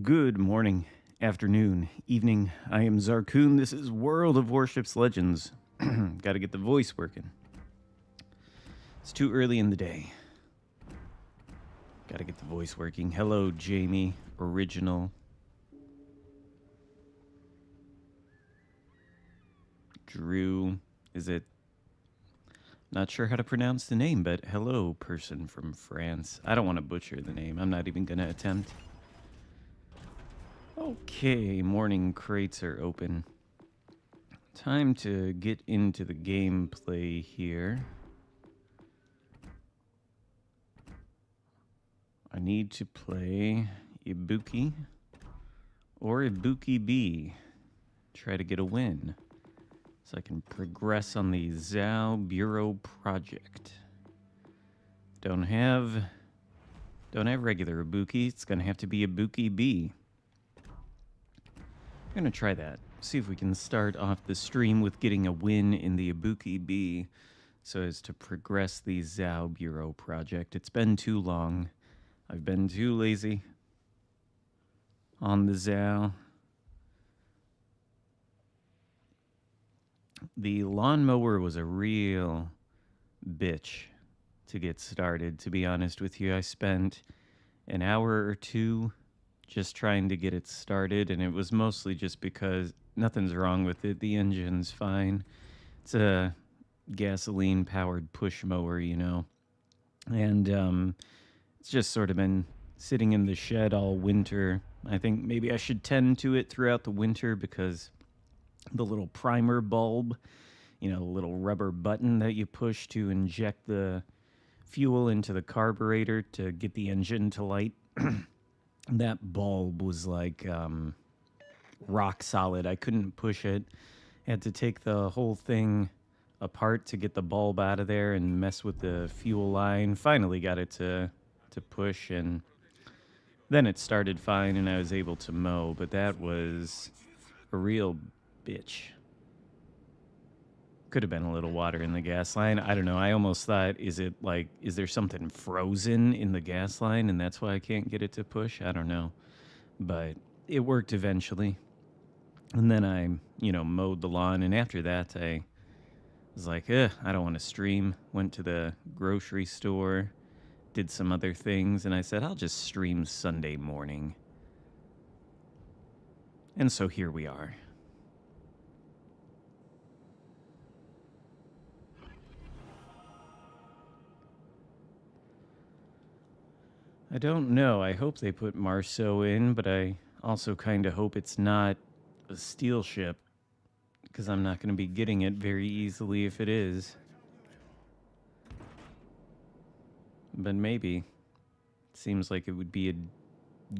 Good morning, afternoon, evening. I am Xarkun. This is World of Warships Legends. Gotta get the voice working. It's too early in the day. Gotta get the voice working. Hello, Jamie. Original. Drew. Is it? Not sure how to pronounce the name, but hello, person from France. I don't want to butcher the name. I'm not even gonna attempt. Okay, morning crates are open. Time to get into the gameplay here. I need to play Ibuki or Ibuki B. Try to get a win so I can progress on the Zhao Bureau project. Don't have regular Ibuki. It's gonna have to be Ibuki B. I'm gonna try that. See if we can start off the stream with getting a win in the Ibuki B so as to progress the Zhao Bureau project. It's been too long. I've been too lazy on the Zhao. The lawnmower was a real bitch to get started, to be honest with you. I spent an hour or two just trying to get it started, and it was mostly just because nothing's wrong with it. The engine's fine. It's a gasoline-powered push mower, you know. And it's just sort of been sitting in the shed all winter. I think maybe I should tend to it throughout the winter because the little primer bulb, you know, the little rubber button that you push to inject the fuel into the carburetor to get the engine to light, that bulb was like rock solid. I couldn't push it. Had to take the whole thing apart to get the bulb out of there and mess with the fuel line. Finally got it to push, and then it started fine and I was able to mow, but that was a real bitch. Could have been a little water in the gas line. I don't know. I almost thought, is there something frozen in the gas line and that's why I can't get it to push? I don't know. But it worked eventually. And then I, mowed the lawn. And after that, I was like, I don't want to stream. Went to the grocery store, did some other things. And I said, I'll just stream Sunday morning. And so here we are. I don't know. I hope they put Marceau in, but I also kind of hope it's not a steel ship, because I'm not going to be getting it very easily if it is. But maybe. Seems like it would be a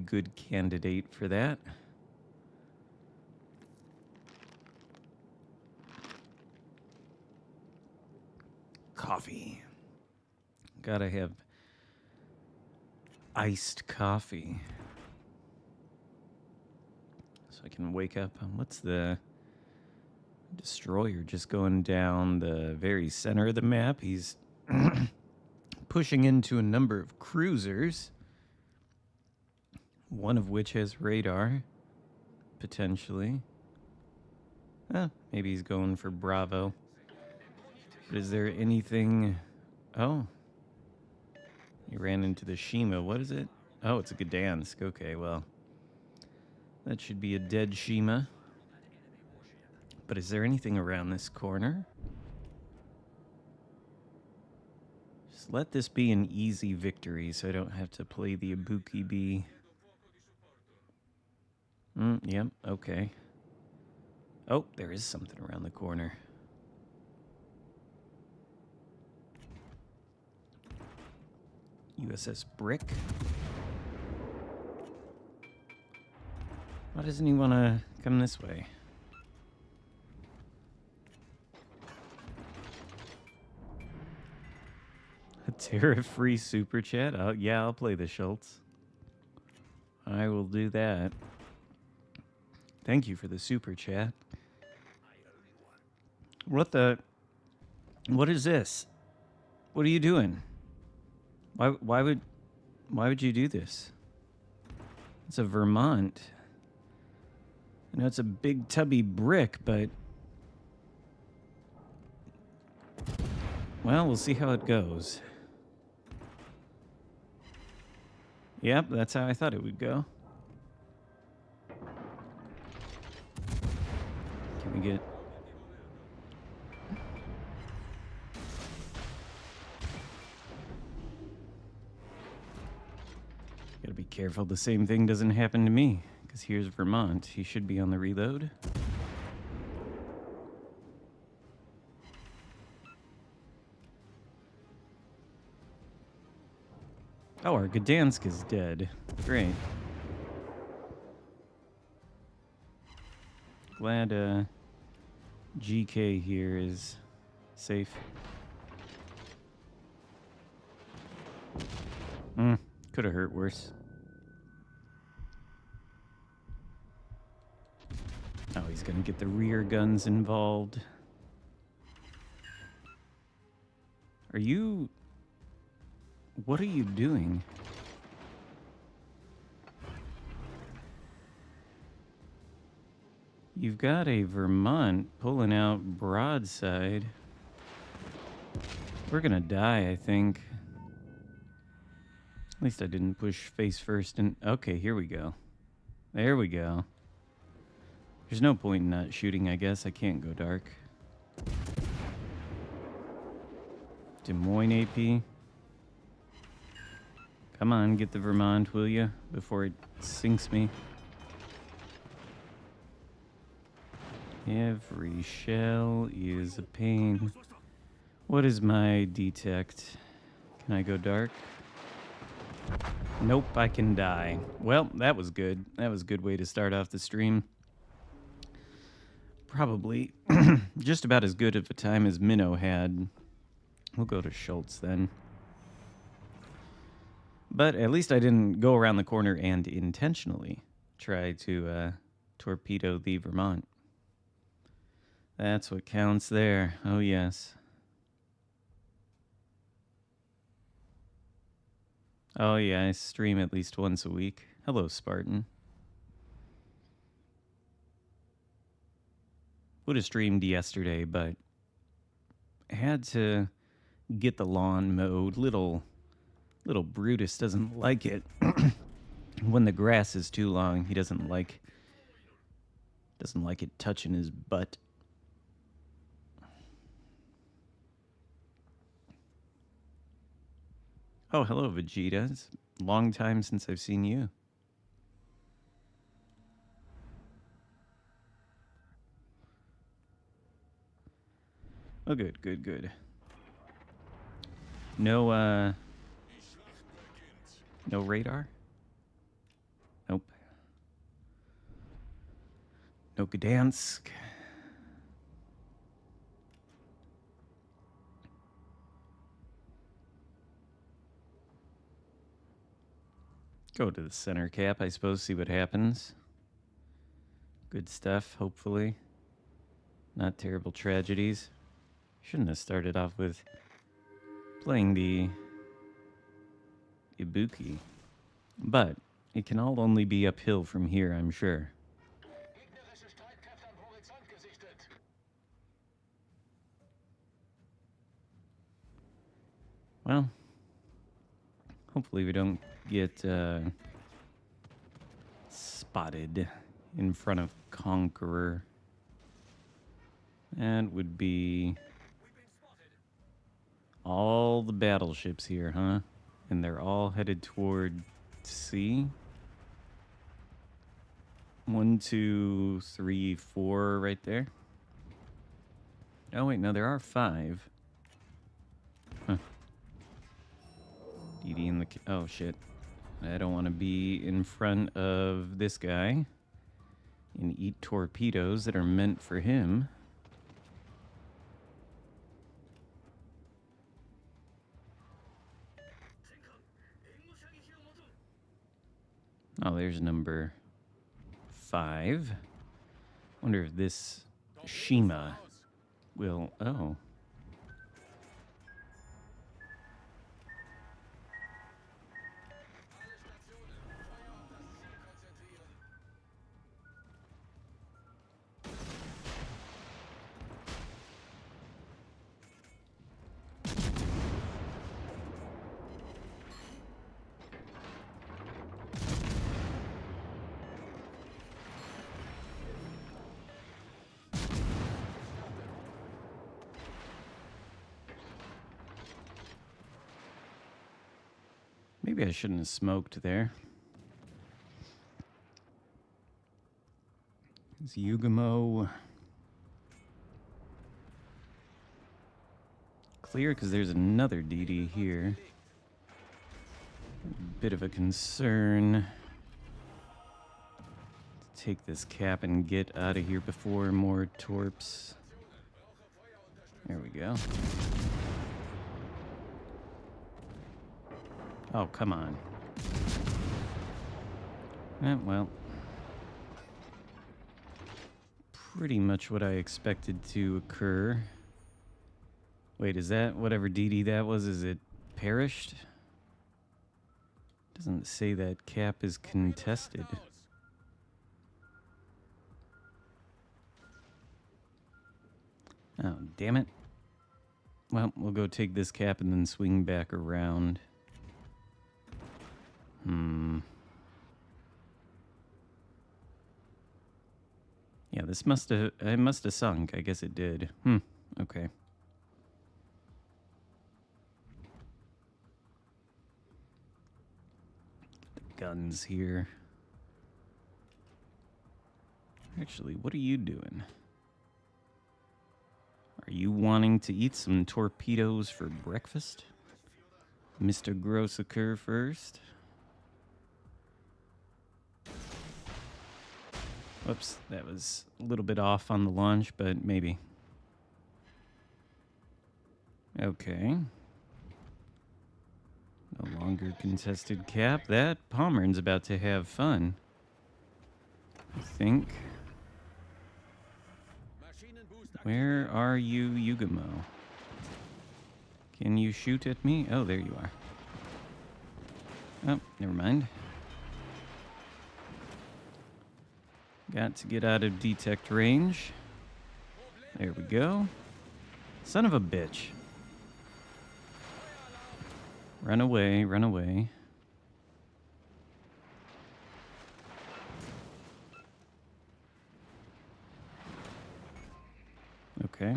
good candidate for that. Coffee. Gotta have iced coffee so I can wake up. What's the destroyer just going down the very center of the map? He's pushing into a number of cruisers, one of which has radar, potentially. Maybe he's going for Bravo. But is there anything... Oh. He ran into the Shima. What is it? Oh, it's a Gdansk. Okay, well. That should be a dead Shima. But is there anything around this corner? Just let this be an easy victory so I don't have to play the Ibuki B. Yep, okay. Oh, there is something around the corner. USS Brick. Why doesn't he want to come this way? A tariff-free super chat? Yeah, I'll play the Schultz. I will do that. Thank you for the super chat. What is this? What are you doing? Why would you do this? It's a Vermont. I know it's a big tubby brick, but... well, we'll see how it goes. Yep, that's how I thought it would go. Can we get... gotta be careful the same thing doesn't happen to me, because here's Vermont. He should be on the reload. Oh, our Gdansk is dead. Great. Glad GK here is safe. Could have hurt worse. Oh, he's gonna get the rear guns involved. Are you... what are you doing? You've got a Vermont pulling out broadside. We're gonna die, I think. At least I didn't push face first and... okay, here we go. There we go. There's no point in not shooting, I guess. I can't go dark. Des Moines AP. Come on, get the Vermont, will you? Before it sinks me. Every shell is a pain. What is my detect? Can I go dark? Nope, I can die. Well, that was good. That was a good way to start off the stream. Probably just about as good of a time as Minnow had. We'll go to Schultz then. But at least I didn't go around the corner and intentionally try to torpedo the Vermont. That's what counts there. Oh, yes. Oh, yeah, I stream at least once a week. Hello, Spartan. Would have streamed yesterday, but I had to get the lawn mowed. Little Brutus doesn't like it. When the grass is too long, he doesn't like it touching his butt. Oh, hello, Vegeta. It's a long time since I've seen you. Oh, good, good, good. No, no radar? Nope. No Gdansk. Go to the center cap, I suppose, see what happens. Good stuff, hopefully. Not terrible tragedies. Shouldn't have started off with playing the Ibuki. But it can all only be uphill from here, I'm sure. Well, hopefully we don't get spotted in front of Conqueror. That would be all the battleships here, huh? And they're all headed toward sea. 1, 2, 3, 4 right there. Oh, wait, no, there are 5. Huh. DD in the... oh, shit. I don't want to be in front of this guy and eat torpedoes that are meant for him. Oh, there's number 5. Wonder if this Shima will... oh. Maybe I shouldn't have smoked there. Is Yugamo clear? Because there's another DD here. Bit of a concern. Take this cap and get out of here before more torps. There we go. Oh, come on. Well. Pretty much what I expected to occur. Wait, is that whatever DD that was? Is it perished? Doesn't say that cap is contested. Oh, damn it. Well, we'll go take this cap and then swing back around. Yeah, this it must have sunk. I guess it did. Okay. The guns here. Actually, what are you doing? Are you wanting to eat some torpedoes for breakfast? Mr. Grossaker first. Whoops, that was a little bit off on the launch, but maybe. Okay. No longer contested cap. That Pomeran's about to have fun, I think. Where are you, Yugamo? Can you shoot at me? Oh, there you are. Oh, never mind. Got to get out of detect range. There we go. Son of a bitch. Run away, run away. Okay.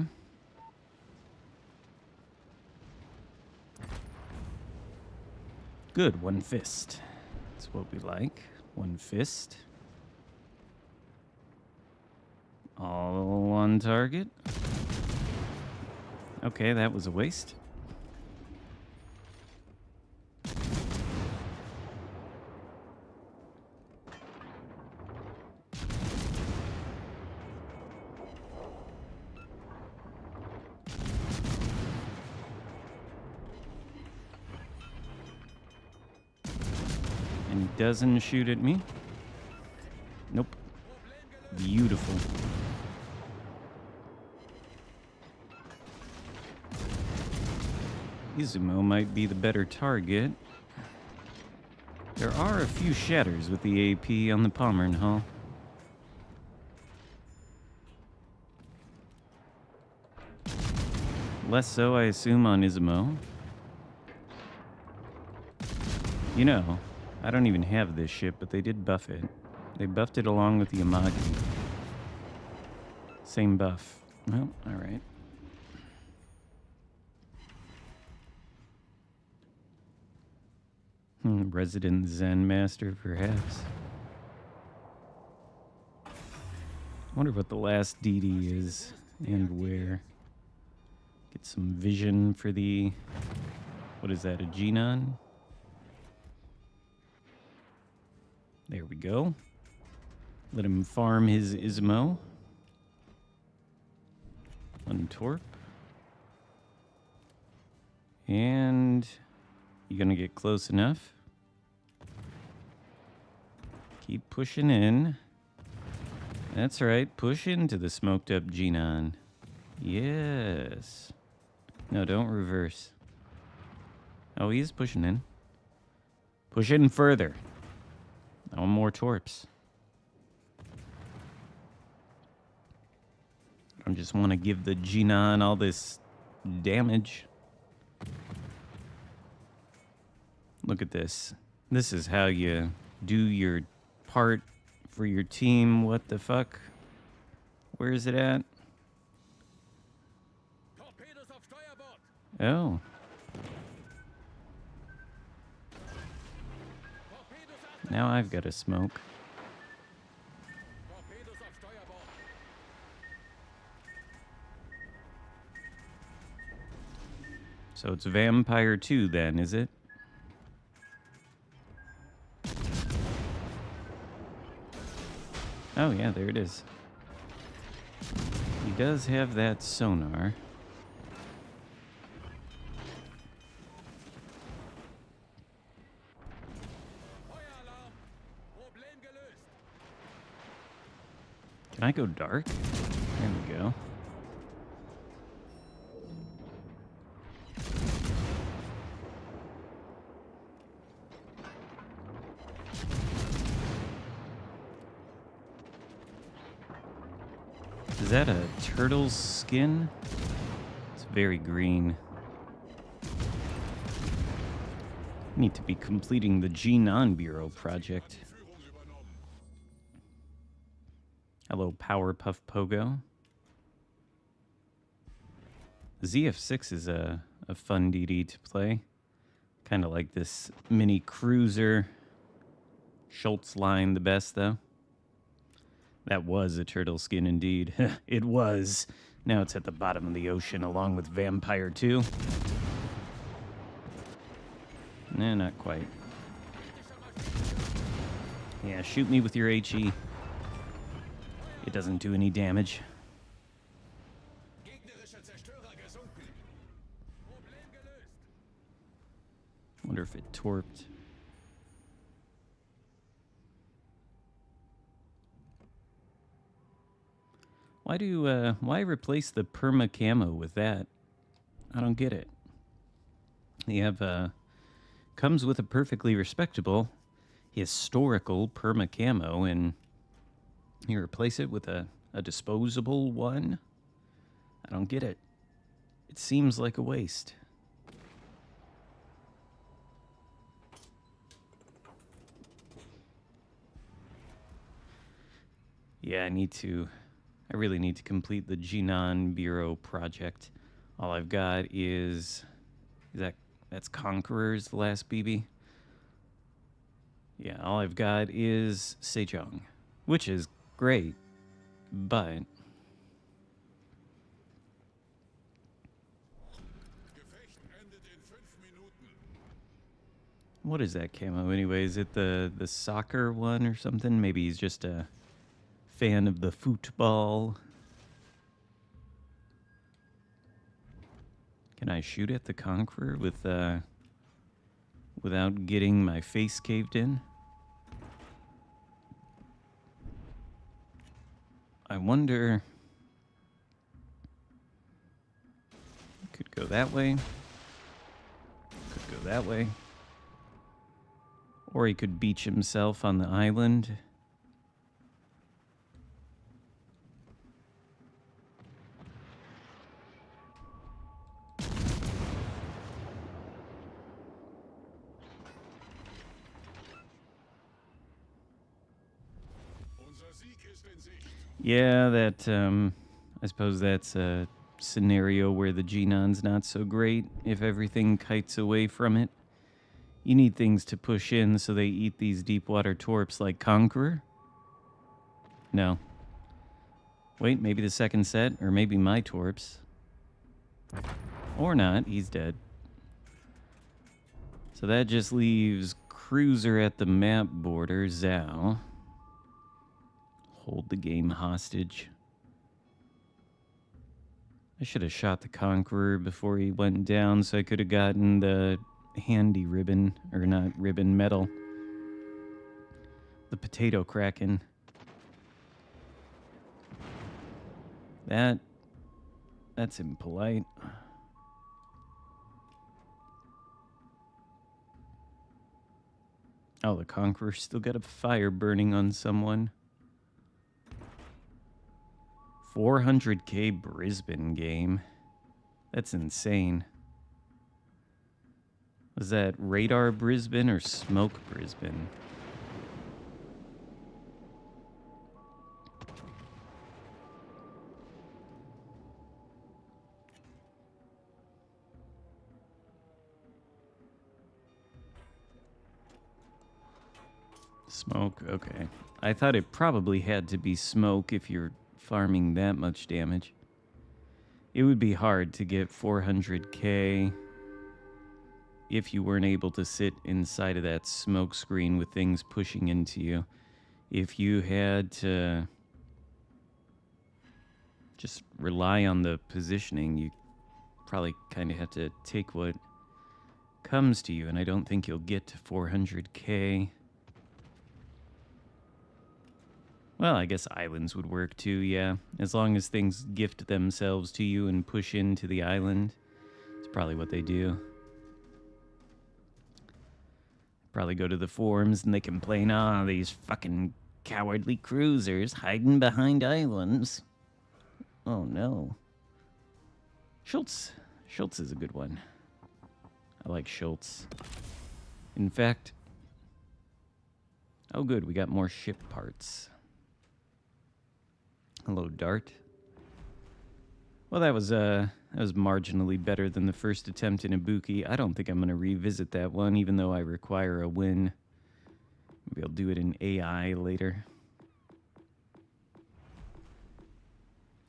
Good, one fist. That's what we like. One fist. All on target. Okay, that was a waste. And he doesn't shoot at me. Nope. Beautiful. Izumo might be the better target. There are a few shatters with the AP on the Pommern hull. Less so, I assume, on Izumo. You know, I don't even have this ship, but they did buff it. They buffed it along with the Amagi. Same buff. Well, alright. Resident Zen Master, perhaps. I wonder what the last DD is and where. Get some vision for the... What is that, a Genon? There we go. Let him farm his Izumo. Untorp. And... You gonna get close enough? Keep pushing in. That's right, push into the smoked up Genon. Yes. No, don't reverse. Oh, he is pushing in. Push in further. Oh, more torps. I just want to give the Genon all this damage. Look at this. This is how you do your part for your team. What the fuck? Where is it at? Oh. Now I've got to smoke. So it's Vampire 2 then, is it? Oh yeah, there it is. He does have that sonar. Can I go dark? There we go. Is that a turtle's skin? It's very green. Need to be completing the G-Non Bureau project. Hello, Powerpuff Pogo. ZF6 is a fun DD to play. Kind of like this mini cruiser. Schultz line the best, though. That was a turtle skin indeed. It was. Now it's at the bottom of the ocean along with Vampire 2. Nah, not quite. Yeah, shoot me with your HE. It doesn't do any damage. Wonder if it torped. Why replace the perma camo with that? I don't get it. You have comes with a perfectly respectable historical perma camo, and you replace it with a disposable one? I don't get it. It seems like a waste. Yeah, I really need to complete the G-Non Bureau project. All I've got is that's Conqueror's the last BB? Yeah, all I've got is Jong, which is great, but what is that camo anyway? Is it the soccer one or something? Maybe he's just a fan of the football. Can I shoot at the Conqueror with without getting my face caved in? I wonder. Could go that way. Could go that way. Or he could beach himself on the island. Yeah, I suppose that's a scenario where the G-Non's not so great if everything kites away from it. You need things to push in so they eat these deep water torps like Conqueror? No. Wait, maybe the second set, or maybe my torps. Or not, he's dead. So that just leaves Cruiser at the map border, Zhao. Hold the game hostage. I should have shot the Conqueror before he went down so I could have gotten the handy ribbon, or not ribbon, medal. The potato kraken. That's impolite. Oh, the Conqueror still got a fire burning on someone. 400k Brisbane game. That's insane. Was that Radar Brisbane or Smoke Brisbane? Smoke, okay. I thought it probably had to be smoke if you're farming that much damage. It would be hard to get 400k if you weren't able to sit inside of that smoke screen with things pushing into you. If you had to just rely on the positioning, you probably kind of have to take what comes to you, and I don't think you'll get to 400k. Well, I guess islands would work too, yeah. As long as things gift themselves to you and push into the island. It's probably what they do. Probably go to the forums and they complain, these fucking cowardly cruisers hiding behind islands. Oh no. Schultz. Schultz is a good one. I like Schultz. In fact... Oh good, we got more ship parts. Hello, Dart. Well, that was marginally better than the first attempt in Ibuki. I don't think I'm going to revisit that one, even though I require a win. Maybe I'll do it in AI later.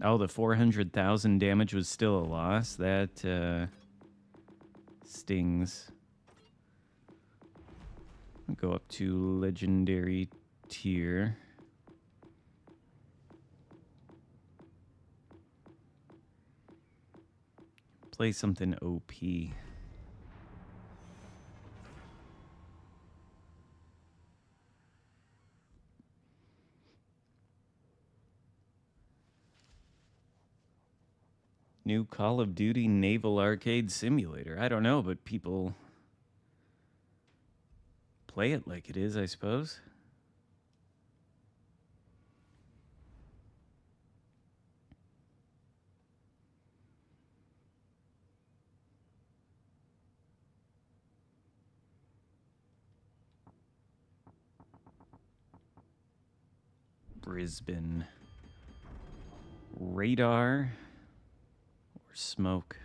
Oh, the 400,000 damage was still a loss. That stings. I'll go up to legendary tier. Play something OP. New Call of Duty Naval Arcade Simulator. I don't know, but people play it like it is, I suppose. Brisbane. Radar or smoke?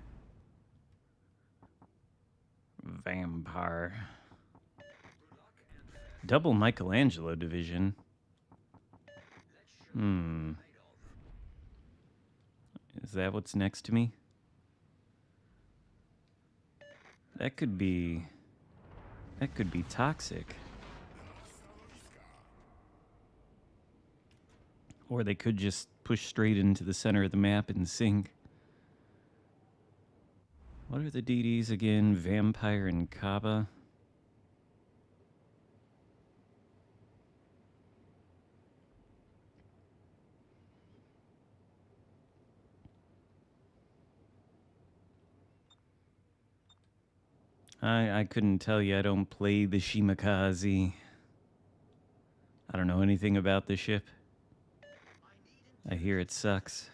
Vampire. Double Michelangelo division. Is that what's next to me? That could be toxic. Or they could just push straight into the center of the map and sink. What are the DDs again? Vampire and Kaba? I couldn't tell you. I don't play the Shimakaze. I don't know anything about the ship. I hear it sucks.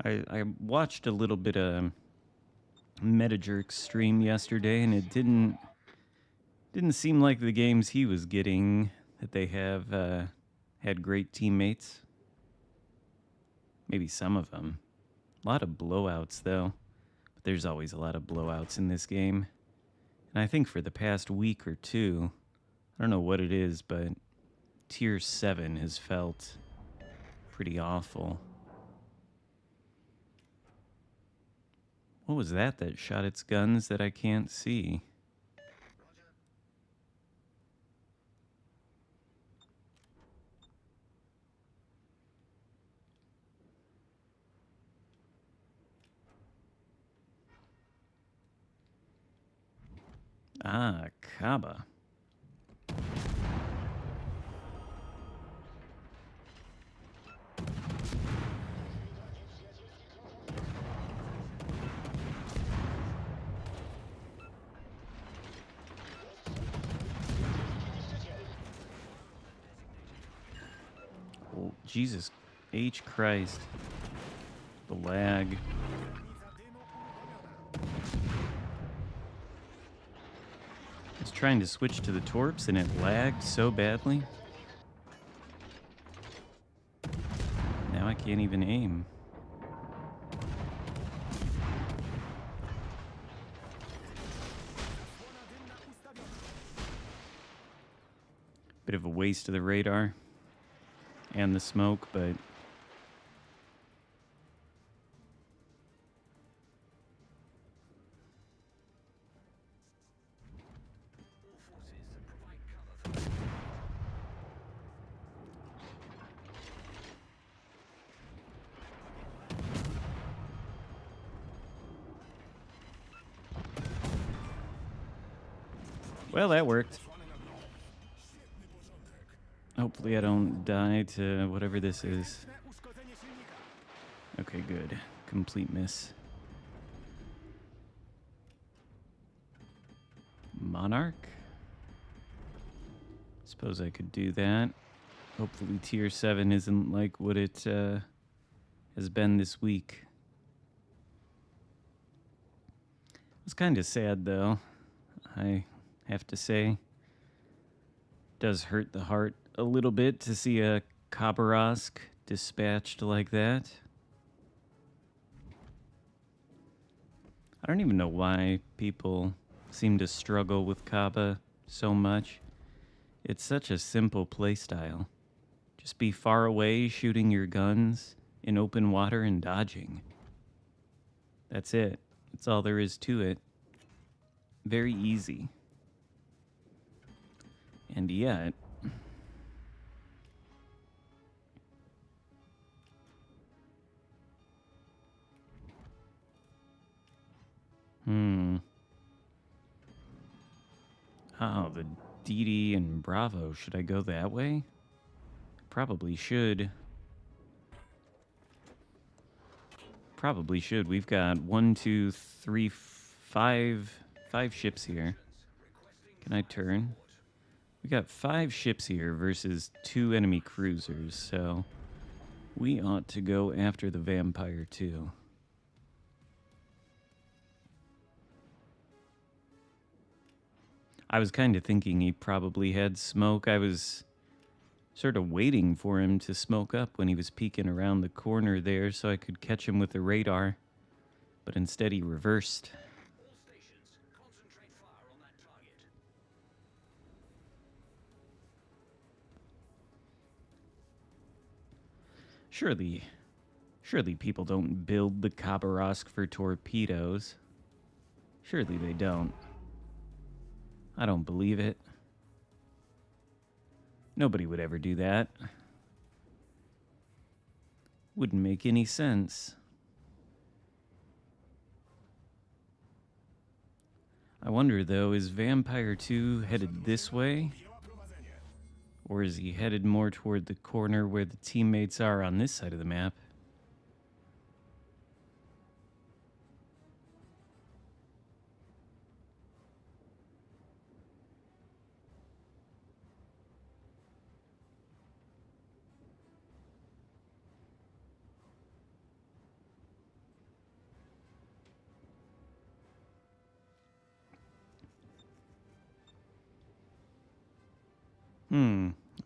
I watched a little bit of Metajerk's stream yesterday, and it didn't seem like the games he was getting that they have had great teammates. Maybe some of them. A lot of blowouts, though. But there's always a lot of blowouts in this game. And I think for the past week or two, I don't know what it is, but Tier 7 has felt pretty awful. What was that shot its guns that I can't see? Ah, Kaba. Oh, Jesus H. Christ. The lag. I was trying to switch to the torps and it lagged so badly. Now I can't even aim. Bit of a waste of the radar and the smoke, but well, that worked. Hopefully I don't die to whatever this is. Okay, good. Complete miss. Monarch? Suppose I could do that. Hopefully tier 7 isn't like what it has been this week. It was kind of sad though, I have to say. Does hurt the heart a little bit to see a Khabarovsk dispatched like that. I don't even know why people seem to struggle with Kaba so much. It's such a simple playstyle. Just be far away shooting your guns in open water and dodging. That's it. That's all there is to it. Very easy. And yet, oh, the DD and Bravo. Should I go that way? Probably should. Probably should. We've got 1, 2, 3, 5 ships here. Can I turn? We got 5 ships here versus 2 enemy cruisers, so we ought to go after the vampire too. I was kind of thinking he probably had smoke. I was sort of waiting for him to smoke up when he was peeking around the corner there so I could catch him with the radar, but instead he reversed. All stations, concentrate fire on that target. Surely people don't build the Khabarovsk for torpedoes. Surely they don't. I don't believe it. Nobody would ever do that. Wouldn't make any sense. I wonder though, is Vampire 2 headed this way? Or is he headed more toward the corner where the teammates are on this side of the map?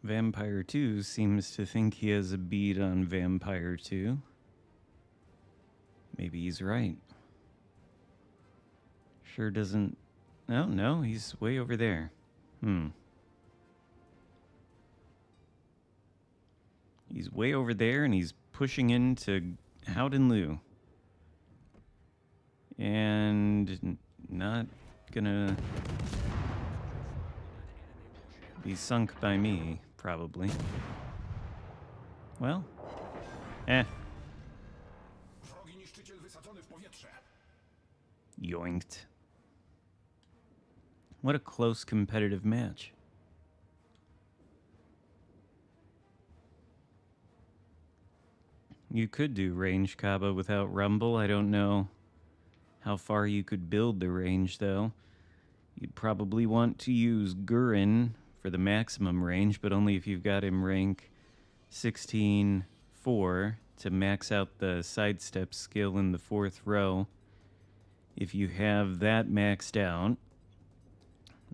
Vampire 2 seems to think he has a bead on Vampire 2. Maybe he's right. Sure doesn't... Oh, no, he's way over there. He's way over there, and he's pushing into Howden Liu. And not gonna be sunk by me, probably. Well, yoinked. What a close competitive match. You could do range Kaba without Rumble. I don't know how far you could build the range, though. You'd probably want to use Gurren for the maximum range, but only if you've got him rank 16-4 to max out the sidestep skill in the 4th row. If you have that maxed out,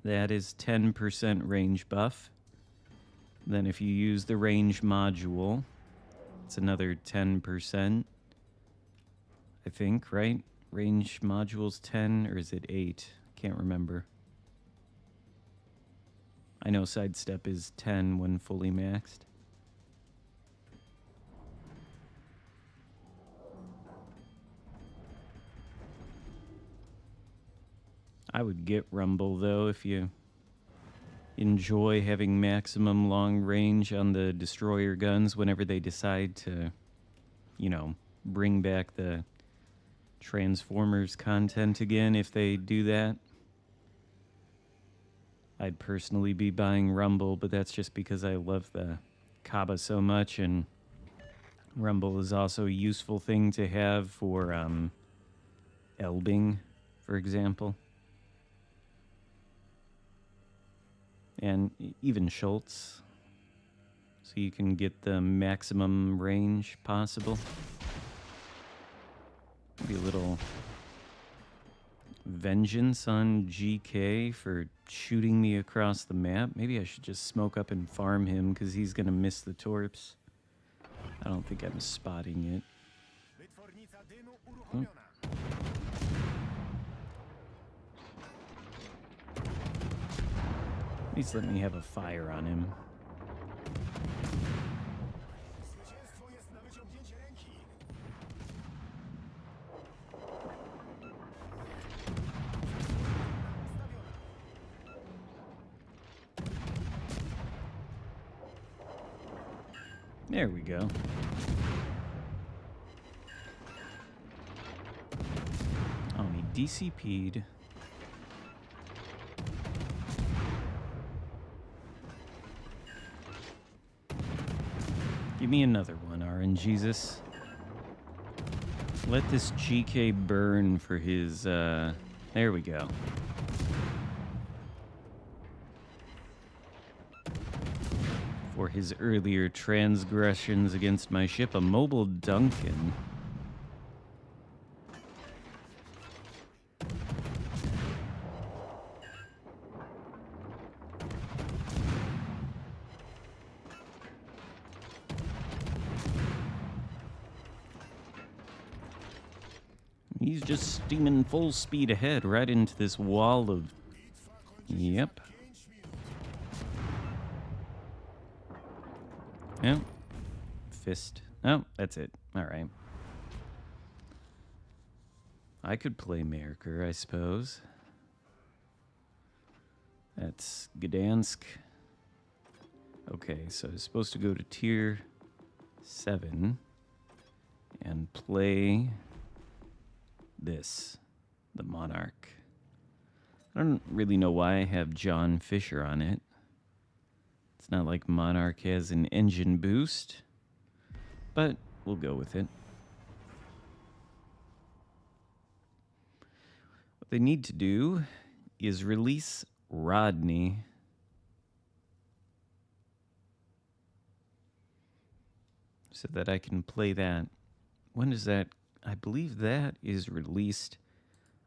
That is 10% range buff. Then if you use the range module, it's another 10%. I think, right? Range module's 10, or is it 8? Can't remember. I know sidestep is 10 when fully maxed. I would get Rumble, though, if you enjoy having maximum long range on the destroyer guns whenever they decide to, you know, bring back the Transformers content again. If they do that, I'd personally be buying Rumble, but that's just because I love the Kaba so much, and Rumble is also a useful thing to have for Elbing, for example. And even Schultz, so you can get the maximum range possible. Maybe a little vengeance on GK for shooting me across the map. Maybe I should just smoke up and farm him, because he's going to miss the torps. I don't think I'm spotting it. Oh. At least let me have a fire on him. There we go. Oh, he DCP'd. Give me another one, RNGesus. Let this GK burn for his, there we go. For his earlier transgressions against my ship, a mobile Duncan. He's just steaming full speed ahead right into this wall of... Yep. Yeah. Fist. Oh, that's it. All right. I could play Merkur, I suppose. That's Gdansk. Okay, so I'm supposed to go to tier 7 and play this, the Monarch. I don't really know why I have John Fisher on it. It's not like Monarch has an engine boost, but we'll go with it. What they need to do is release Rodney. So that I can play that. When is that? I believe that is released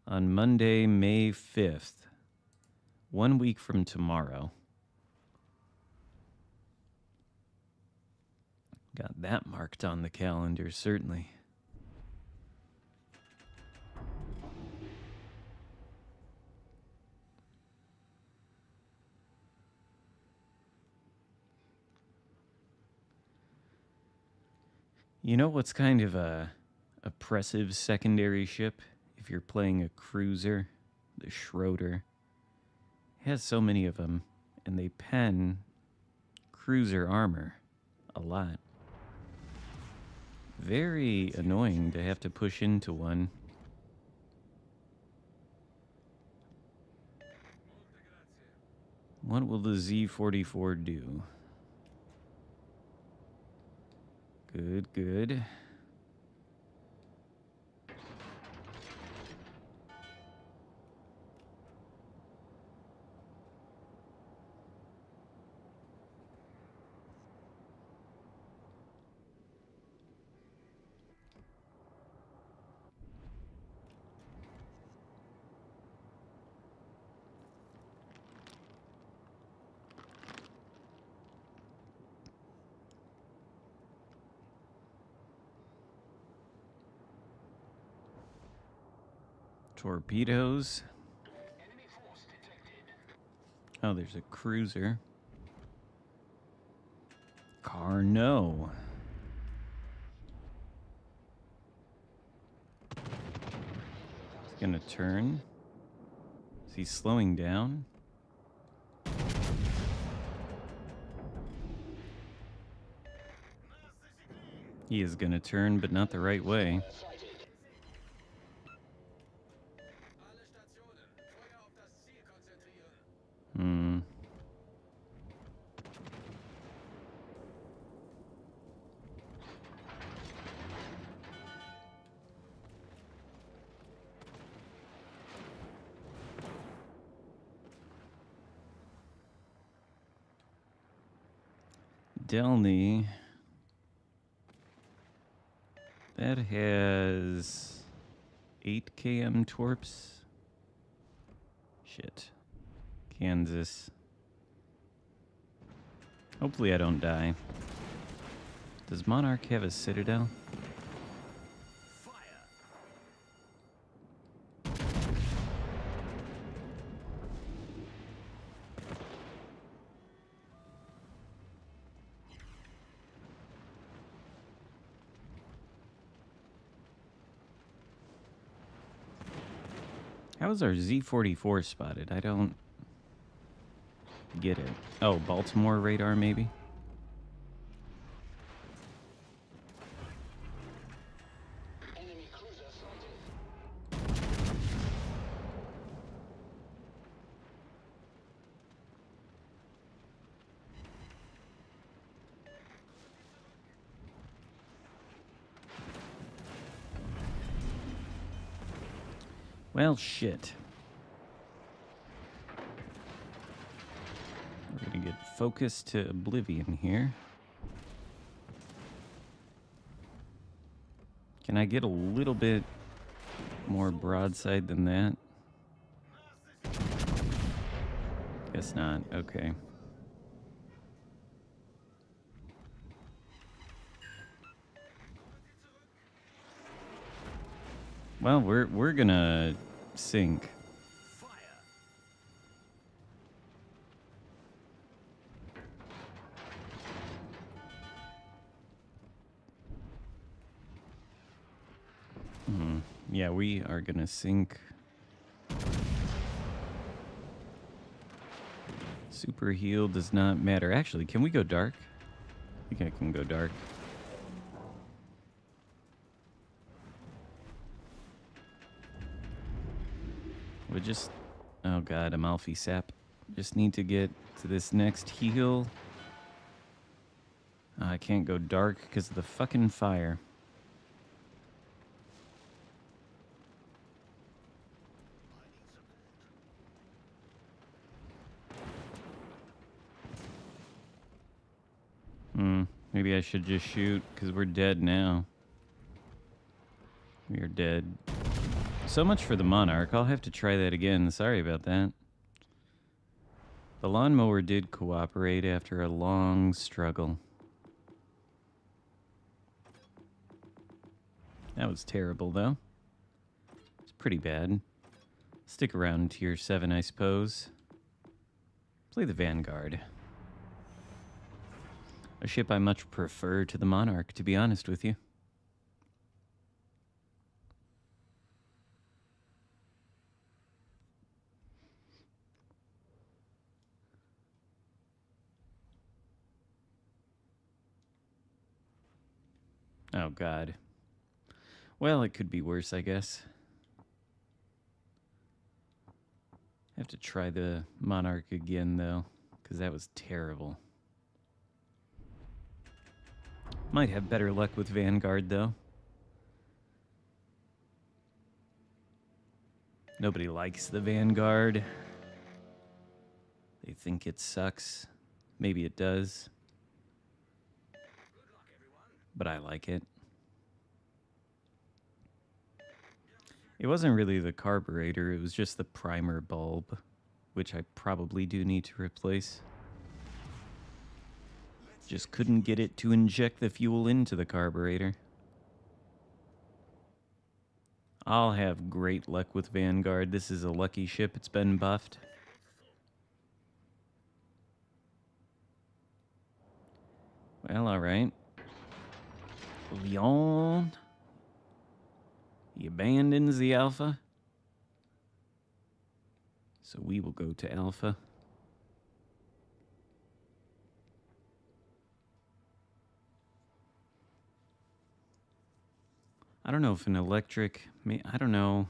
on Monday, May 5th. 1 week from tomorrow. Got that marked on the calendar, certainly. You know what's kind of a oppressive secondary ship if you're playing a cruiser? The Schroeder. It has so many of them, and they pen cruiser armor a lot. Very annoying to have to push into one. What will the Z-44 do? Good, good. Torpedoes. Oh, there's a cruiser. Carno. He's gonna turn. Is he slowing down? He is gonna turn, but not the right way. Alle Stationen, Feuer auf das Ziel konzentrieren. Delny. That has 8 km torps. Shit. Kansas. Hopefully I don't die. Does Monarch have a citadel? Fire! How is our Z-44 spotted? I don't get it. Oh, Baltimore radar maybe? Enemy cruiser sighted. Well, shit. We're gonna get focused to oblivion here. Can I get a little bit more broadside than that? Guess not. Okay. Well, we're gonna sink. Fire! Yeah, we are gonna sink. Super heal does not matter. Actually, can we go dark? I think I can go dark. We just... Oh god, Amalfi Sap. Just need to get to this next heal. I can't go dark because of the fucking fire. Maybe I should just shoot because we're dead now. We are dead. So much for the Monarch. I'll have to try that again. Sorry about that. The lawnmower did cooperate after a long struggle. That was terrible, though. It's pretty bad. Stick around in tier 7, I suppose. Play the Vanguard. A ship I much prefer to the Monarch, to be honest with you. Oh, God. Well, it could be worse, I guess. I have to try the Monarch again, though, because that was terrible. Might have better luck with Vanguard, though. Nobody likes the Vanguard. They think it sucks. Maybe it does. Good luck, everyone. But I like it. It wasn't really the carburetor, it was just the primer bulb, which I probably do need to replace. Just couldn't get it to inject the fuel into the carburetor. I'll have great luck with Vanguard. This is a lucky ship. It's been buffed. Well, alright. Leon. He abandons the Alpha. So we will go to Alpha. I don't know if an electric... I don't know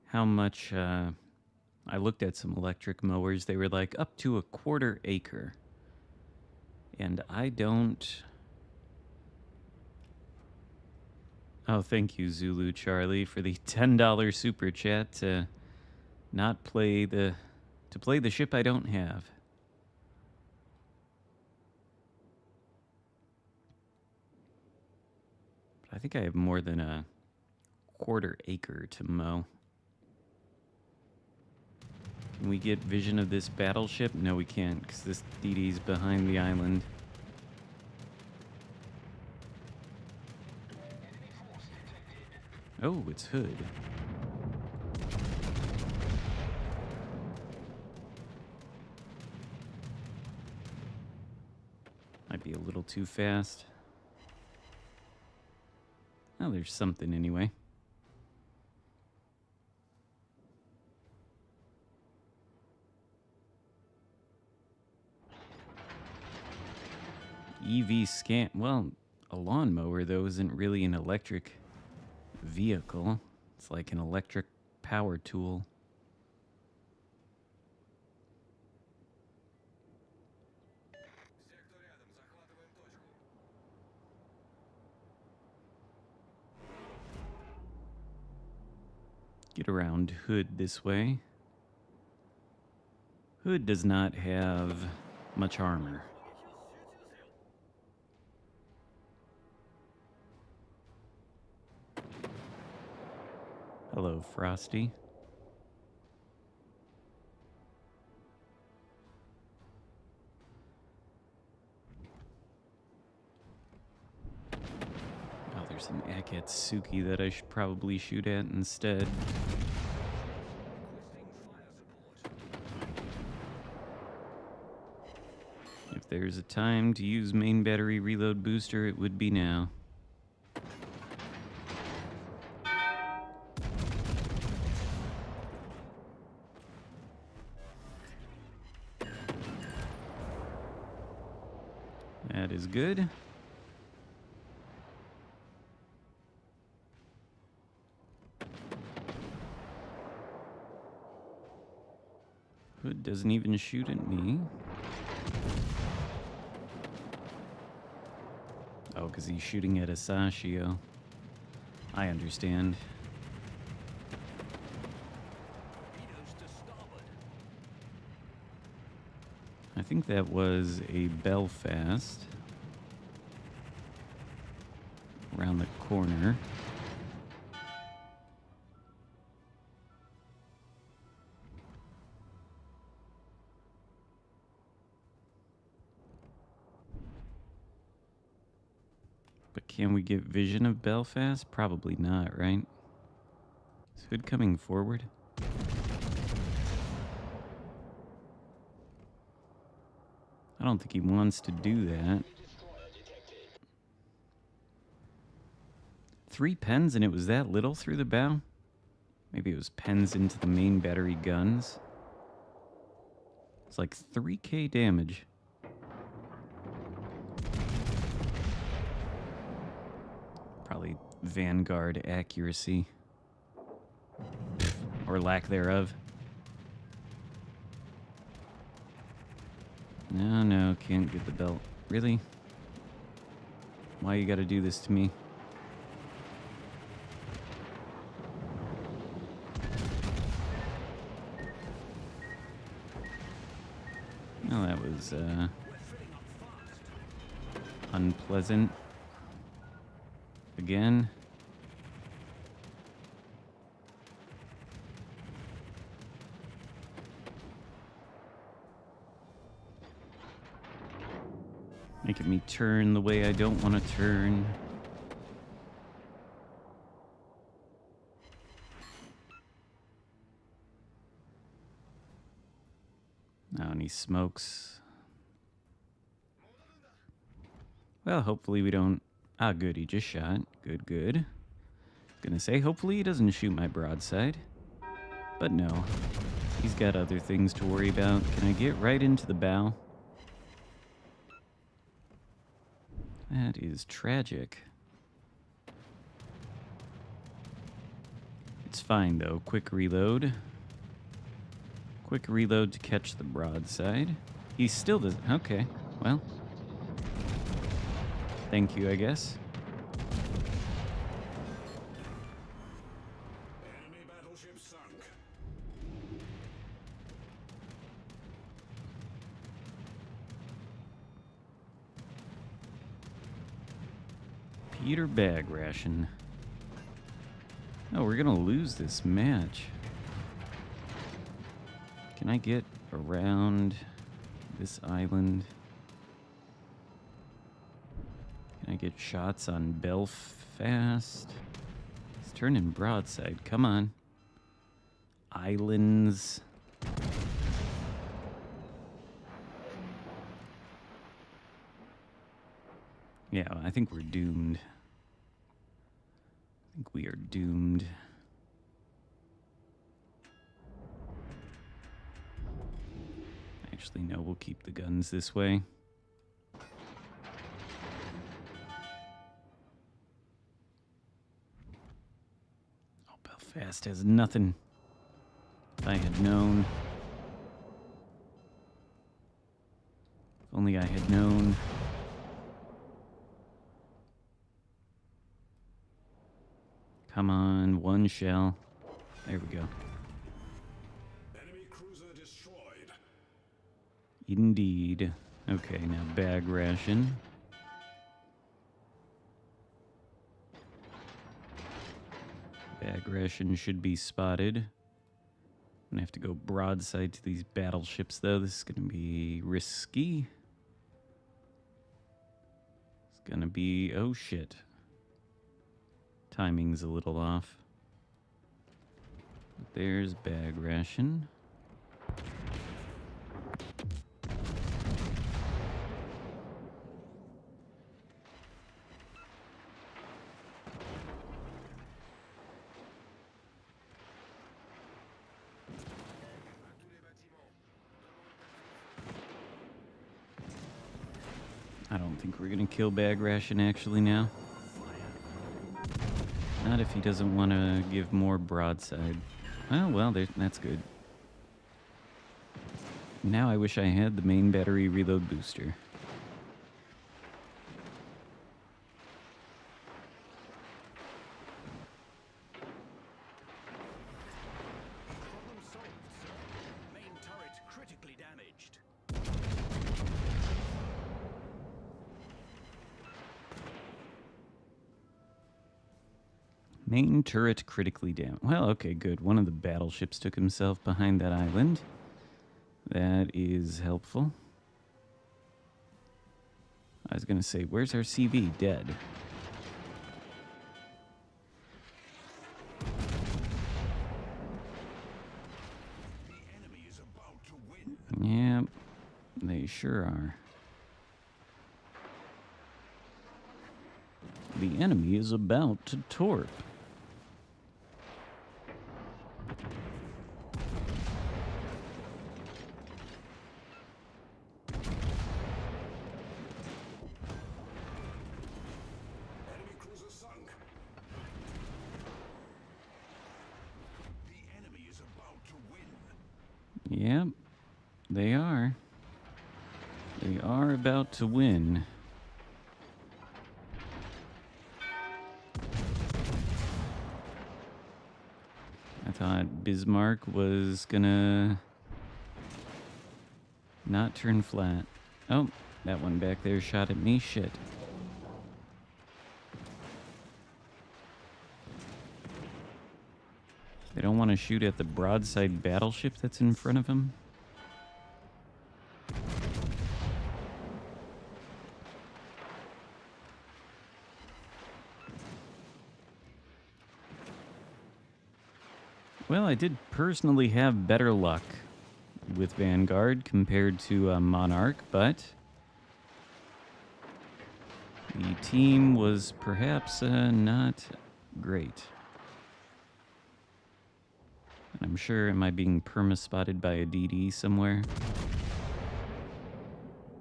how much... I looked at some electric mowers. They were like up to a 1/4 acre. And I don't... Oh, thank you, Zulu Charlie, for the $10 super chat to not play the... to play the ship I don't have. But I think I have more than a 1/4 acre to mow. Can we get vision of this battleship? No, we can't, because this DD's behind the island. Oh, it's Hood. Might be a little too fast. Oh, there's something anyway. EV scan. Well, a lawnmower, though, isn't really an electric vehicle. It's like an electric power tool. Сектор рядом, захватываем точку. Get around Hood this way. Hood does not have much armor. Hello, Frosty. Oh, there's an Akatsuki that I should probably shoot at instead. If there's a time to use main battery reload booster, it would be now. That is good. Hood doesn't even shoot at me. Oh, because he's shooting at Asashio. I understand. Torpedoes to starboard. I think that was a Belfast. Around the corner. But can we get vision of Belfast? Probably not, right? Is Hood coming forward? I don't think he wants to do that. 3 pens and it was that little through the bow? Maybe it was pens into the main battery guns. It's like 3k damage. Probably Vanguard accuracy. Or lack thereof. No, can't get the belt. Really? Why you gotta do this to me? No, that was, unpleasant. Again. Making me turn the way I don't want to turn. Now any smokes. Well, hopefully we don't... Ah, good, he just shot. Good, good. Gonna say, hopefully he doesn't shoot my broadside. But no. He's got other things to worry about. Can I get right into the bow? That is tragic. It's fine, though. Quick reload. Quick reload to catch the broadside. He still doesn't... Okay, well... Thank you, I guess. Enemy battleship sunk. Peter Bag Ration. Oh, we're gonna lose this match. Can I get around this island? Can I get shots on Belfast? He's turning broadside. Come on. Islands. Yeah, I think we're doomed. I think we are doomed. Actually, no, we'll keep the guns this way. Oh, Belfast has nothing. If I had known. If only I had known. Come on, one shell. There we go. Enemy cruiser destroyed. Indeed. Okay, now bag ration. Bag ration should be spotted. I'm gonna have to go broadside to these battleships, though. This is gonna be risky. It's gonna be... Oh, shit. Timing's a little off. But there's bag ration. I don't think we're gonna kill bag ration actually now. Not if he doesn't want to give more broadside. Oh, well, that's good. Now I wish I had the main battery reload booster. Problem solved, sir. Main turret critically damaged. Main turret critically damaged. Well, okay, good. One of the battleships took himself behind that island. That is helpful. I was gonna say, where's our CV? Dead. The enemy is about to win. Yep, they sure are. The enemy is about to torp. Enemy cruiser sunk. The enemy is about to win. Yep, they are. They are about to win. I thought Bismarck was gonna not turn flat. Oh, that one back there shot at me. Shit. They don't want to shoot at the broadside battleship that's in front of him. Well, I did personally have better luck with Vanguard compared to Monarch, but the team was perhaps not great. I'm sure, am I being perma-spotted by a DD somewhere?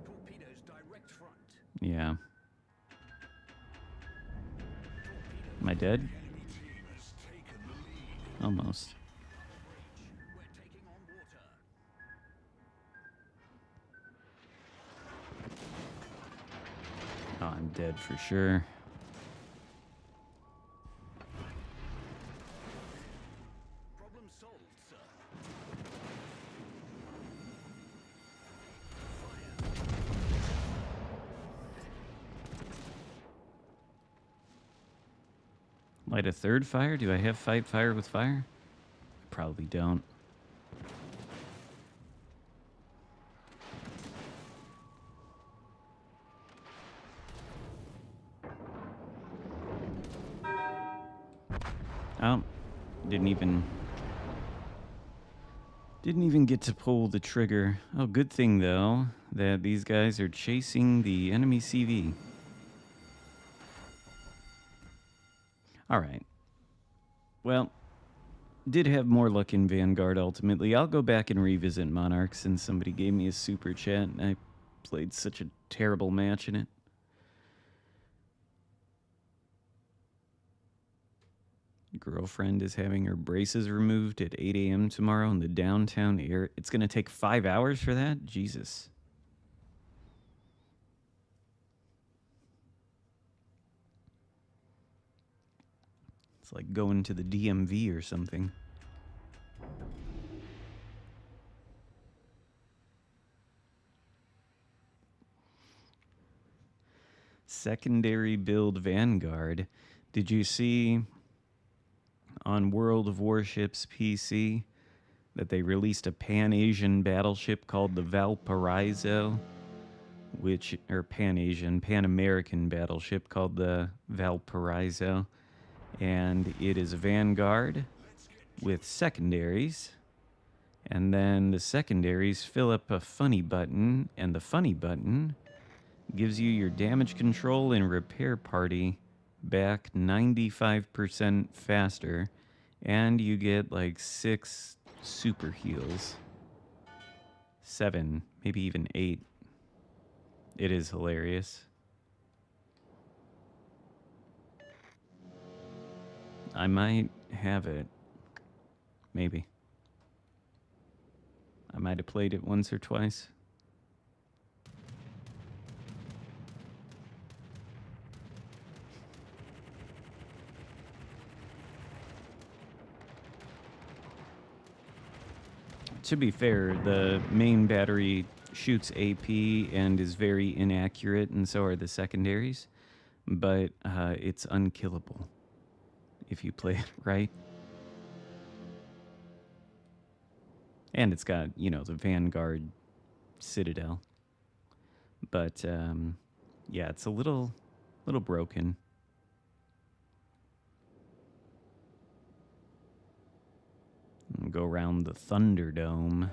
Torpedoes direct front. Yeah. Am I dead? Enemy team has taken the lead. Almost. We're taking on water. Oh, I'm dead for sure. Problem solved, sir. Light a third fire? Do I have fight fire with fire? Probably don't. Oh, didn't even get to pull the trigger. Oh, good thing though that these guys are chasing the enemy CV. All right. Well, did have more luck in Vanguard ultimately. I'll go back and revisit Monarch since somebody gave me a super chat and I played such a terrible match in it. Girlfriend is having her braces removed at 8 a.m. tomorrow in the downtown area. It's going to take 5 hours for that? Jesus. It's like going to the DMV or something. Secondary build Vanguard. Did you see on World of Warships PC that they released a Pan-Asian battleship called the Valparaiso, or Pan-American battleship called the Valparaiso, and it is a Vanguard with secondaries, and then the secondaries fill up a funny button, and the funny button gives you your damage control and repair party back 95% faster, and you get like 6 super heals. 7, maybe even 8. It is hilarious. I might have it. Maybe. I might have played it once or twice. To be fair, the main battery shoots AP and is very inaccurate, and so are the secondaries, but it's unkillable if you play it right. And it's got, the Vanguard Citadel. But, yeah, it's a little broken. Go around the Thunderdome. Enemy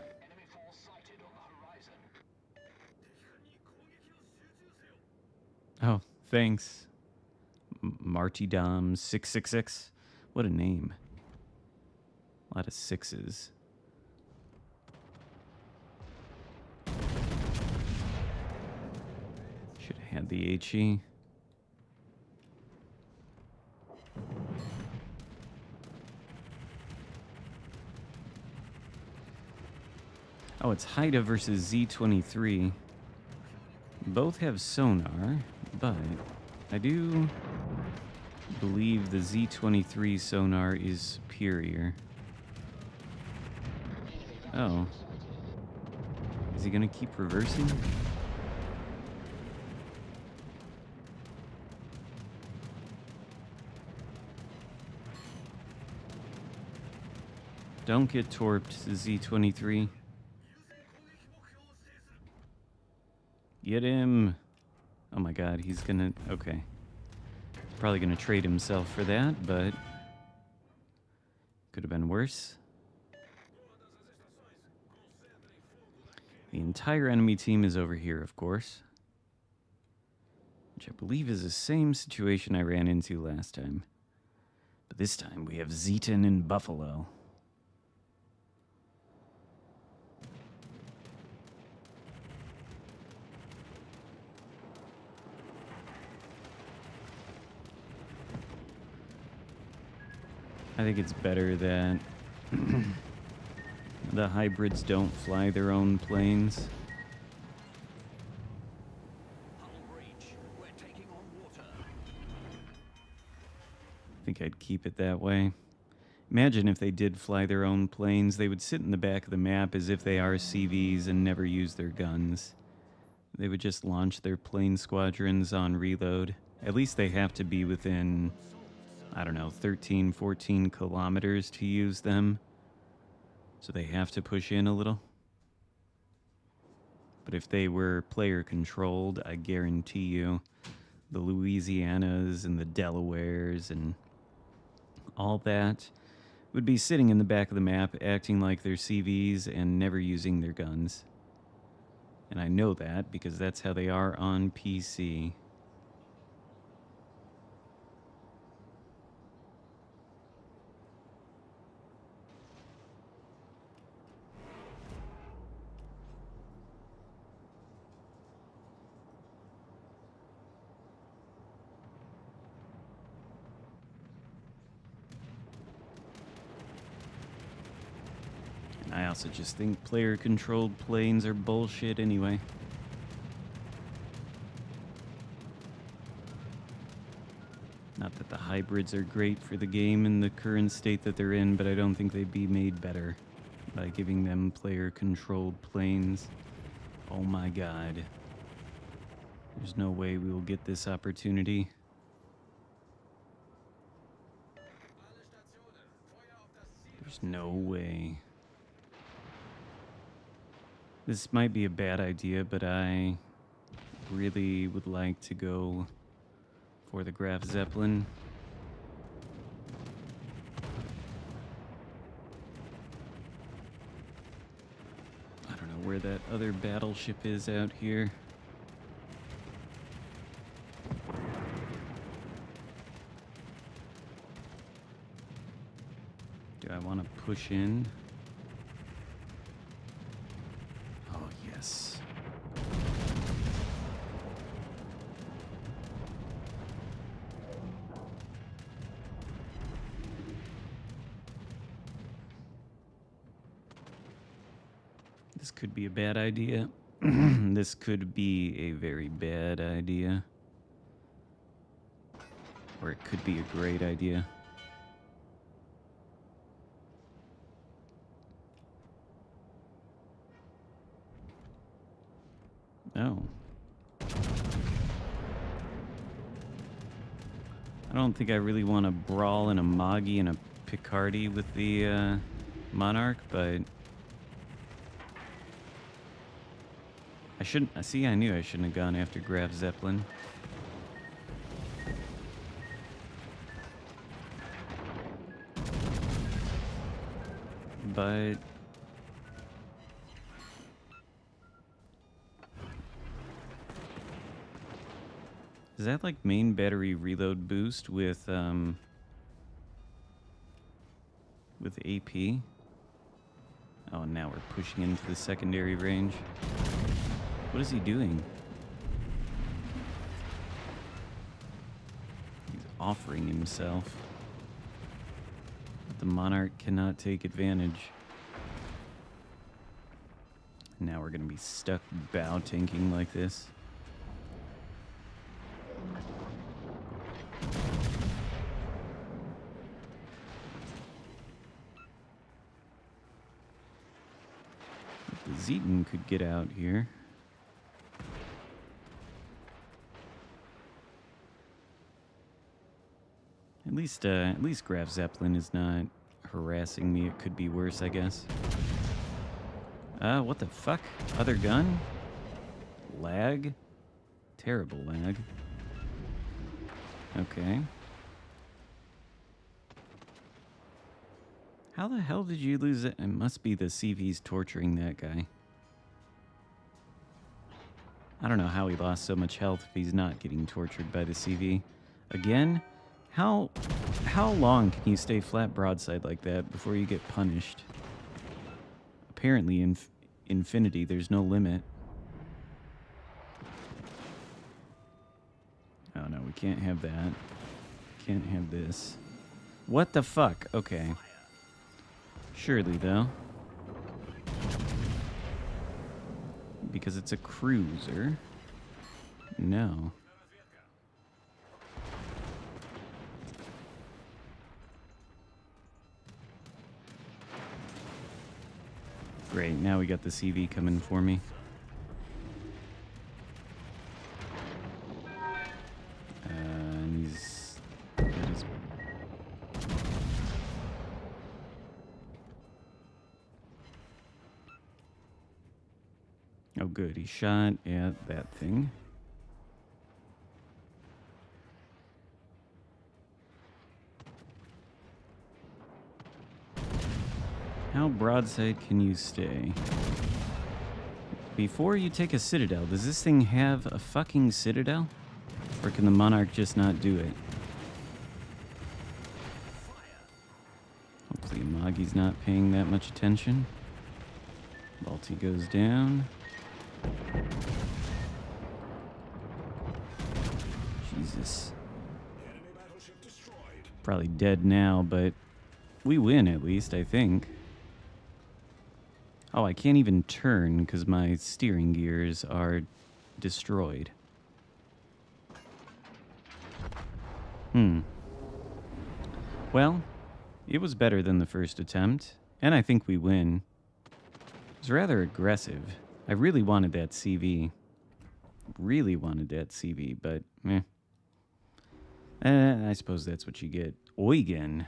force sighted on the horizon. Oh, thanks. Marty Dom 666. What a name. A lot of sixes. Should have had the HE. Oh, it's Haida versus Z23. Both have sonar, but I do believe the Z23 sonar is superior. Oh. Is he gonna keep reversing? Don't get torped, Z23. Get him. Oh my god, he's gonna... Okay. Probably gonna trade himself for that, but... Could have been worse. The entire enemy team is over here, of course. Which I believe is the same situation I ran into last time. But this time we have Zeton and Buffalo. I think it's better that the hybrids don't fly their own planes. Hull breach. We're taking on water. I think I'd keep it that way. Imagine if they did fly their own planes, they would sit in the back of the map as if they are CVs and never use their guns. They would just launch their plane squadrons on reload. At least they have to be within, I don't know, 13, 14 kilometers to use them. So they have to push in a little. But if they were player controlled, I guarantee you the Louisianas and the Delawares and all that would be sitting in the back of the map acting like they're CVs and never using their guns. And I know that because that's how they are on PC. I also just think player-controlled planes are bullshit anyway. Not that the hybrids are great for the game in the current state that they're in, but I don't think they'd be made better by giving them player-controlled planes. Oh my god. There's no way we will get this opportunity. There's no way. This might be a bad idea, but I really would like to go for the Graf Zeppelin. I don't know where that other battleship is out here. Do I want to push in? Oh, yes. This could be a bad idea. This could be a very bad idea. Or it could be a great idea. Oh. I don't think I really want to brawl in a Moggy and a Picardy with the Monarch, but I shouldn't. See, I knew I shouldn't have gone after Graf Zeppelin. But is that like main battery reload boost with AP? Oh, now we're pushing into the secondary range. What is he doing? He's offering himself. But the Monarch cannot take advantage. Now we're gonna be stuck bow tanking like this. The Zeton could get out here. At least Graf Zeppelin is not harassing me. It could be worse, I guess. What the fuck? Other gun? Lag? Terrible lag. Okay. How the hell did you lose it? It must be the CVs torturing that guy. I don't know how he lost so much health if he's not getting tortured by the CV. Again, how long can you stay flat broadside like that before you get punished? Apparently in infinity, there's no limit. Oh no, we can't have that. Can't have this. What the fuck? Okay. Surely, though. Because it's a cruiser. No. Great, now we got the CV coming for me. And he's... Oh good, he shot at that thing. How broadside can you stay? Before you take a citadel, does this thing have a fucking citadel? Or can the Monarch just not do it? Hopefully Magi's not paying that much attention. Balti goes down. Jesus. Probably dead now, but we win at least, I think. Oh, I can't even turn because my steering gears are destroyed. Well, it was better than the first attempt, and I think we win. It was rather aggressive. I really wanted that CV. Really wanted that CV, but meh. I suppose that's what you get. Eugen.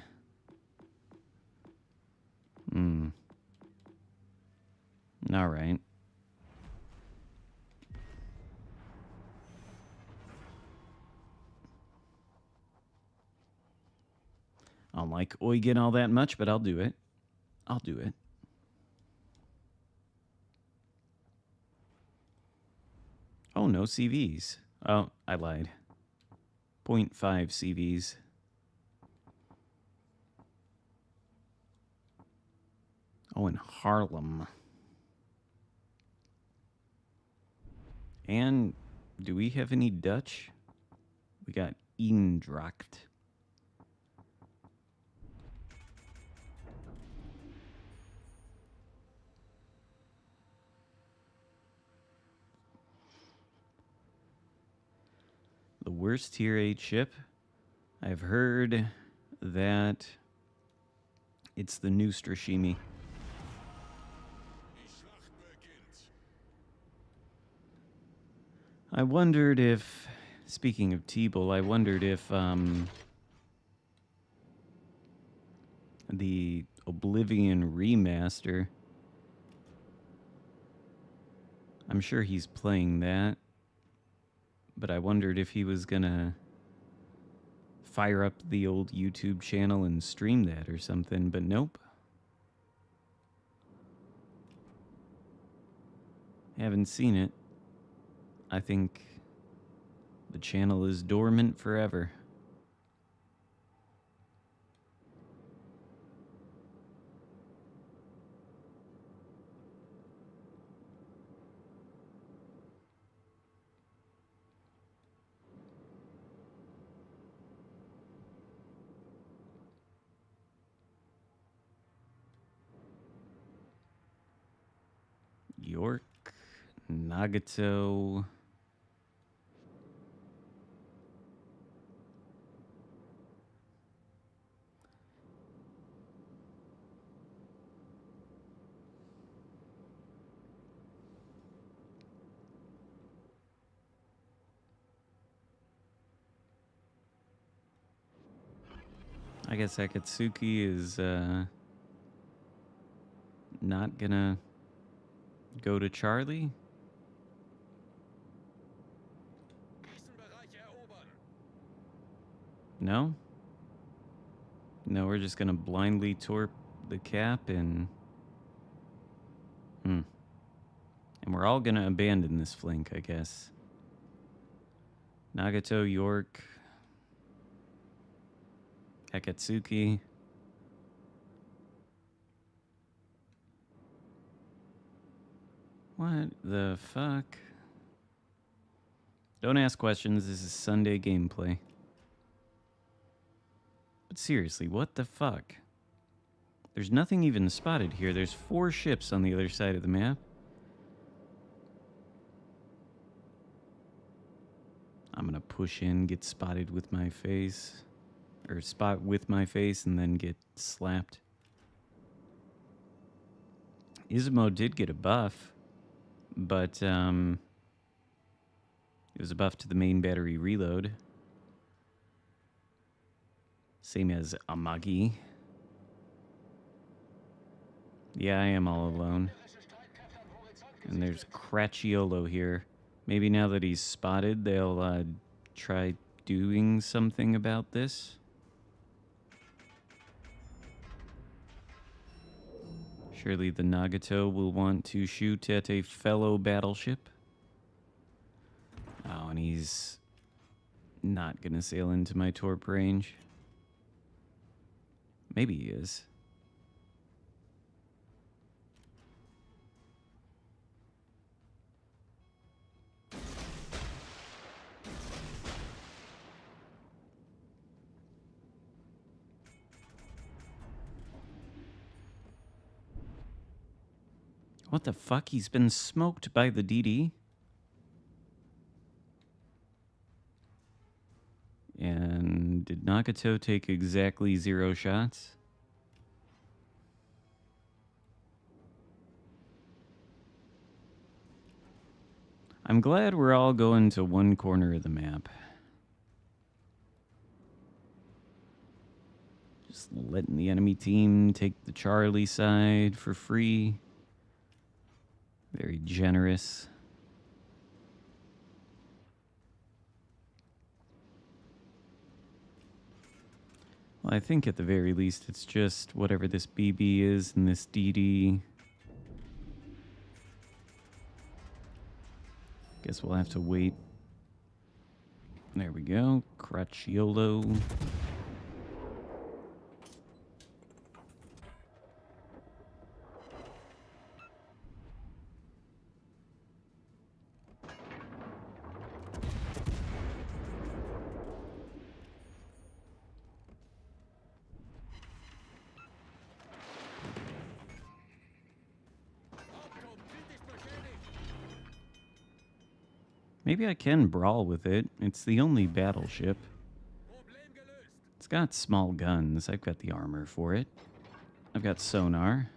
All right. I don't like Eugen all that much, but I'll do it. I'll do it. Oh, no CVs. Oh, I lied. 0.5 CVs. Oh, in Harlem. And do we have any Dutch? We got Eendracht. The worst tier 8 ship? I've heard that it's the new Strashimi. I wondered if, speaking of T-Bull, I wondered if the Oblivion remaster, I'm sure he's playing that, but I wondered if he was gonna fire up the old YouTube channel and stream that or something, but nope. Haven't seen it. I think the channel is dormant forever. York, Nagato. I guess Akatsuki is not gonna go to Charlie. No? No, we're just gonna blindly the cap and... And we're all gonna abandon this flank, I guess. Nagato, York, Akatsuki. What the fuck? Don't ask questions, this is Sunday gameplay. But seriously, what the fuck? There's nothing even spotted here. There's 4 ships on the other side of the map. I'm gonna push in, get spotted with my face. Or spot with my face and then get slapped. Izumo did get a buff. But, it was a buff to the main battery reload. Same as Amagi. Yeah, I am all alone. And there's Cracciolo here. Maybe now that he's spotted, they'll try doing something about this. Surely the Nagato will want to shoot at a fellow battleship. Oh, and he's not gonna sail into my torp range. Maybe he is. What the fuck? He's been smoked by the DD? And did Nagato take exactly 0 shots? I'm glad we're all going to one corner of the map. Just letting the enemy team take the Charlie side for free. Very generous. Well, I think at the very least it's just whatever this BB is and this DD. Guess we'll have to wait. There we go. Cracciolo. Maybe I can brawl with it. It's the only battleship. It's got small guns. I've got the armor for it. I've got sonar.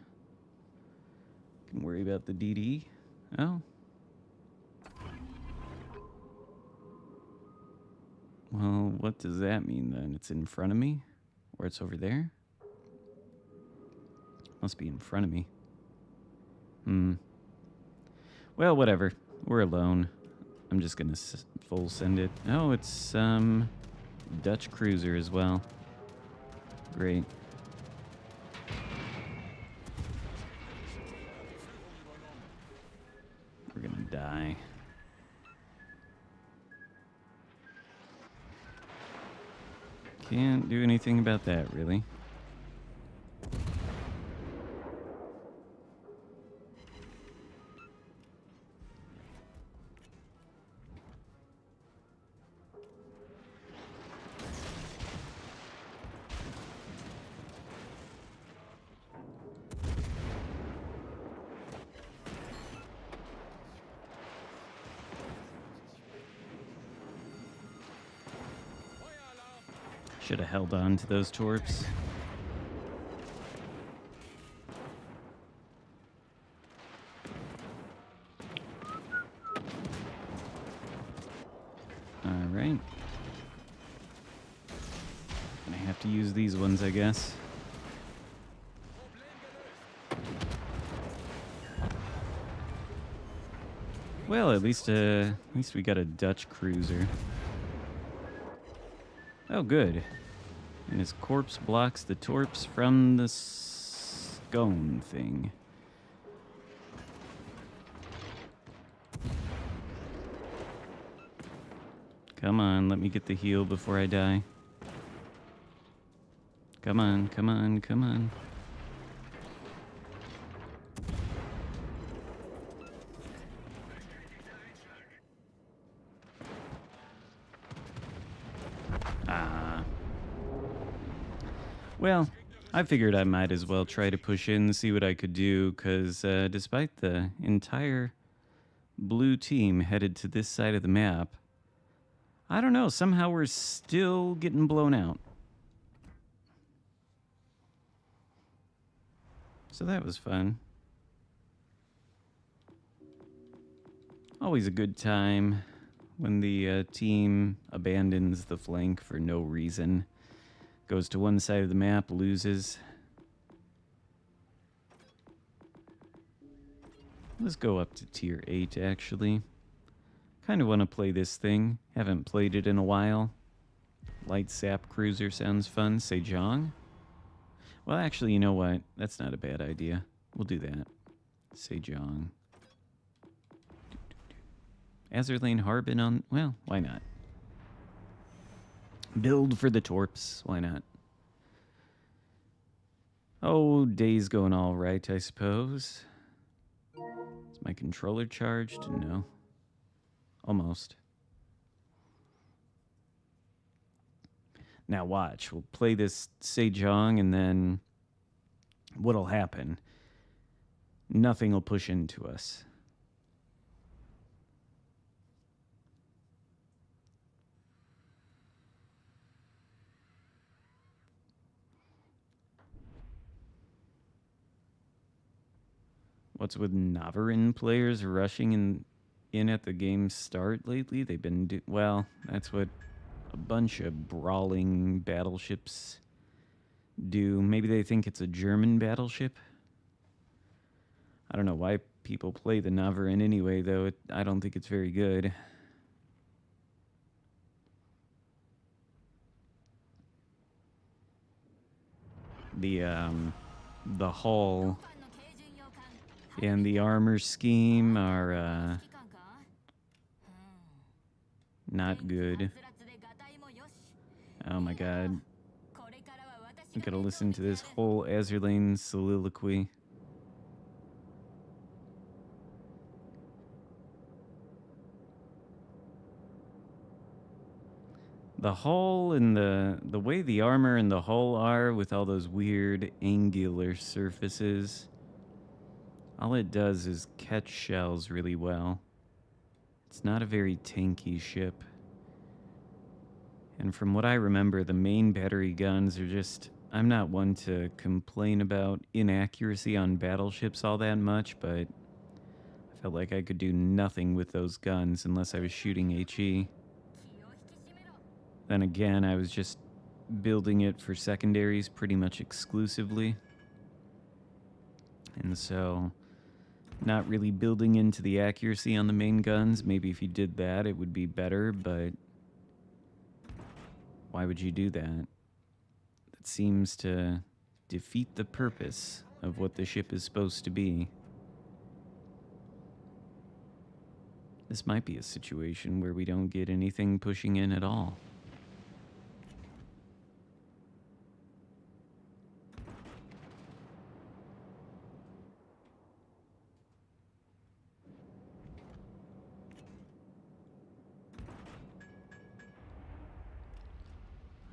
Can worry about the DD. Oh. Well, what does that mean then? It's in front of me? Or it's over there? Must be in front of me. Well, whatever. We're alone. I'm just gonna full send it. Oh, it's Dutch cruiser as well. Great. We're gonna die. Can't do anything about that, really. Should have held on to those torps. All right. Gonna have to use these ones, I guess. Well, at least we got a Dutch cruiser. Oh, good. And his corpse blocks the torps from the scone thing. Come on, let me get the heal before I die. Come on, come on, come on. Well, I figured I might as well try to push in, see what I could do, because despite the entire blue team headed to this side of the map, I don't know, somehow we're still getting blown out. So that was fun. Always a good time when the team abandons the flank for no reason. Goes to one side of the map, loses. Let's go up to tier 8, actually. Kind of want to play this thing. Haven't played it in a while. Light sap cruiser sounds fun. Say Jong? Well, actually, you know what? That's not a bad idea. We'll do that. Say Jong. Azerlane Harbin on... Well, why not? Build for the torps. Why not? Oh, day's going all right, I suppose. Is my controller charged? No. Almost. Now watch. We'll play this Sejong, and then what'll happen? Nothing will push into us. What's with Navarin players rushing in at the game's start lately? They've been well, that's what a bunch of brawling battleships do. Maybe they think it's a German battleship. I don't know why people play the Navarin anyway, though. I don't think it's very good. The hull and the armor scheme are not good. Oh my god. I gotta listen to this whole Azerlane soliloquy. The hull and the way the armor and the hull are with all those weird angular surfaces, all it does is catch shells really well. It's not a very tanky ship. And from what I remember, the main battery guns are just... I'm not one to complain about inaccuracy on battleships all that much, but I felt like I could do nothing with those guns unless I was shooting HE. Then again, I was just building it for secondaries pretty much exclusively. And so, not really building into the accuracy on the main guns. Maybe if you did that, it would be better, but why would you do that? That seems to defeat the purpose of what the ship is supposed to be. This might be a situation where we don't get anything pushing in at all.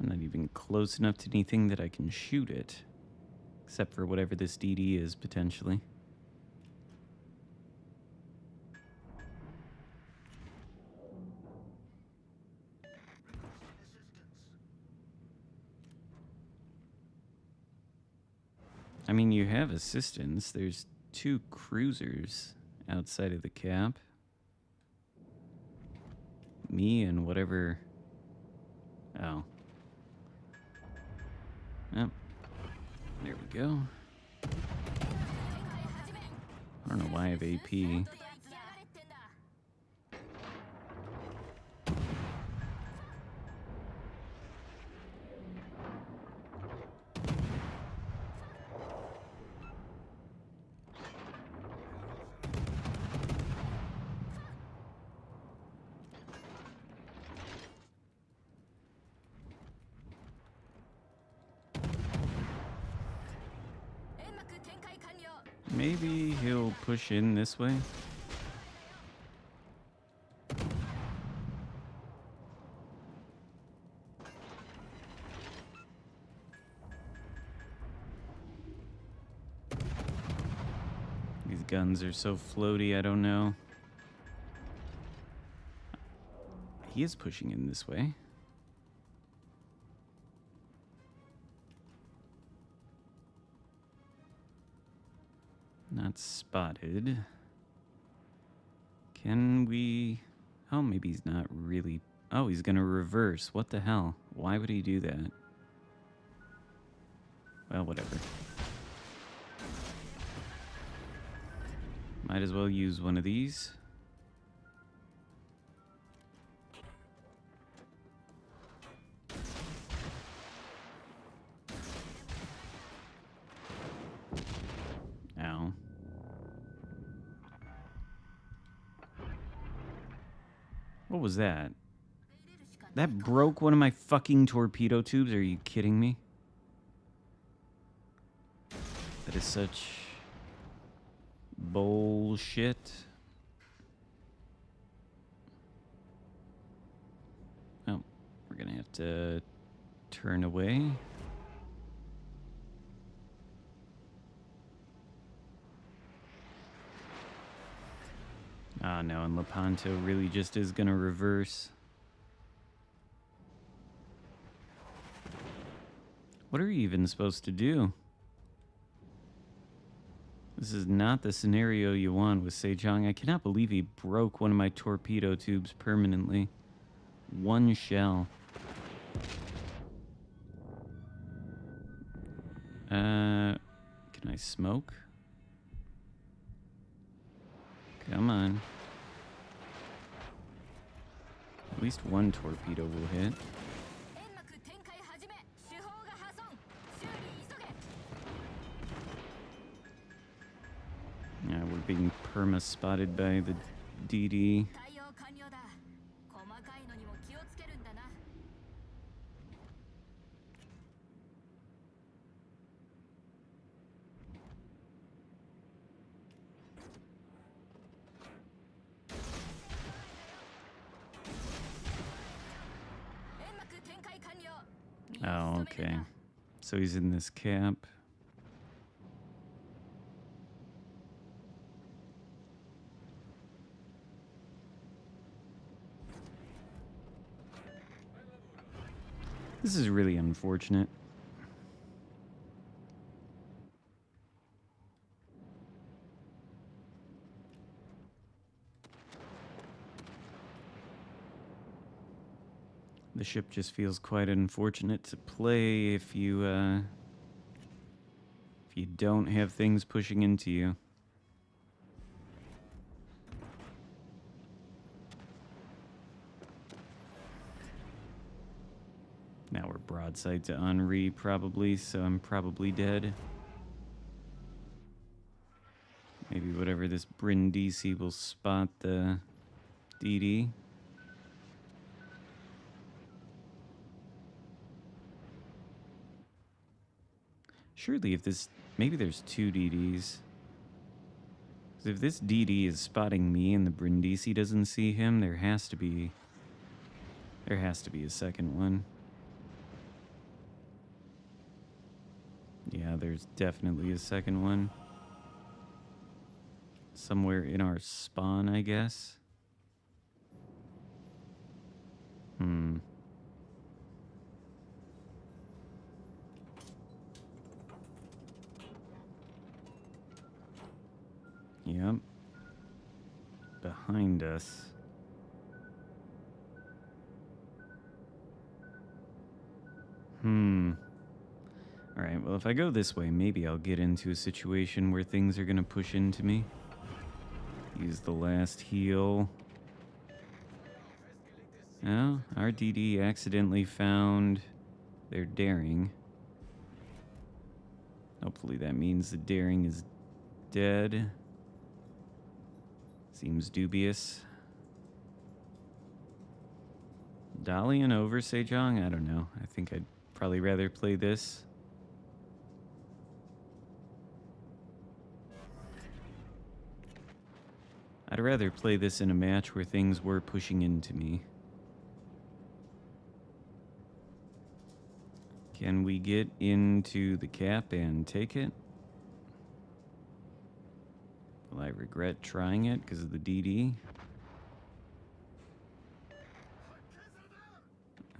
I'm not even close enough to anything that I can shoot it. Except for whatever this DD is, potentially. I mean, you have assistance. There's 2 cruisers outside of the cap. Me and whatever... Oh. Yep. There we go. I don't know why I have AP. Maybe he'll push in this way. These guns are so floaty, I don't know. He is pushing in this way. Not spotted. Can we... Oh, maybe he's not really... Oh, he's gonna reverse. What the hell? Why would he do that? Well, whatever. Might as well use one of these. Ow. What was that? That broke one of my fucking torpedo tubes? Are you kidding me? That is such bullshit. Oh, we're gonna have to turn away. Ah, no, and Lepanto really just is gonna reverse. What are you even supposed to do? This is not the scenario you want with Jong. I cannot believe he broke one of my torpedo tubes permanently. One shell. Can I smoke? Come on. At least one torpedo will hit. Yeah, we're being perma-spotted by the DD. Oh, okay. So he's in this camp. This is really unfortunate. The ship just feels quite unfortunate to play if you don't have things pushing into you. Now we're broadside to Henri probably, so I'm probably dead. Maybe whatever this Brindisi will spot the DD. Surely if this... Maybe there's two DDs. Because if this DD is spotting me and the Brindisi doesn't see him, there has to be... There has to be a second one. Yeah, there's definitely a second one. Somewhere in our spawn, I guess. Yep. Behind us. Alright, well, if I go this way, maybe I'll get into a situation where things are gonna push into me. Use the last heal. Oh, our DD accidentally found their daring. Hopefully that means the daring is dead. Seems dubious. Dalian over Sejong? I don't know. I think I'd probably rather play this. I'd rather play this in a match where things were pushing into me. Can we get into the cap and take it? Will I regret trying it because of the DD?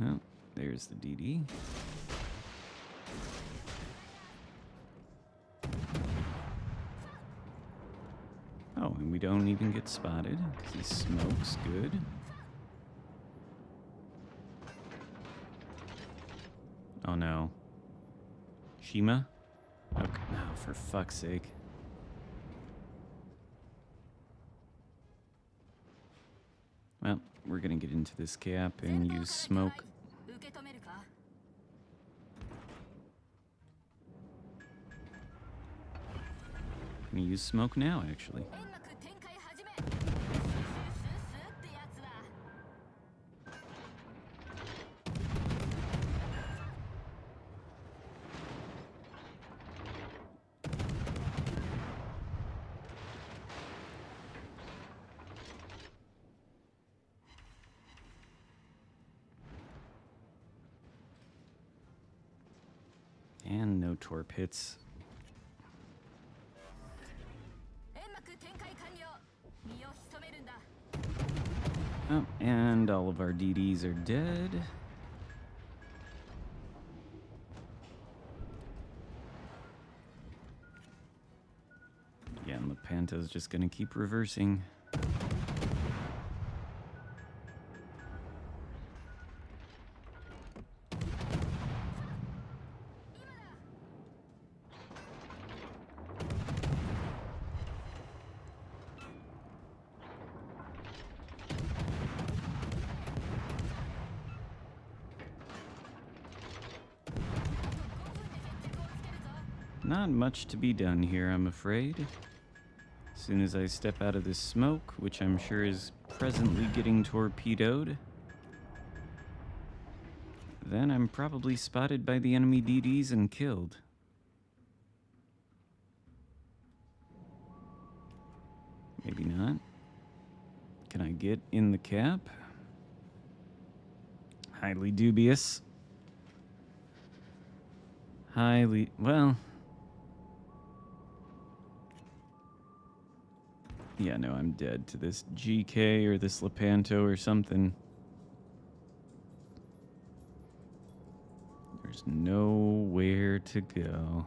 Oh, there's the DD. Oh, and we don't even get spotted because he smokes good. Oh no. Shima? Okay, no, for fuck's sake. Well, we're gonna get into this cap and use smoke. I'm gonna use smoke now, actually. And no torp hits. Oh, and all of our DDs are dead. Yeah, and Lepanto's just gonna keep reversing. Not much to be done here, I'm afraid. As soon as I step out of this smoke, which I'm sure is presently getting torpedoed, then I'm probably spotted by the enemy DDs and killed. Maybe not. Can I get in the cap? Highly dubious. Well... Yeah, no, I'm dead to this GK or this Lepanto or something. There's nowhere to go.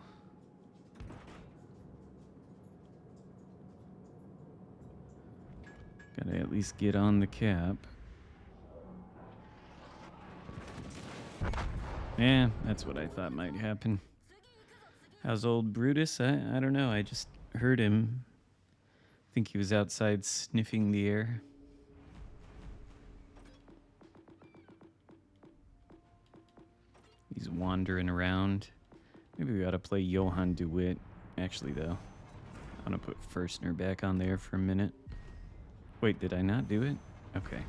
Gotta at least get on the cap. Yeah, that's what I thought might happen. How's old Brutus? I don't know, I just heard him. I think he was outside sniffing the air. He's wandering around. Maybe we ought to play Johann DeWitt. Actually, though, I want to put Firstner back on there for a minute. Wait, did I not do it? Okay.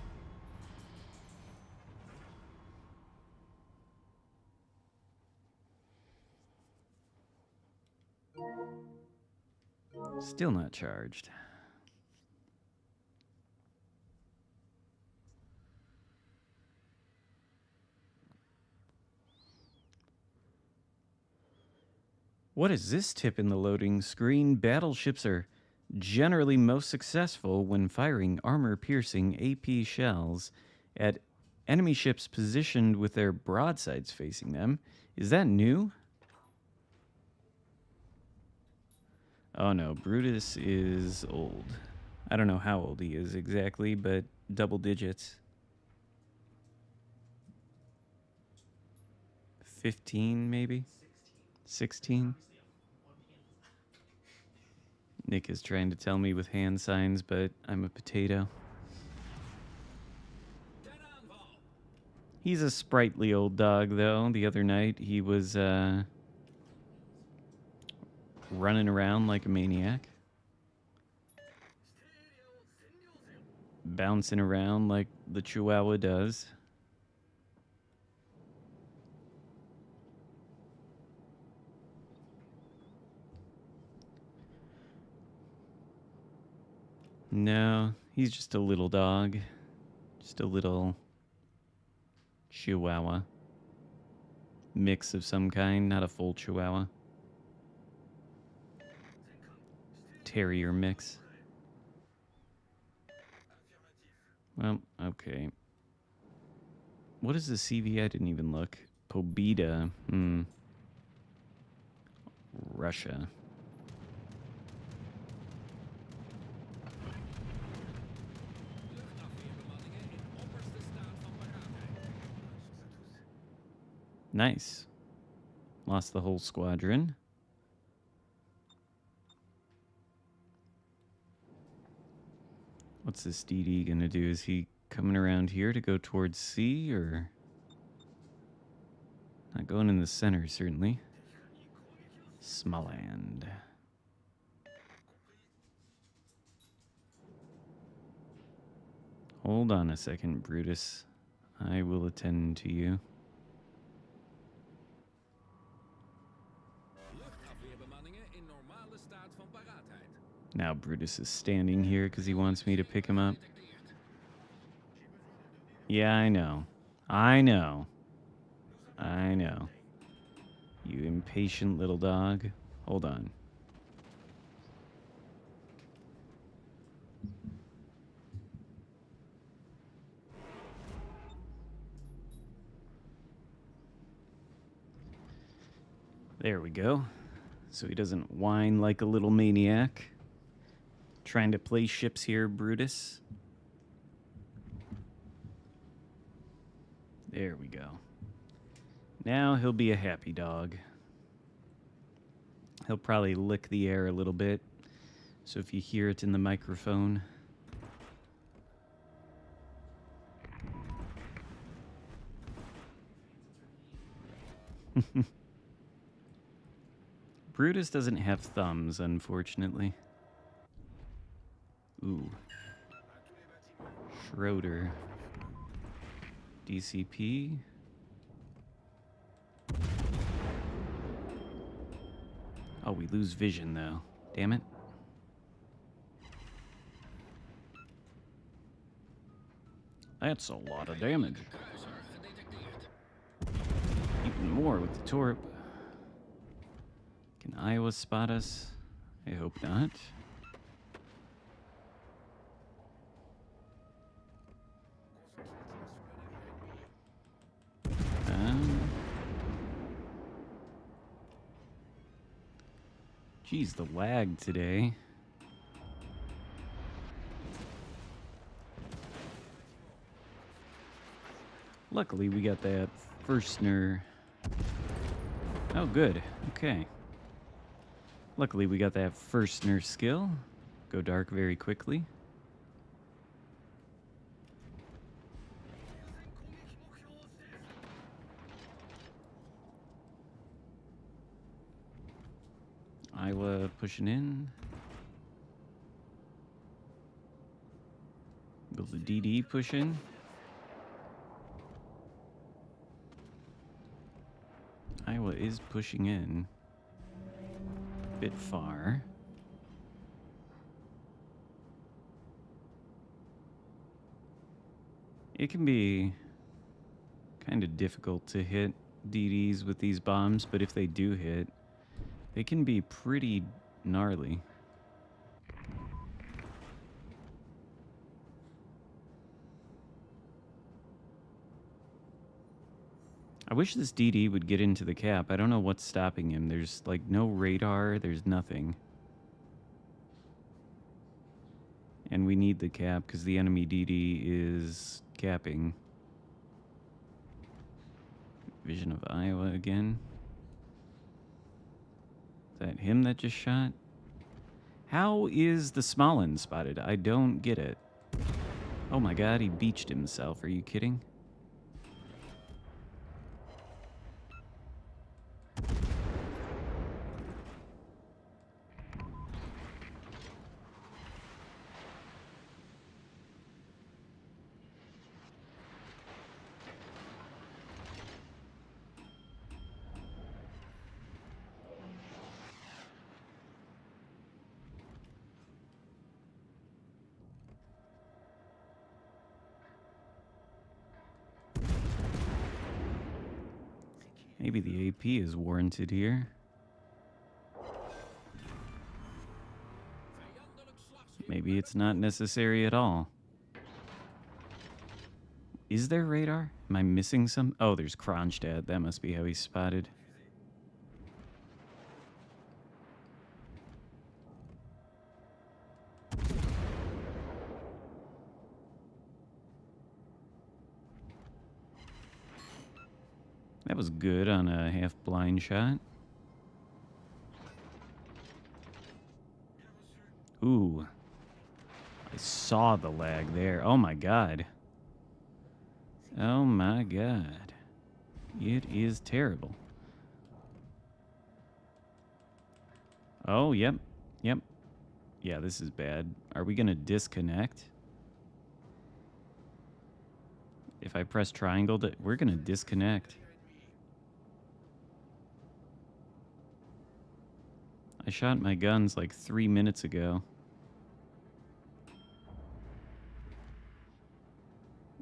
Still not charged. What is this tip in the loading screen? Battleships are generally most successful when firing armor-piercing AP shells at enemy ships positioned with their broadsides facing them. Is that new? Oh no, Brutus is old. I don't know how old he is exactly, but double digits. 15 maybe? 16? Nick is trying to tell me with hand signs, but I'm a potato. He's a sprightly old dog, though. The other night, he was running around like a maniac. Bouncing around like the Chihuahua does. No, he's just a little dog. Just a little chihuahua. Mix of some kind, not a full chihuahua. Terrier mix. Well, okay. What is the CV? I didn't even look. Pobeda. Russia. Luchtafweerbemanningen in opperste staat van paraatheid. Nice. Lost the whole squadron. What's this DD gonna do? Is he coming around here to go towards C, or... Not going in the center, certainly. Smaland. Hold on a second, Brutus. I will attend to you. Luchtafweerbemanningen in normale staat van paraatheid. Now Brutus is standing here because he wants me to pick him up. Yeah, I know. I know. I know. You impatient little dog. Hold on. There we go. So he doesn't whine like a little maniac. Trying to play ships here, Brutus. There we go. Now he'll be a happy dog. He'll probably lick the air a little bit. So if you hear it in the microphone... Brutus doesn't have thumbs, unfortunately. Ooh. Schroeder. DCP. Oh, we lose vision, though. Damn it. That's a lot of damage. Even more with the Torp. Can Iowa spot us? I hope not. Geez, the lag today. Luckily, we got that Firstner. Oh, good. Okay. Luckily, we got that Firstner skill. Go dark very quickly. Iowa pushing in. Will the DD push in? Iowa is pushing in. A bit far. It can be kind of difficult to hit DDs with these bombs, but if they do hit, they can be pretty gnarly. I wish this DD would get into the cap. I don't know what's stopping him. There's like no radar, there's nothing. And we need the cap because the enemy DD is capping. Vision of Iowa again. Is that him that just shot? How is the Smollin spotted? I don't get it. Oh my god, he beached himself. Are you kidding? Maybe the AP is warranted here. Maybe it's not necessary at all. Is there radar? Am I missing some? Oh, there's Kronstadt. That must be how he's spotted. That was good on a half-blind shot. Ooh. I saw the lag there. Oh my god. Oh my god. It is terrible. Oh, yep. Yep. Yeah, this is bad. Are we gonna disconnect? If I press triangle, we're gonna disconnect. I shot my guns like 3 minutes ago.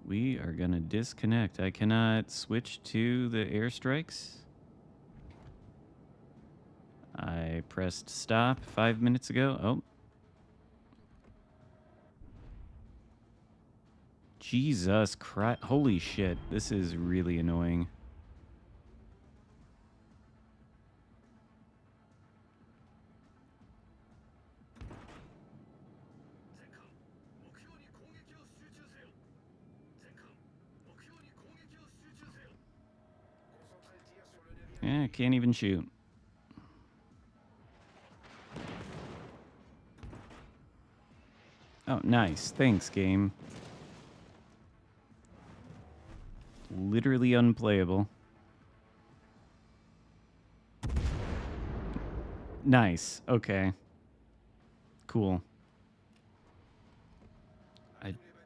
We are gonna disconnect. I cannot switch to the airstrikes. I pressed stop 5 minutes ago. Oh. Jesus Christ. Holy shit. This is really annoying. Yeah, can't even shoot. Oh, nice. Thanks, game. Literally unplayable. Nice. Okay. Cool.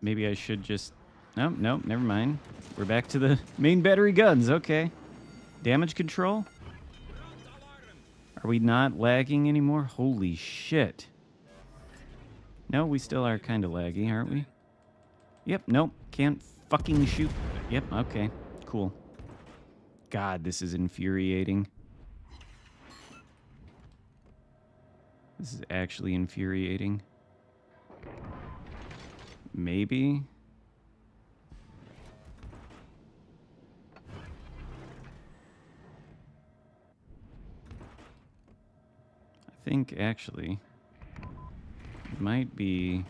Maybe I should just... Nope, nope, never mind. We're back to the main battery guns. Okay. Damage control? Are we not lagging anymore? Holy shit. No, we still are kind of laggy, aren't we? Yep, nope. Can't fucking shoot. Yep, okay. Cool. God, this is infuriating. This is actually infuriating. Maybe. I think actually it might be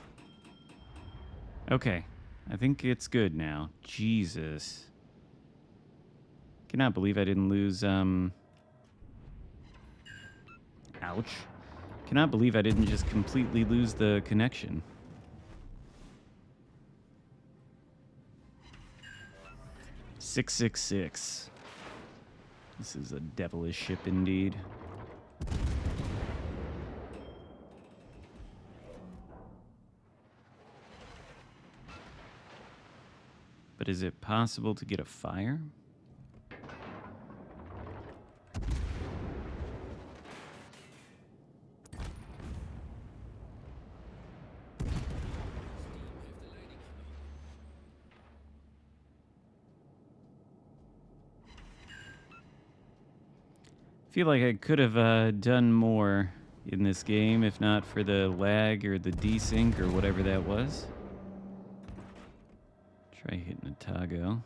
okay. I think it's good now. Jesus. Cannot believe I didn't lose ouch. Cannot believe I didn't just completely lose the connection. .666. This is a devilish ship indeed. But is it possible to get a fire? I feel like I could have done more in this game if not for the lag or the desync or whatever that was. Try hitting a Tago.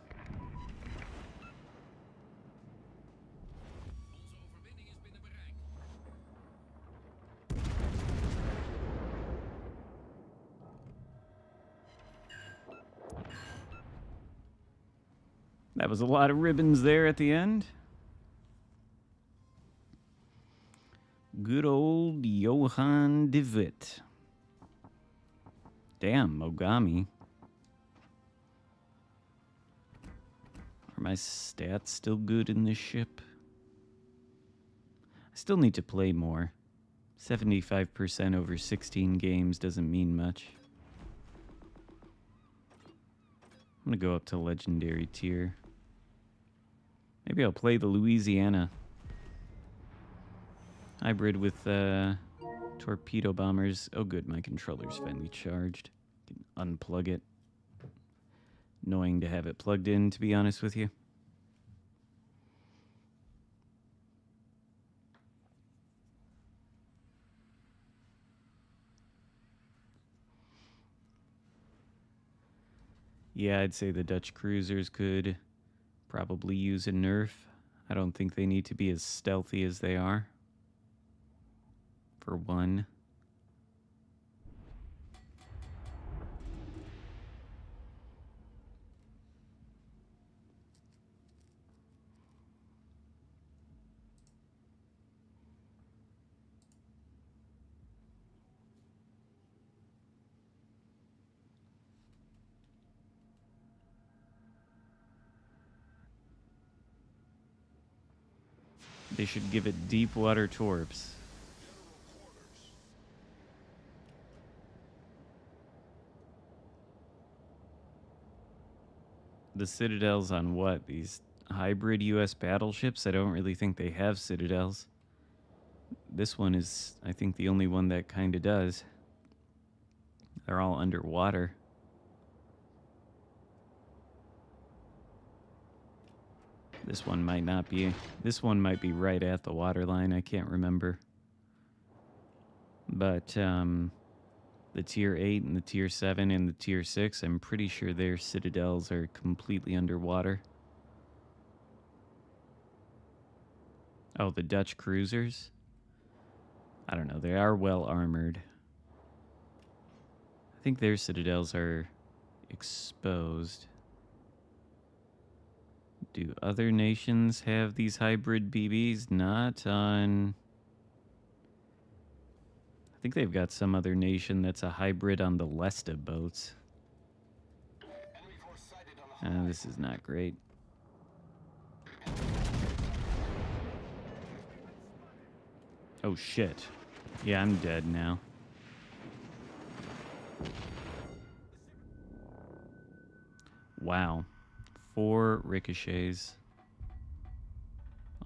That was a lot of ribbons there at the end. Good old Johann de Witt. Damn, Mogami. Are my stats still good in this ship? I still need to play more. 75% over 16 games doesn't mean much. I'm gonna go up to legendary tier. Maybe I'll play the Louisiana. Hybrid with torpedo bombers. Oh good, my controller's finally charged. Can unplug it. Annoying to have it plugged in, to be honest with you. Yeah, I'd say the Dutch cruisers could probably use a nerf. I don't think they need to be as stealthy as they are. For one. They should give it deep water torps. The citadels on what? These hybrid US battleships? I don't really think they have citadels. This one is, I think, the only one that kind of does. They're all underwater. This one might not be. This one might be right at the waterline. I can't remember. But the tier 8 and the tier 7 and the tier 6, I'm pretty sure their citadels are completely underwater. Oh, the Dutch cruisers? I don't know. They are well armored. I think their citadels are exposed. Do other nations have these hybrid BBs? Not on... I think they've got some other nation that's a hybrid on the Lesta boats. This is not great. Oh shit. Yeah, I'm dead now. Wow. 4 ricochets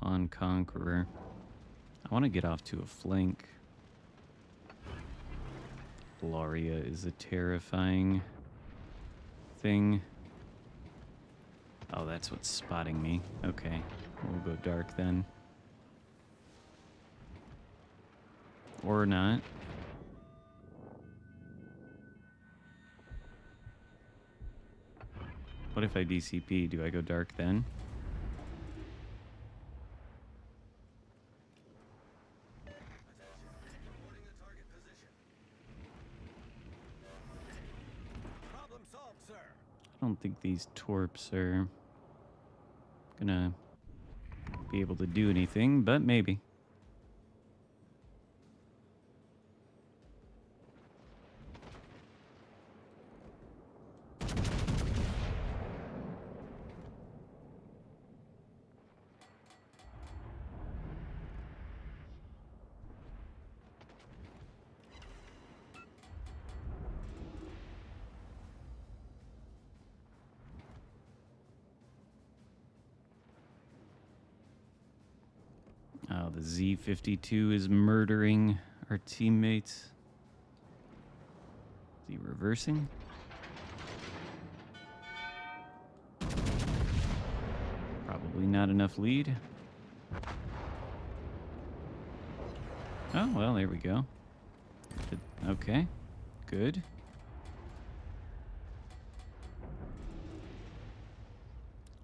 on Conqueror. I want to get off to a flank. Gloria is a terrifying thing. Oh, that's what's spotting me. Okay, we'll go dark then. Or not. What if I DCP? Do I go dark then? Reporting the target position. Problem solved, sir. I don't think these torps are gonna be able to do anything, but maybe. Oh, the Z-52 is murdering our teammates. Is he reversing? Probably not enough lead. Oh, well, there we go. Okay, good.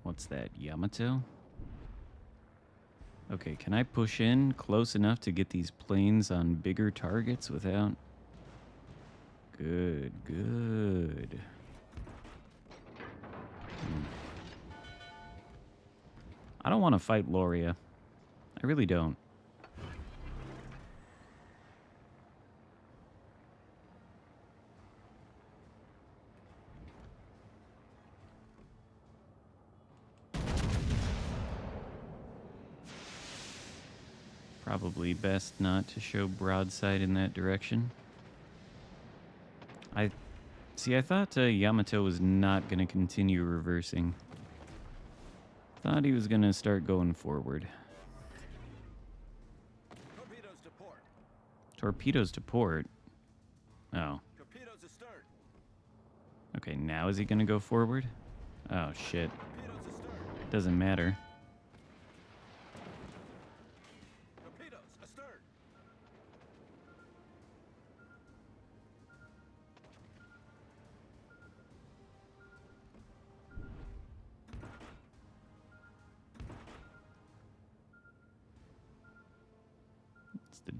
What's that, Yamato? Okay, can I push in close enough to get these planes on bigger targets without... Good, good. I don't want to fight Loria. I really don't. Probably best not to show broadside in that direction. I thought Yamato was not going to continue reversing. Thought he was going to start going forward. Torpedoes to port. Torpedoes to port? Oh. Torpedoes astern. Okay, now is he going to go forward? Oh, shit. Torpedoes astern. Doesn't matter. Torpedoes astern.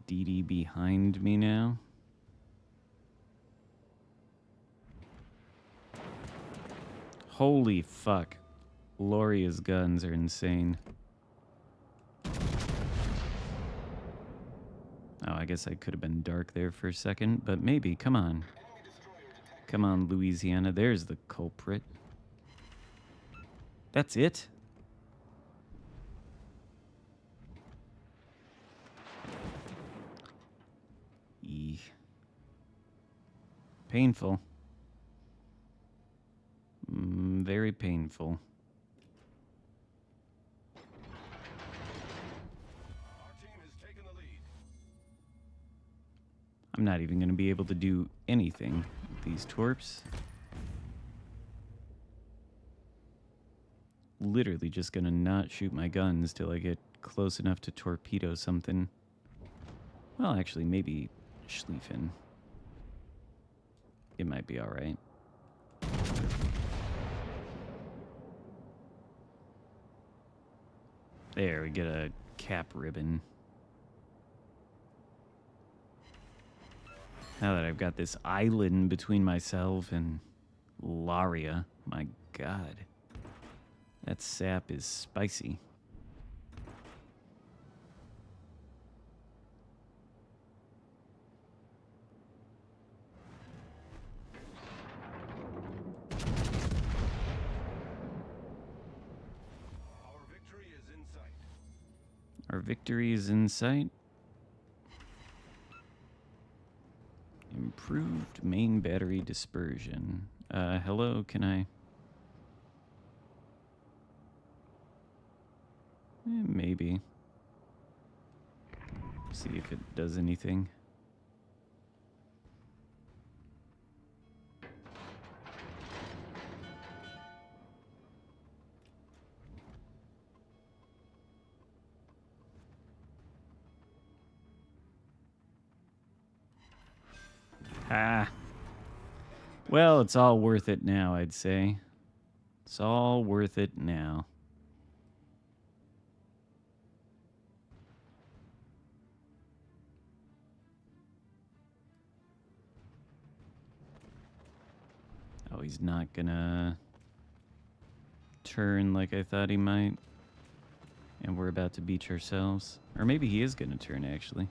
DD behind me now. Holy fuck. Loria's guns are insane. Oh, I guess I could have been dark there for a second, but maybe. Come on. Come on, Louisiana. There's the culprit. That's it? Eeh. Painful. Very painful. Our team has taken the lead. I'm not even going to be able to do anything with these torps. Literally just going to not shoot my guns till I get close enough to torpedo something. Well, actually, maybe Schlieffen. It might be all right. There, we get a cap ribbon. Now that I've got this island between myself and Laria, my god. That sap is spicy. Our victory is in sight. Our victory is in sight. Improved main battery dispersion. Hello, can I... maybe. See if it does anything. Ah. Well, it's all worth it now, I'd say. It's all worth it now. Oh, he's not gonna turn like I thought he might. And we're about to beach ourselves. Or maybe he is gonna turn, actually.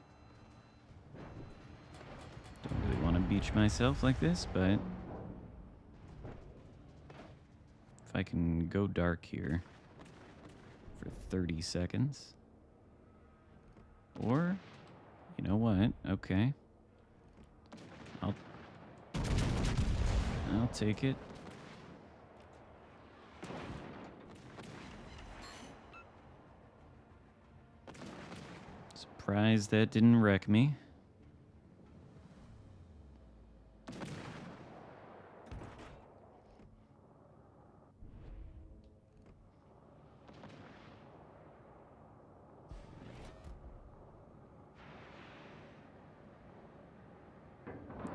Don't really want to beach myself like this, but if I can go dark here for 30 seconds. Or, you know what? Okay. I'll take it. Surprised that didn't wreck me.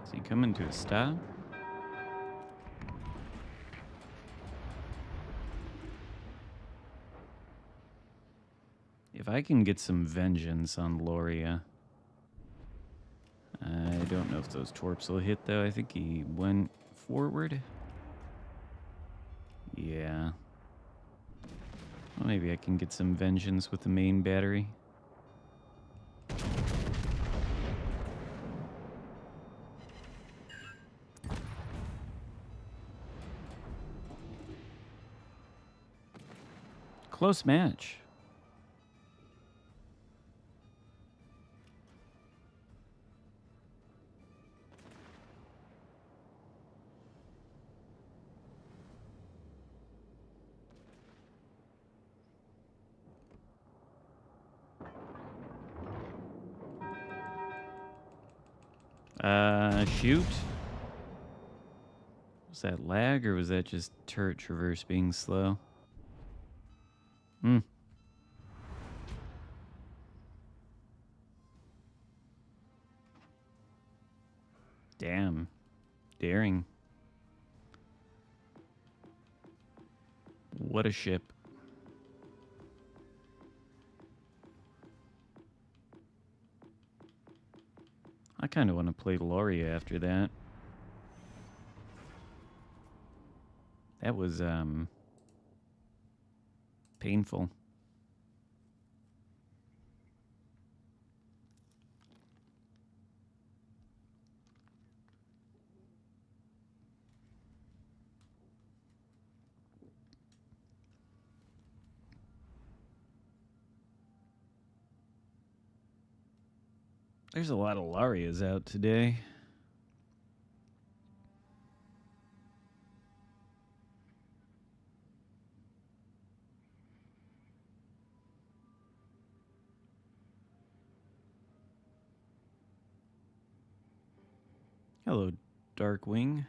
Is he coming to a stop? If I can get some vengeance on Loria. I don't know if those torps will hit, though. I think he went forward. Yeah. Well, maybe I can get some vengeance with the main battery. Close match. Shoot. Was that lag or was that just turret traverse being slow? Damn. Daring. What a ship. I kind of want to play Loria after that. That was, painful. There's a lot of Larias out today. Hello, Darkwing.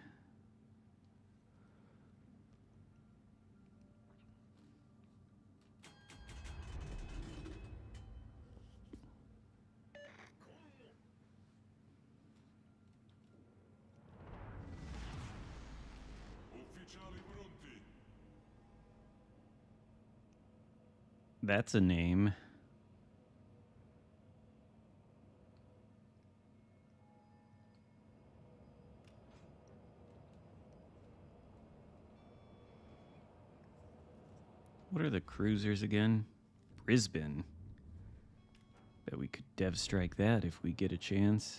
That's a name. What are the cruisers again? Brisbane. Bet we could dev strike that if we get a chance.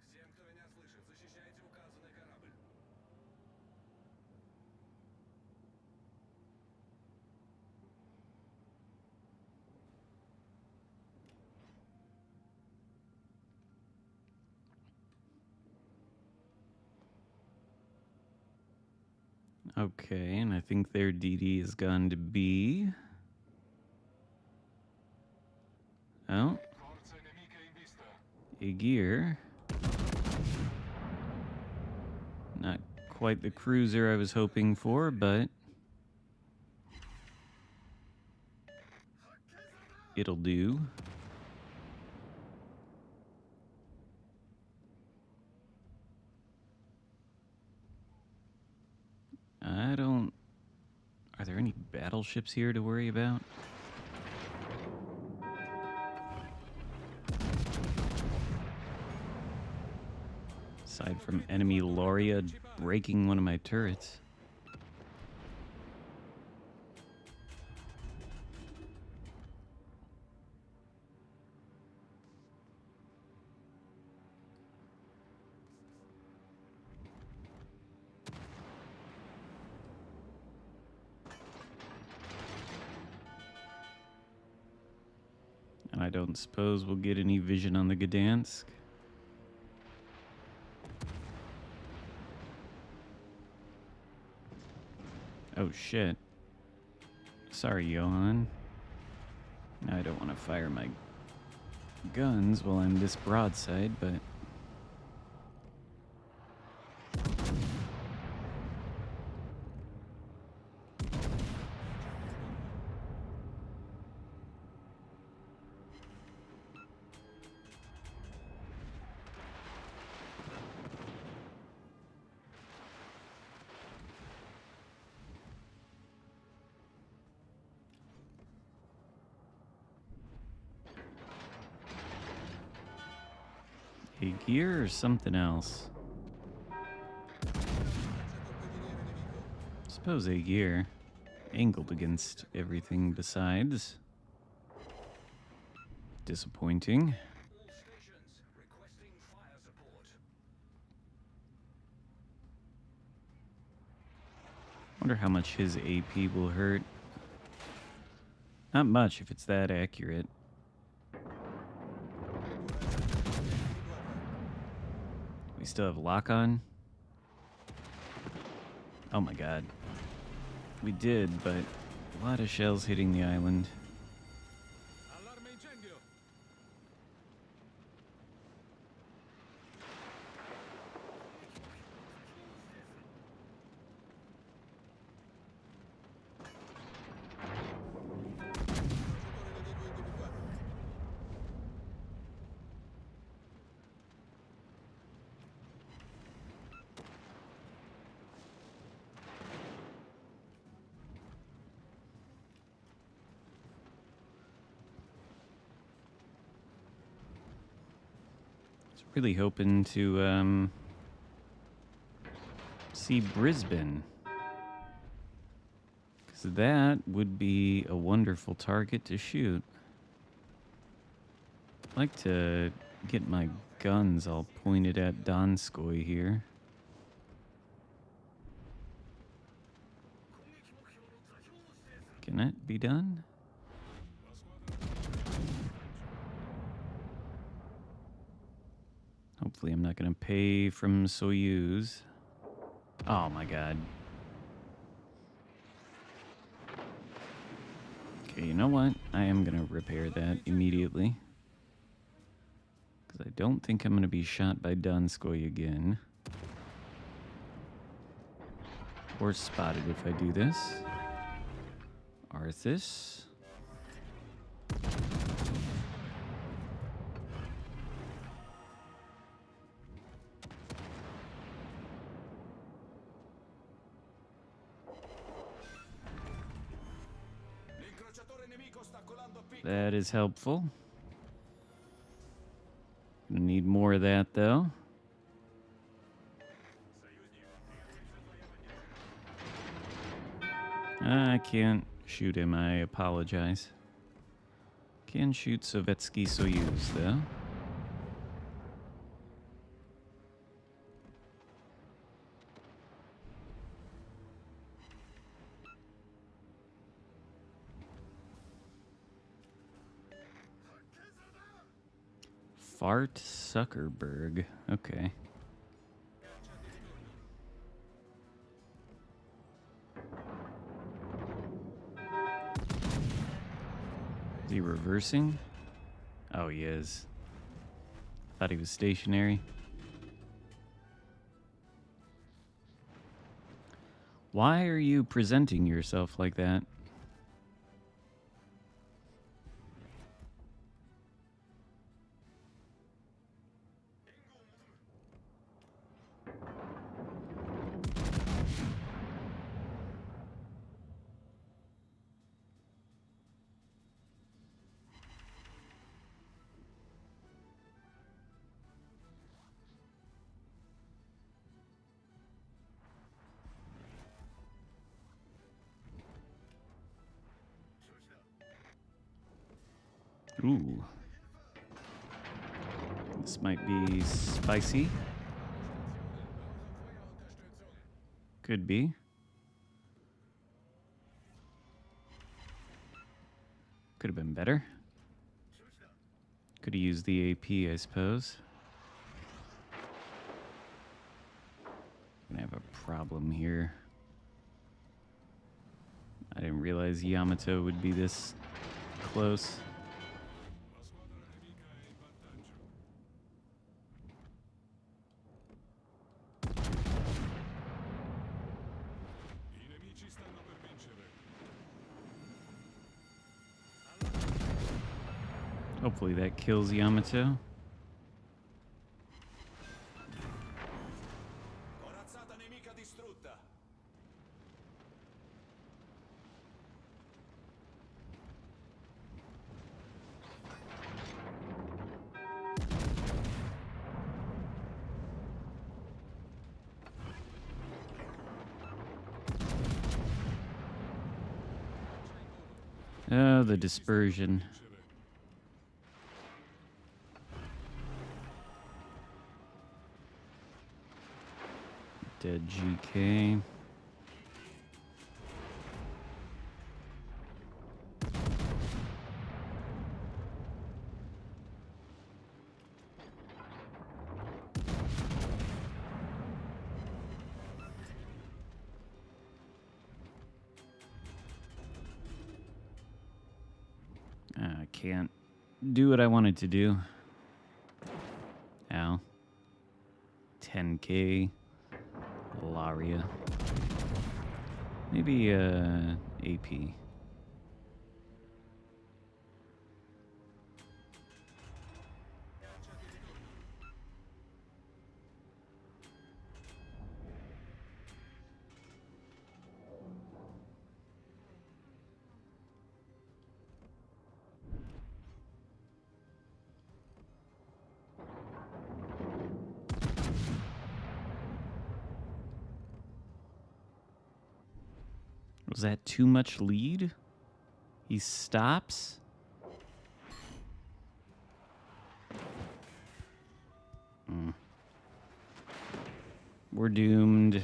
Всем, кто меня слышит, защищайте указанный корабль. Okay, and I think their DD is going to be... Oh. Aegir. Not quite the cruiser I was hoping for, but... it'll do. I don't... Are there any battleships here to worry about? Aside from enemy Loria breaking one of my turrets. And I don't suppose we'll get any vision on the Gdansk. Oh shit. Sorry, Johan. Now I don't want to fire my guns while I'm this broadside, but... a gear or something else? Suppose a gear. Angled against everything besides. Disappointing. All stations requesting fire support. Wonder how much his AP will hurt. Not much if it's that accurate. We still have lock on? Oh my god. We did, but a lot of shells hitting the island. Allarme incendio. Really hoping to see Brisbane. Because that would be a wonderful target to shoot. I'd like to get my guns all pointed at Donskoy here. Can that be done? Hopefully I'm not going to pay from Soyuz. Oh my god. Okay, you know what? I am going to repair that immediately. Because I don't think I'm going to be shot by Donskoy again. Or spotted if I do this. Arthas. That is helpful. Gonna need more of that though. I can't shoot him, I apologize. Can shoot Sovietsky Soyuz though. Fart Zuckerberg. Okay. Is he reversing? Oh, he is. Thought he was stationary. Why are you presenting yourself like that? Ooh. This might be spicy. Could be. Could have been better. Could have used the AP, I suppose. Gonna have a problem here. I didn't realize Yamato would be this close. Hopefully that kills Yamato. Oh, the dispersion. Dead GK. I can't do what I wanted to do. Ow. 10k. Laria. Maybe AP. Was that too much lead? He stops? We're doomed.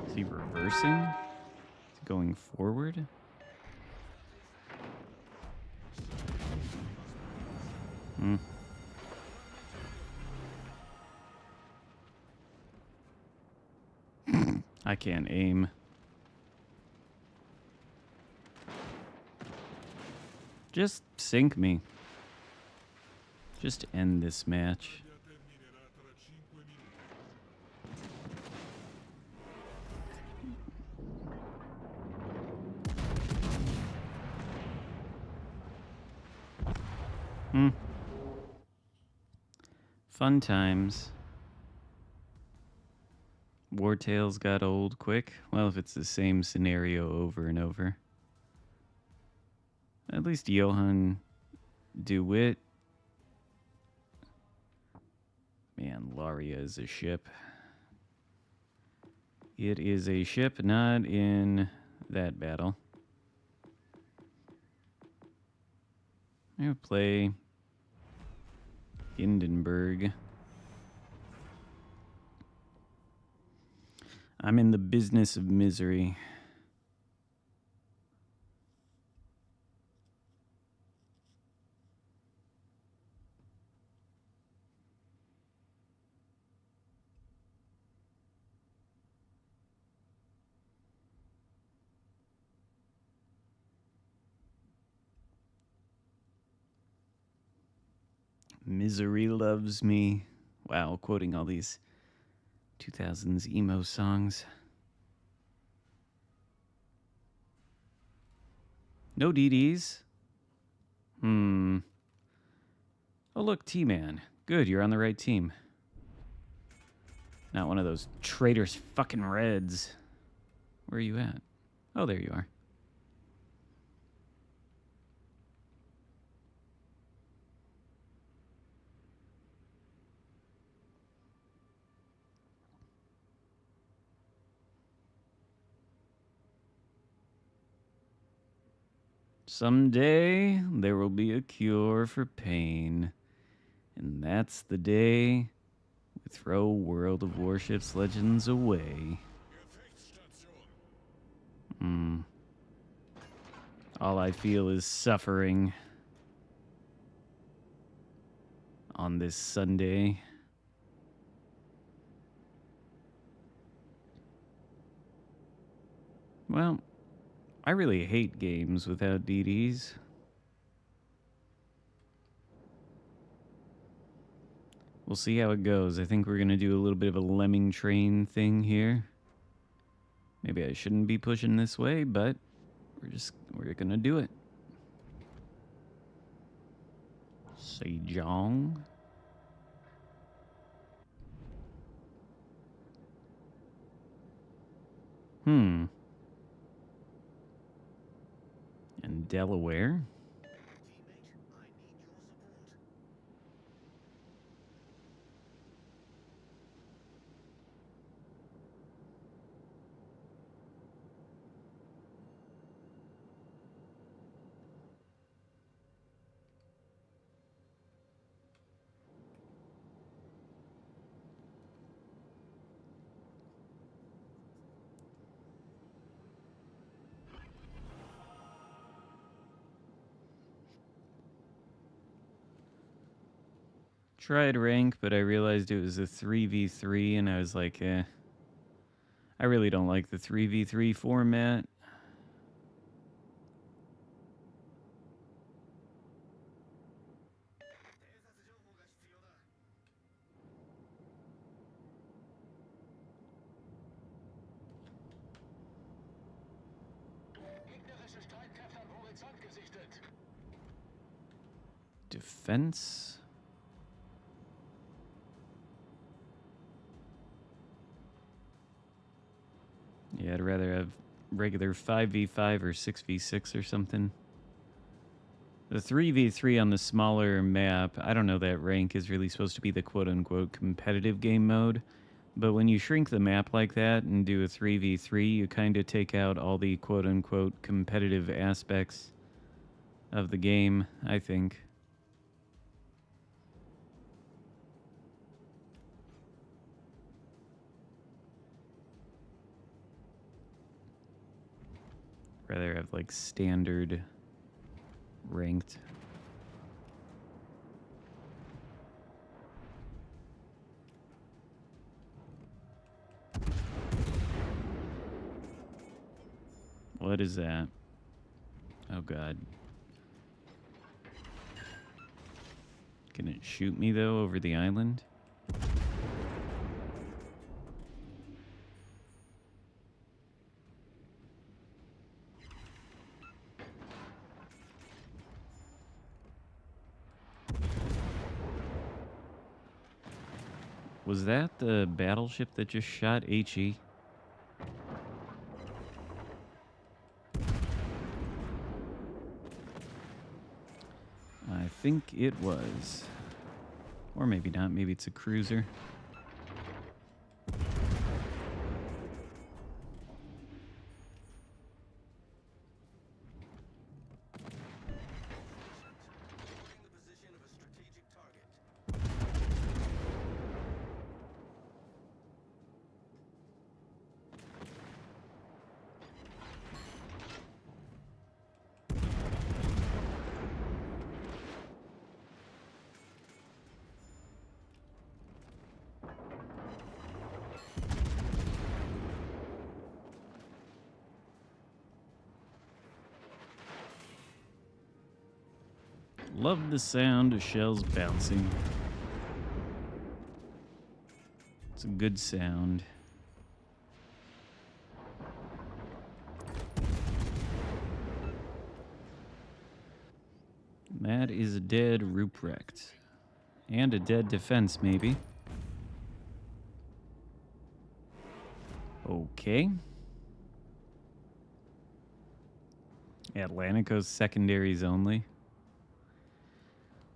Is he reversing? Is he going forward? I can't aim. Just sink me. Just end this match. Fun times. War Tales got old quick. Well, if it's the same scenario over and over. At least Johann DeWitt. Man, Laria is a ship. It is a ship, not in that battle. I'm gonna play Hindenburg. I'm in the business of misery. Misery loves me. Wow, quoting all these 2000s emo songs. No DDs? Oh, look, T-Man. Good, you're on the right team. Not one of those traitorous fucking Reds. Where are you at? Oh, there you are. Someday there will be a cure for pain. And that's the day we throw World of Warships Legends away. All I feel is suffering on this Sunday. Well, I really hate games without DDs. We'll see how it goes. I think we're going to do a little bit of a lemming train thing here. Maybe I shouldn't be pushing this way, but we're going to do it. Say Jong. And Delaware. Tried rank, but I realized it was a 3v3, and I was like, I really don't like the 3v3 format. Defense. Yeah, I'd rather have regular 5v5 or 6v6 or something. The 3v3 on the smaller map, I don't know that rank is really supposed to be the quote-unquote competitive game mode, but when you shrink the map like that and do a 3v3, you kind of take out all the quote-unquote competitive aspects of the game, I think. Rather have like standard ranked. What is that? Oh god. Can it shoot me though over the island? Was that the battleship that just shot HE? I think it was. Or maybe not. Maybe it's a cruiser. Marking the position of a strategic target. Love the sound of shells bouncing. It's a good sound. That is a dead Ruprecht. And a dead defense, maybe. Okay. Atlantico's secondaries only.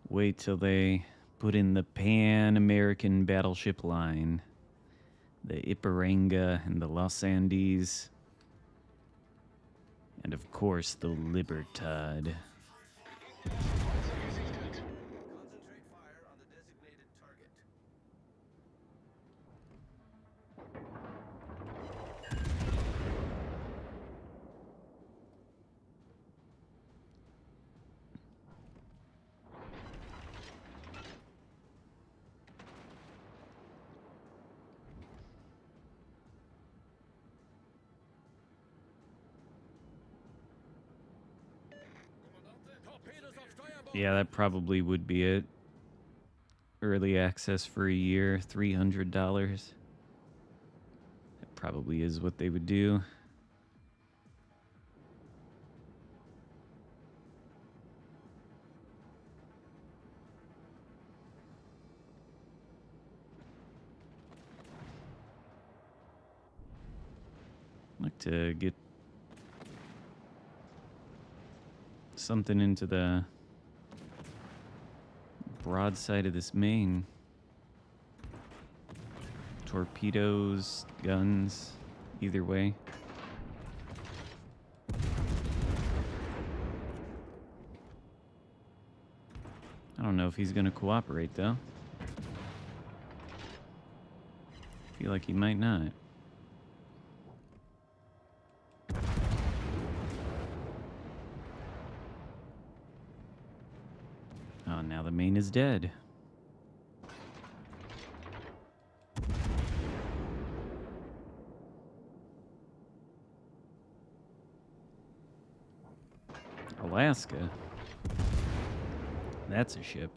Wait till they put in the Pan-American battleship line. The Iparanga and the Los Andes. And of course, the Libertad. Concentrate fire on the designated target. Yeah, that probably would be it. Early access for a year, $300. That probably is what they would do. I'd like to get something into the broadside of this main. Torpedoes, guns, either way. I don't know if he's gonna cooperate though. Feel like he might not. Oh, now the main is dead. Alaska. That's a ship.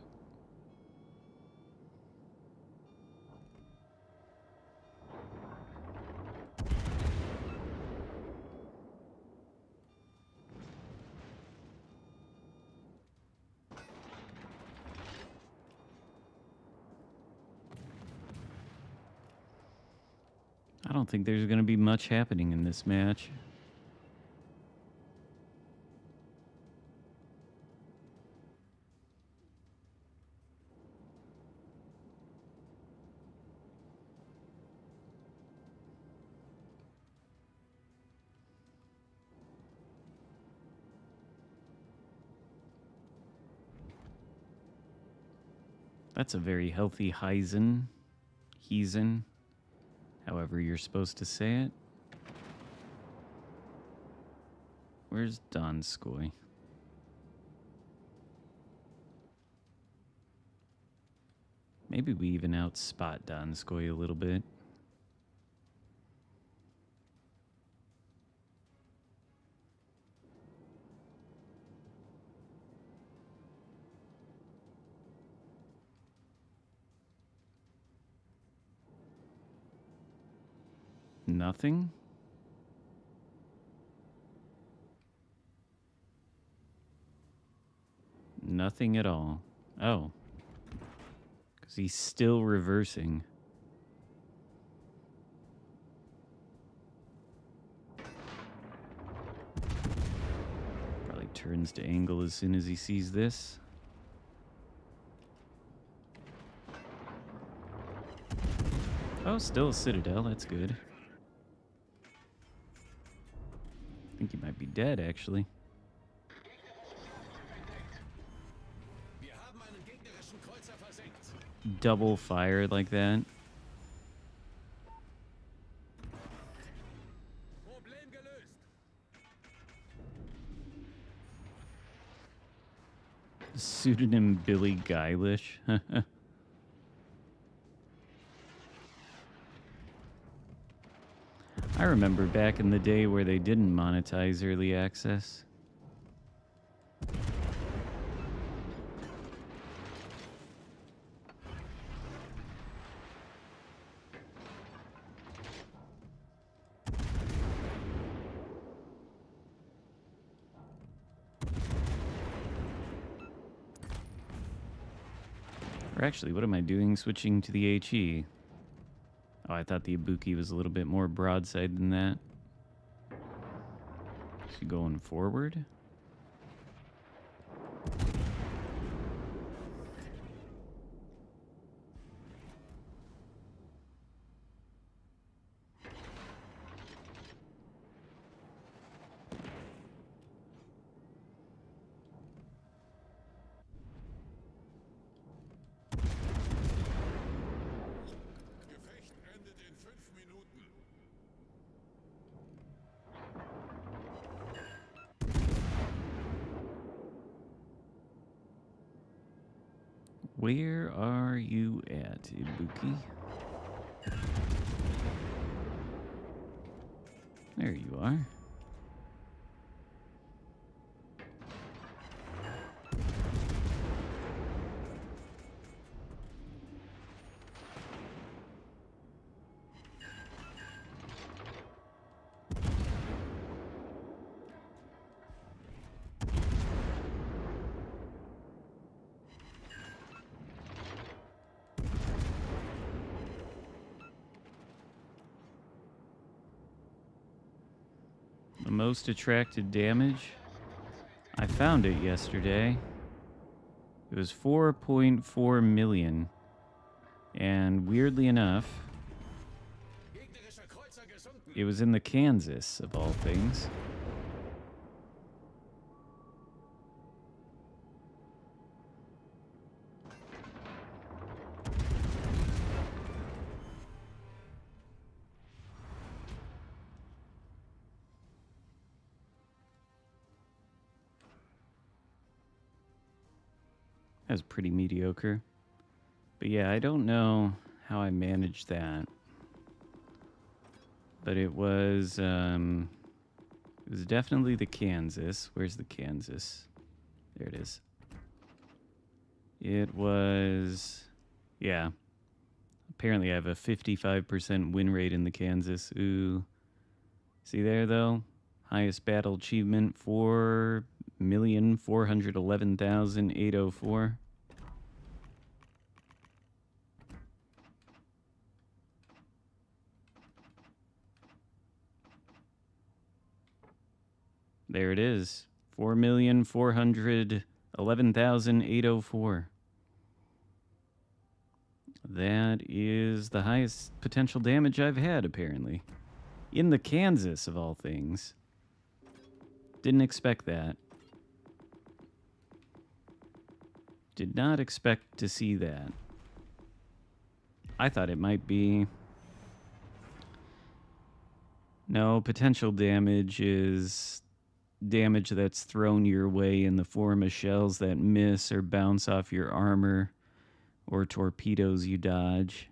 I don't think there's going to be much happening in this match. That's a very healthy Heisen. Heisen. However you're supposed to say it. Where's Donskoy? Maybe we even outspot Donskoy a little bit. Nothing? Nothing at all. Oh. Because he's still reversing. Probably turns to angle as soon as he sees this. Oh, still a Citadel. That's good. I think he might be dead, actually. Wir haben einen gegnerischen Kreuzer versenkt. Double fire like that. Problem gelöst. Pseudonym Billy Guilish. I remember back in the day where they didn't monetize early access. Or actually, what am I doing switching to the HE? Oh, I thought the Ibuki was a little bit more broadside than that. Is he going forward? Gefecht endet in 5 Minuten. Where are you at, Ibuki? There you are. The most attracted damage? I found it yesterday. It was 4.4 million. And weirdly enough, Gegnerischer Kreuzer gesunken. it was in the Kansas, of all things. That was pretty mediocre. But yeah, I don't know how I managed that. But it was definitely the Kansas. Where's the Kansas? There it is. It was, yeah. Apparently I have a 55% win rate in the Kansas. Ooh. See there, though? Highest battle achievement, 4,411,804. There it is. 4,411,804. That is the highest potential damage I've had, apparently. In the Kansas, of all things. Didn't expect that. Did not expect to see that. I thought it might be. No, potential damage is damage that's thrown your way in the form of shells that miss or bounce off your armor or torpedoes you dodge.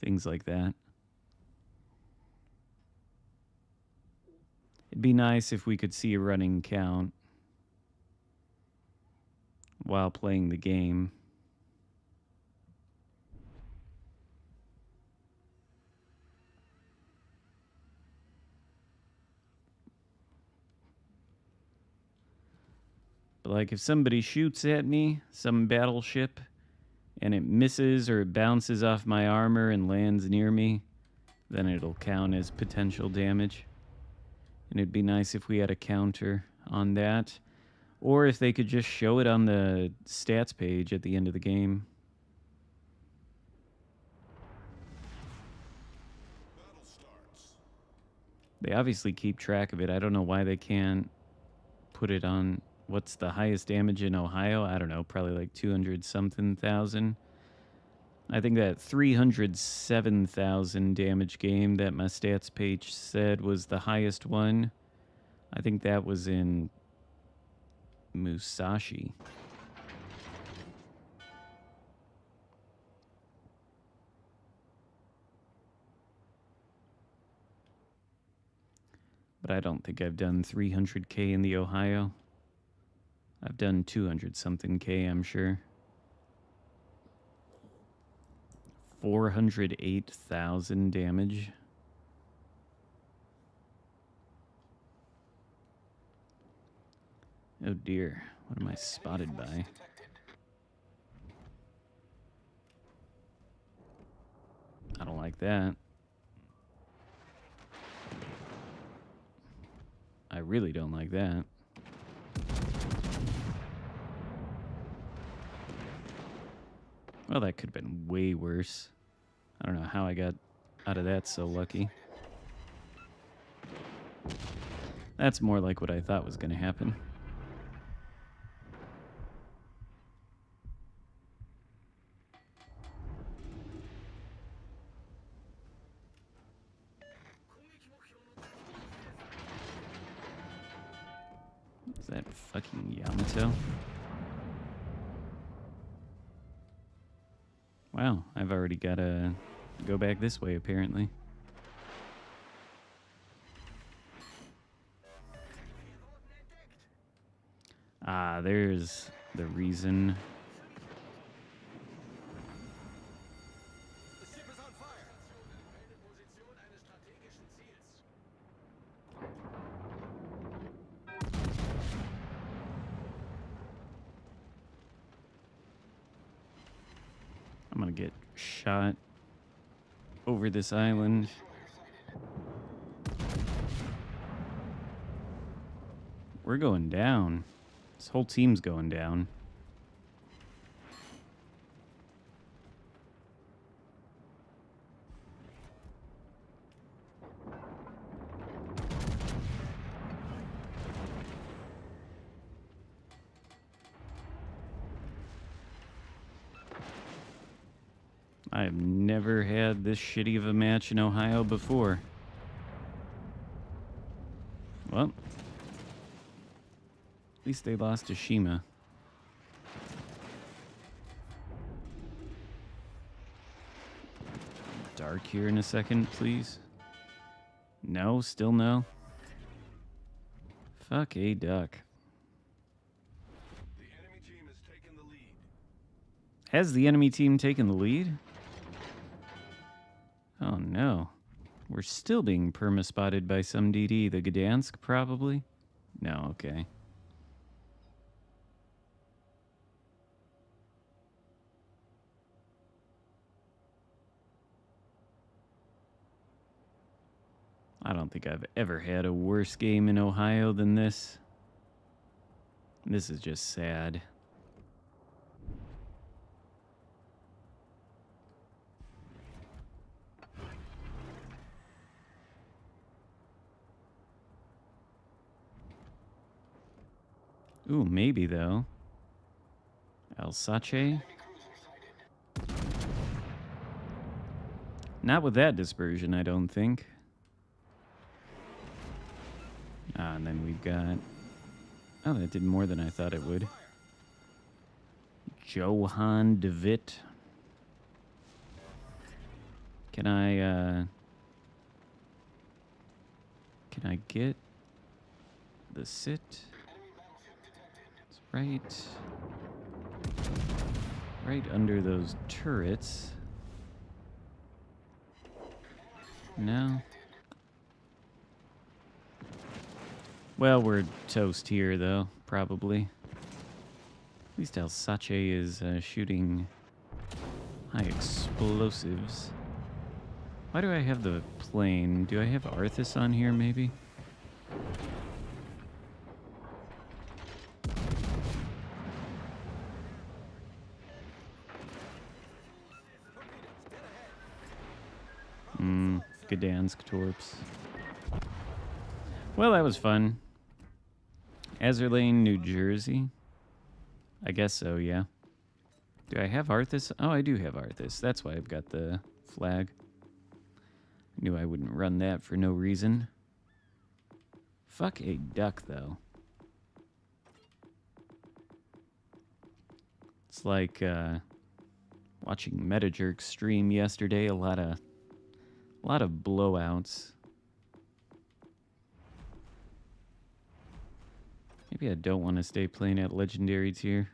Things like that. It'd be nice if we could see a running count while playing the game. But like if somebody shoots at me, some battleship, and it misses or it bounces off my armor and lands near me, then it'll count as potential damage. And it'd be nice if we had a counter on that. Or if they could just show it on the stats page at the end of the game. They obviously keep track of it. I don't know why they can't put it on. What's the highest damage in Ohio? I don't know, probably like 200 something thousand. I think that 307,000 damage game that my stats page said was the highest one. I think that was in Musashi. But I don't think I've done 300k in the Ohio. I've done 200 something k, I'm sure. 408,000 damage. Oh dear, what am I spotted by? I don't like that. I really don't like that. Well, that could have been way worse. I don't know how I got out of that so lucky. That's more like what I thought was going to happen. Is that fucking Yamato? Wow, I've already got to go back this way, apparently. Ah, there's the reason. The ship is on fire. Entferne Position eines strategischen Ziels. I'm gonna get shot over this island. We're going down. This whole team's going down. I have never had this shitty of a match in Ohio before. Well, at least they lost to Shima. Dark here in a second, please. No, still no. Fuck a duck. The enemy team has taken the lead. Has the enemy team taken the lead? Oh no. We're still being perma-spotted by some DD. The Gdansk, probably? No, okay. I don't think I've ever had a worse game in Ohio than this. This is just sad. Ooh, maybe though. Alsace? Not with that dispersion, I don't think. Ah, and then we've got... Oh, that did more than I thought it would. Johan de Witt. Can I get the sit? It's right under those turrets. No. Well, we're toast here, though, probably. At least Alsace is shooting high explosives. Why do I have the plane? Do I have Arthas on here, maybe? Gdansk Torps. Well, that was fun. Azerlane, New Jersey. I guess so, yeah. Do I have Arthas? Oh, I do have Arthas. That's why I've got the flag. Knew I wouldn't run that for no reason. Fuck a duck, though. It's like watching Metajerk stream yesterday. A lot of blowouts. Maybe I don't want to stay playing at Legendary tier.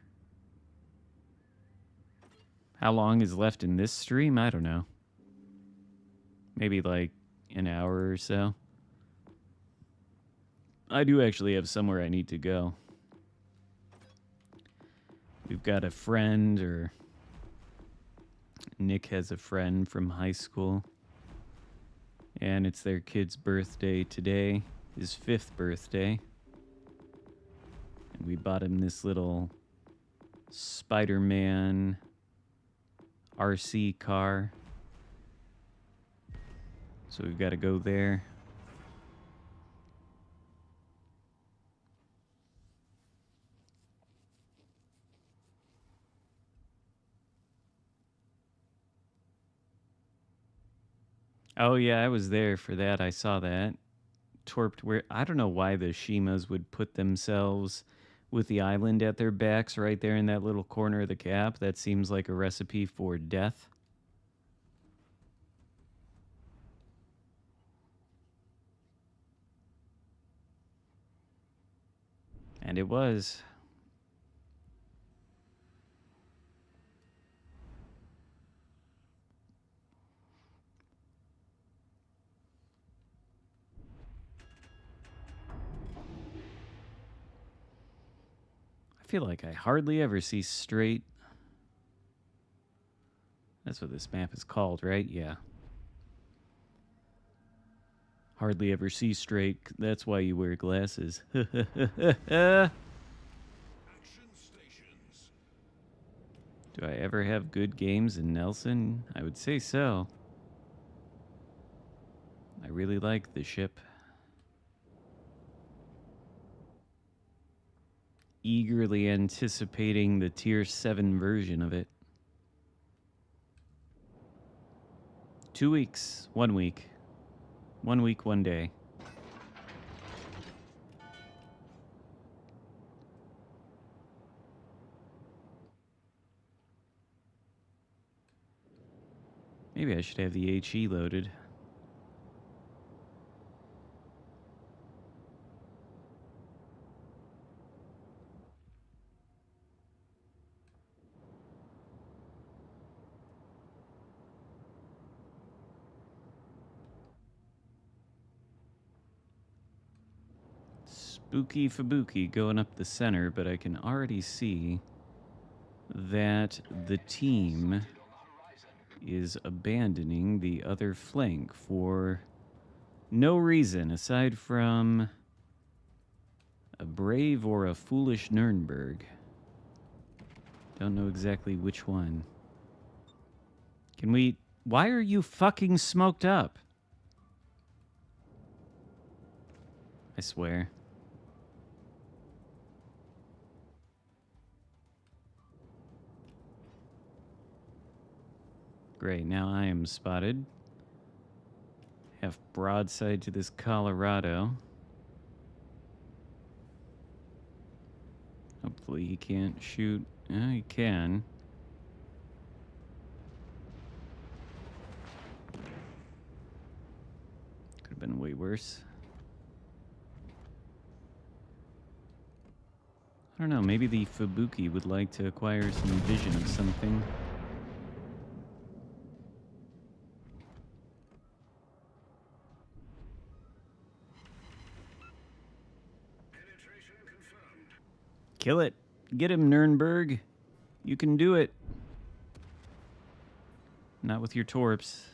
How long is left in this stream? I don't know. Maybe like an hour or so. I do actually have somewhere I need to go. We've got a friend, or Nick has a friend from high school. And it's their kid's birthday today. His 5th birthday. And we bought him this little Spider-Man RC car. So we've got to go there. Oh yeah, I was there for that. I saw that. Torped where I don't know why the Shimas would put themselves with the island at their backs right there in that little corner of the cap. That seems like a recipe for death. And it was. I feel like I hardly ever see straight. That's what this map is called, right? Yeah. Hardly ever see straight. That's why you wear glasses. Action stations. Do I ever have good games in Nelson? I would say so. I really like the ship. Eagerly anticipating the tier 7 version of it. 2 weeks, 1 week. 1 week, 1 day. Maybe I should have the HE loaded. Spooky Fabuki going up the center, but I can already see that the team is abandoning the other flank for no reason aside from a brave or a foolish Nuremberg. Don't know exactly which one. Can we... Why are you fucking smoked up? I swear. Great, now I am spotted. Half broadside to this Colorado. Hopefully he can't shoot. He can. Could have been way worse. I don't know, maybe the Ibuki would like to acquire some vision of something. Penetration confirmed. Kill it. Get him, Nuremberg. You can do it. Not with your torps.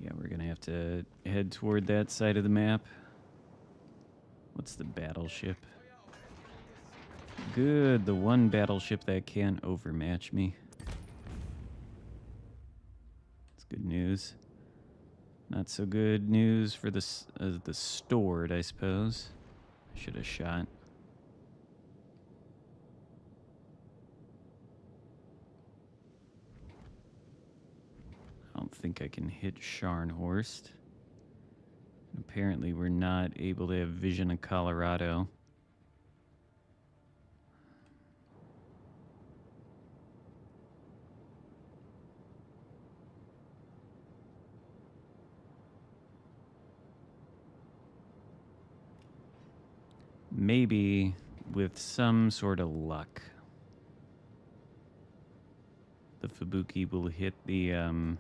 Yeah, we're gonna have to head toward that side of the map. What's the battleship? Good, the one battleship that can't overmatch me. That's good news. Not so good news for the stored, I suppose. I should have shot. I don't think I can hit Scharnhorst. Apparently we're not able to have vision of Colorado. Maybe with some sort of luck, the Ibuki will hit the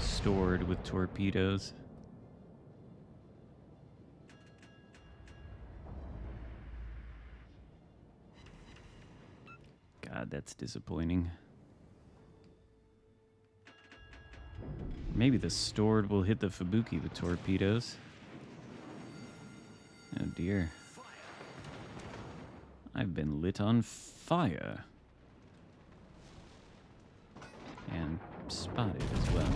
stored with torpedoes. God, that's disappointing. Maybe the stored will hit the Ibuki with torpedoes. Oh dear. I've been lit on fire. And spotted as well.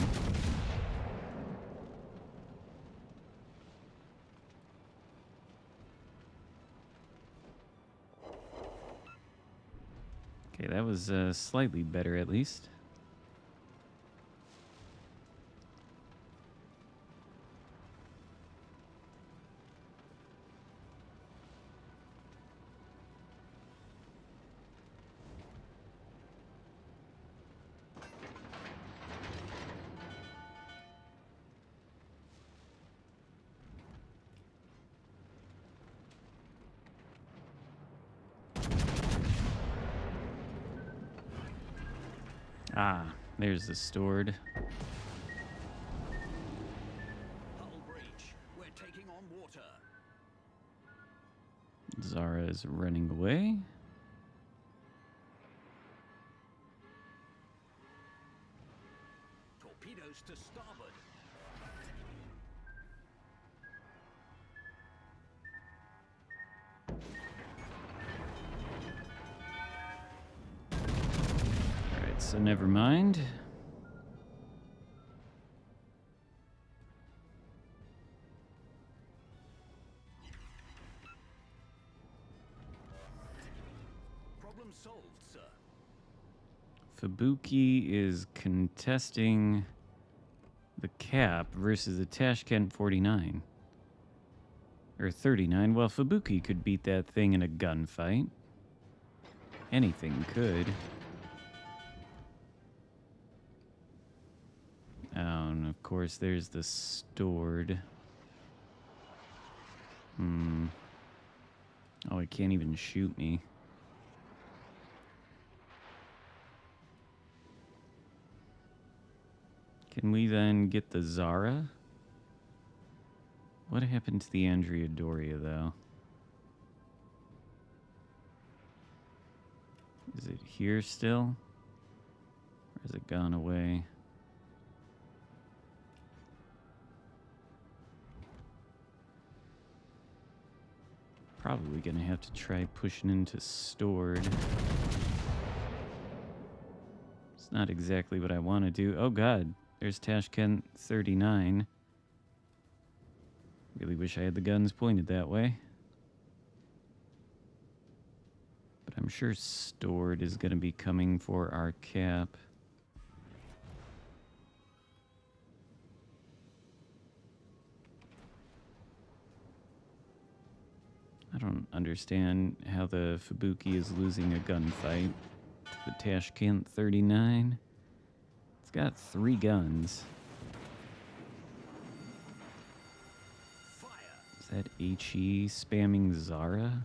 Okay, that was slightly better at least. Ah, there's the stored. Hull breach. We're taking on water. Zara is running away. Torpedoes to starboard. Alright, so never mind. Problem solved, sir. Ibuki is contesting the cap versus the Tashkent 49. Or 39. Well, Ibuki could beat that thing in a gunfight. Anything could. Oh, and of course there's the stored. Oh, it can't even shoot me. Can we then get the Zara? What happened to the Andrea Doria, though? Is it here still? Or has it gone away? Probably gonna have to try pushing into stored. It's not exactly what I want to do. Oh god, there's Tashkent 39. Really wish I had the guns pointed that way. But I'm sure stored is gonna be coming for our cap. don't understand how the Ibuki is losing a gunfight to the Tashkent 39. It's got 3 guns. Fire! Is that HE spamming Zara?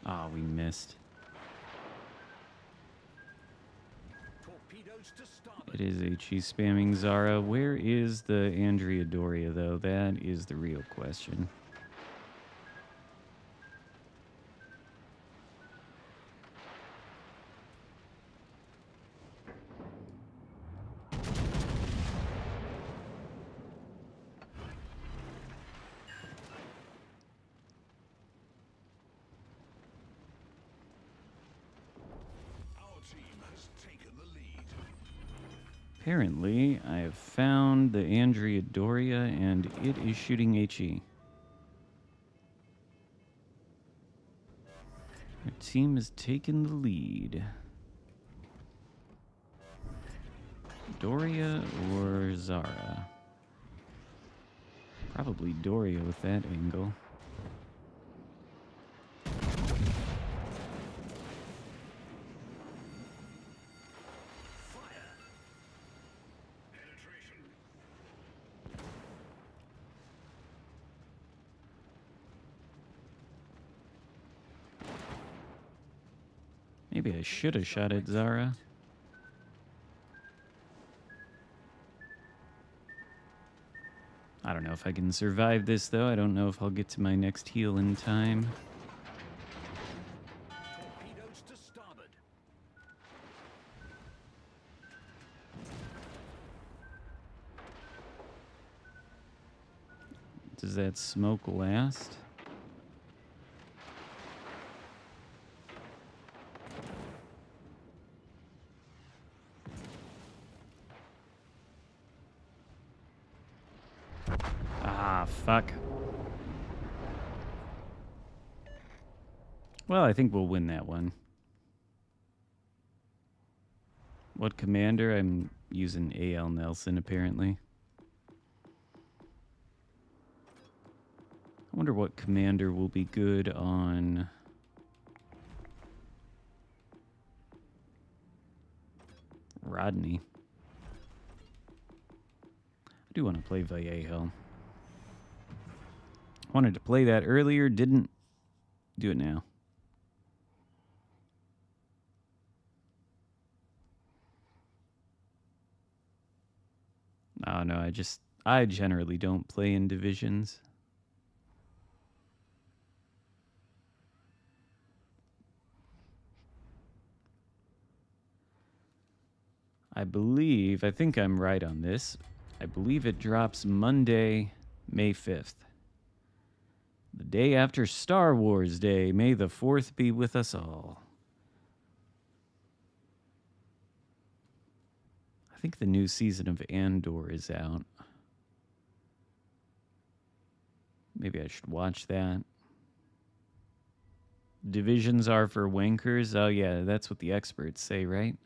Ah, we missed. Torpedoes to starboard. It is HE spamming Zara. Where is the Andrea Doria, though? That is the real question. Our team has taken the lead. Apparently, I have found the Andrea Doria, and it is shooting HE. Our team has taken the lead. Doria or Zara? Probably Doria with that angle. Fire! Penetration. Maybe I should have shot at Zara. I don't know if I can survive this, though. I don't know if I'll get to my next heal in time. Torpedoes to starboard. Does that smoke last? Ah, fuck. Well, I think we'll win that one. What commander? I'm using A.L. Nelson, apparently. I wonder what commander will be good on... Rodney. I do want to play Vallejo. Wanted to play that earlier, didn't do it now. Oh no, I generally don't play in divisions. I think I'm right on this. I believe it drops Monday, May 5th. The day after Star Wars Day. May the 4th be with us all. I think the new season of Andor is out. Maybe I should watch that. Divisions are for wankers. Oh yeah, that's what the experts say, right?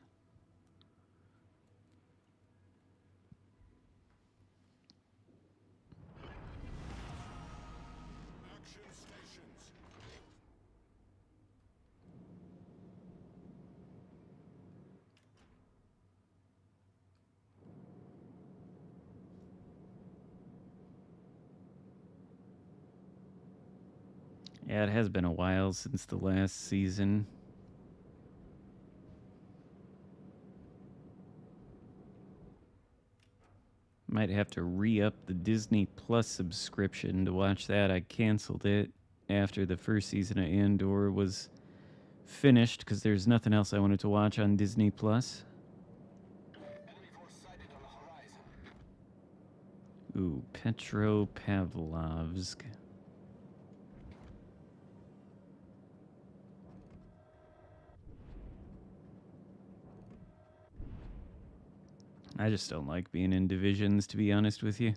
Action stations. Yeah, it has been a while since the last season. Might have to re-up the Disney Plus subscription to watch that. I canceled it after the first season of Andor was finished because there's nothing else I wanted to watch on Disney Plus. Enemy force sighted on the horizon. Ooh, Petropavlovsk. I just don't like being in divisions, to be honest with you.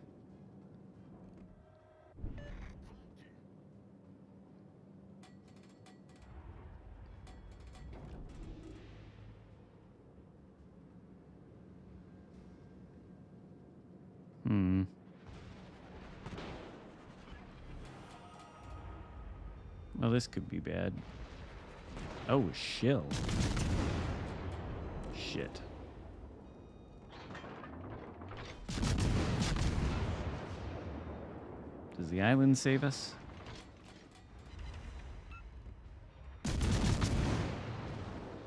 Well, this could be bad. Oh, a shill. Shit. Does the island save us?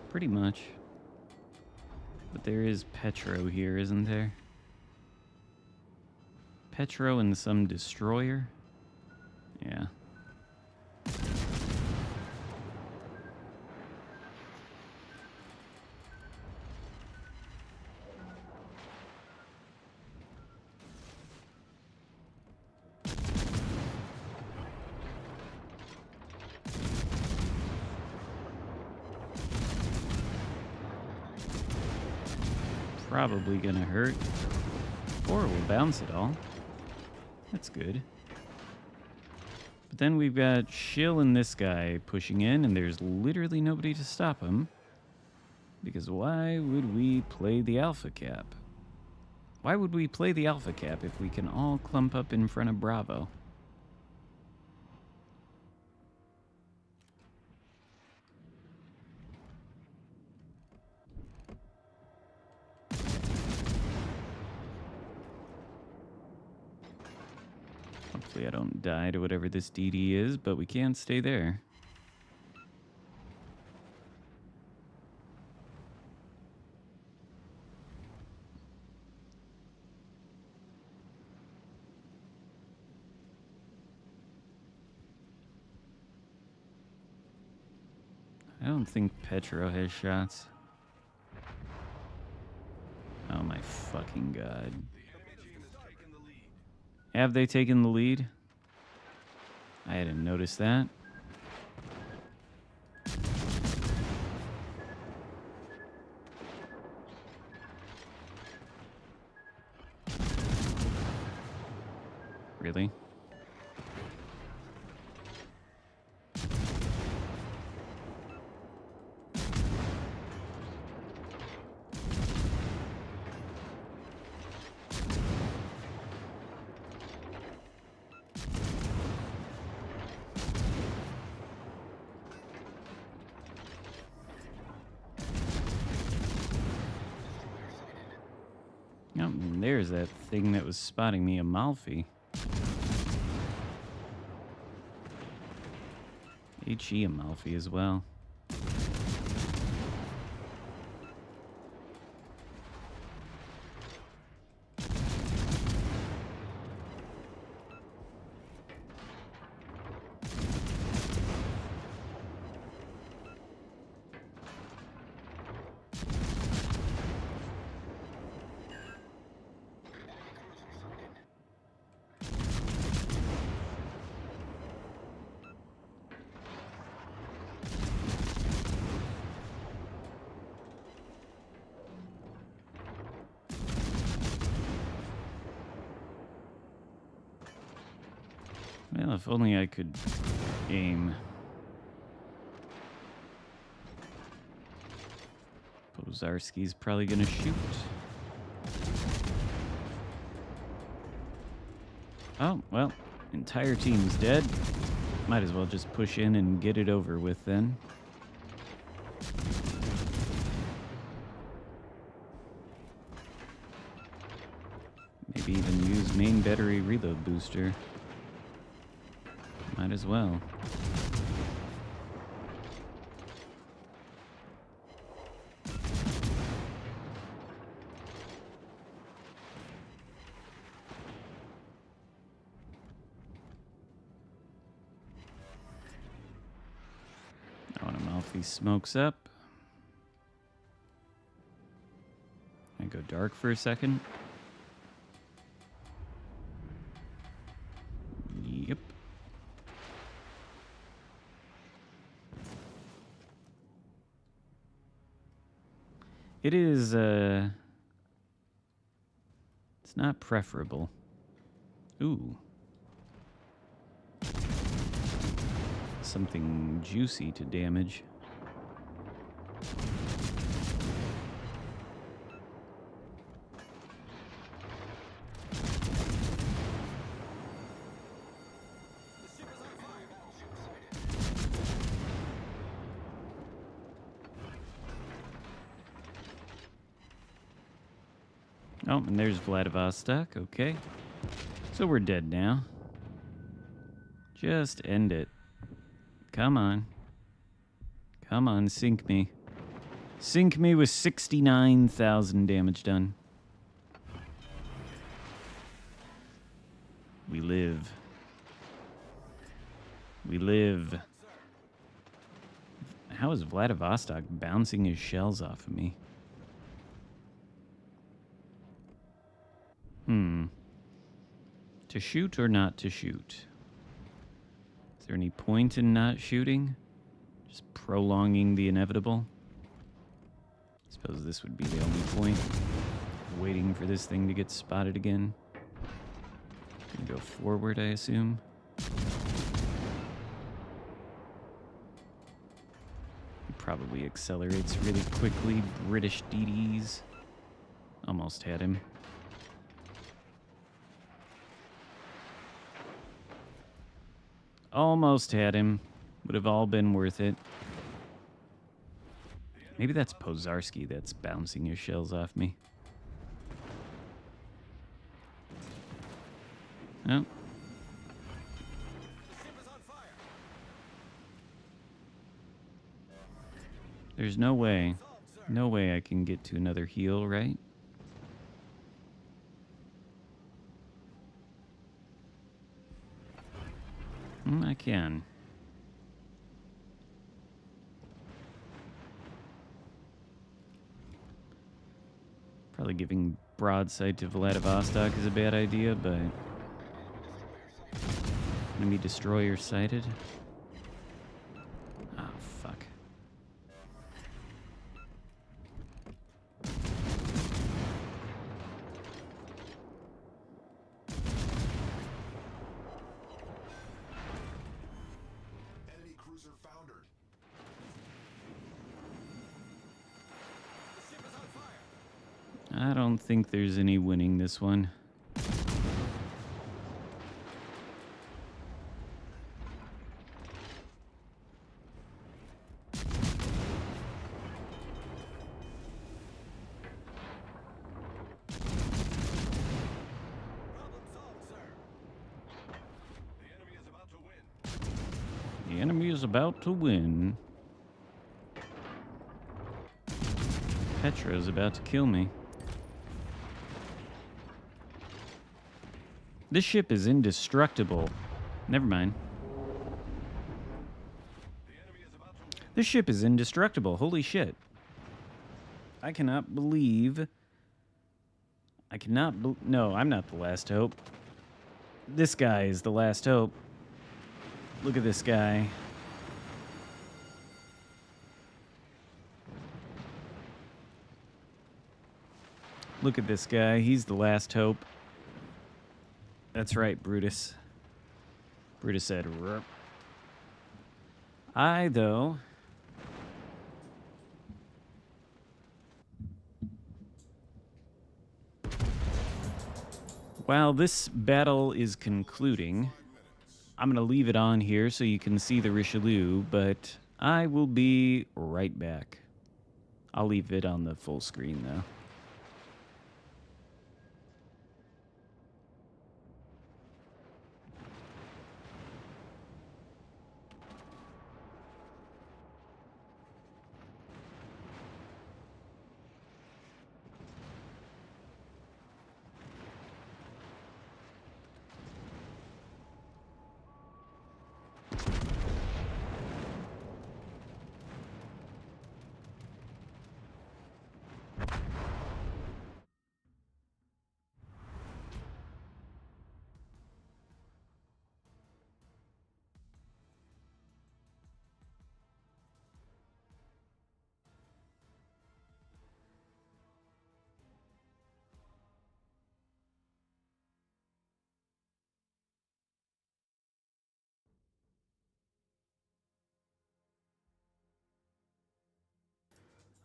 Pretty much. But there is Petro here, isn't there? Petro and some destroyer? Yeah. Probably gonna hurt. Or we'll bounce it all. That's good. But then we've got Shill and this guy pushing in, and there's literally nobody to stop him. Because why would we play the Alpha Cap? Why would we play the Alpha Cap if we can all clump up in front of Bravo? Hopefully I don't die to whatever this DD is, but we can't stay there. I don't think Petro has shots. Oh my fucking god. Have they taken the lead? I hadn't noticed that. Really? Oh, and there's that thing that was spotting me, Amalfi. HE Amalfi as well. Well, if only I could aim. Pozarski's probably gonna shoot. Oh, well, entire team's dead. Might as well just push in and get it over with then. Maybe even use main battery reload booster. Might as well. I want to Amalfi smokes up. I go dark for a second. Yep. It is, it's not preferable. Ooh. Something juicy to damage. The ship is on fire, battleship sighted. Oh, and there's Vladivostok. Okay. So we're dead now. Just end it. Come on. Come on, sink me. Sink me with 69,000 damage done. We live. We live. How is Vladivostok bouncing his shells off of me? To shoot or not to shoot? Is there any point in not shooting? Just prolonging the inevitable? I suppose this would be the only point. Waiting for this thing to get spotted again. Gonna go forward, I assume. He probably accelerates really quickly. British DDs. Almost had him. Almost had him. Would have all been worth it. Maybe that's Pozarski that's bouncing his shells off me. Oh. There's no way. No way I can get to another heal, right? I can. Probably giving broadside to Vladivostok is a bad idea, but... Enemy destroyer sighted. Ah, fuck. Enemy cruiser foundered. The ship is on fire. I don't think there's any winning this one. Problem solved, sir. The enemy is about to win. The enemy is about to win. Petra's about to kill me. This ship is indestructible. Never mind. The enemy is about to win. This ship is indestructible. Holy shit. I cannot believe... No, I'm not the last hope. This guy is the last hope. Look at this guy. Look at this guy. He's the last hope. That's right, Brutus. Brutus said, "Rup." I, though... While this battle is concluding, I'm going to leave it on here so you can see the Richelieu, but I will be right back. I'll leave it on the full screen, though.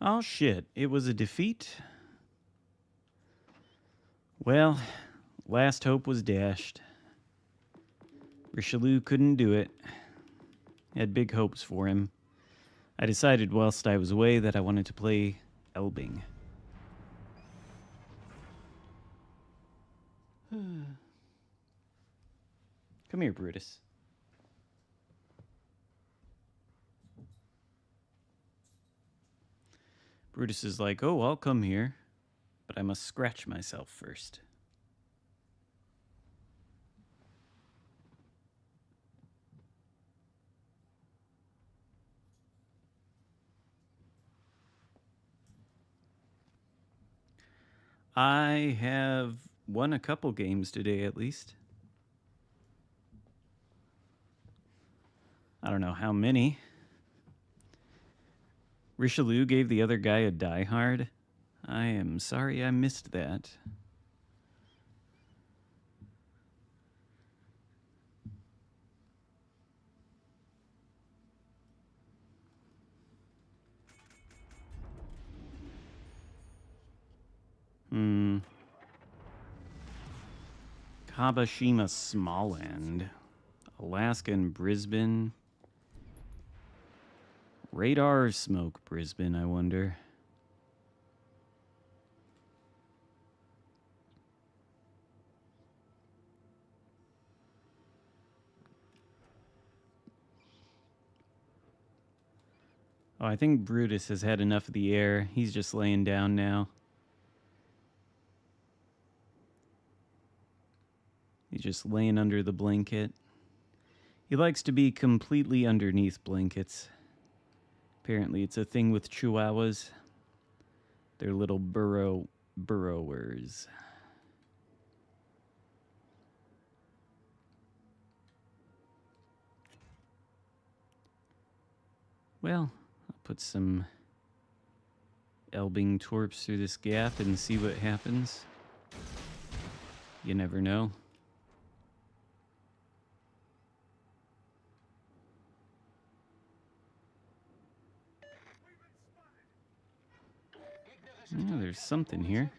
Oh shit, it was a defeat? Well, last hope was dashed. Richelieu couldn't do it. Had big hopes for him. I decided whilst I was away that I wanted to play Elbing. Come here, Brutus. Brutus is like, oh, I'll come here, but I must scratch myself first. I have won a couple games today, at least. I don't know how many. Richelieu gave the other guy a Die Hard. I am sorry I missed that. Kabashima Smallland. Alaska and Brisbane. Radar smoke Brisbane, I wonder. Oh, I think Brutus has had enough of the air. He's just laying down now. He's just laying under the blanket. He likes to be completely underneath blankets. Apparently it's a thing with Chihuahuas. They're little burrowers. Well, I'll put some Elbing torps through this gap and see what happens. You never know. Oh, there's something here.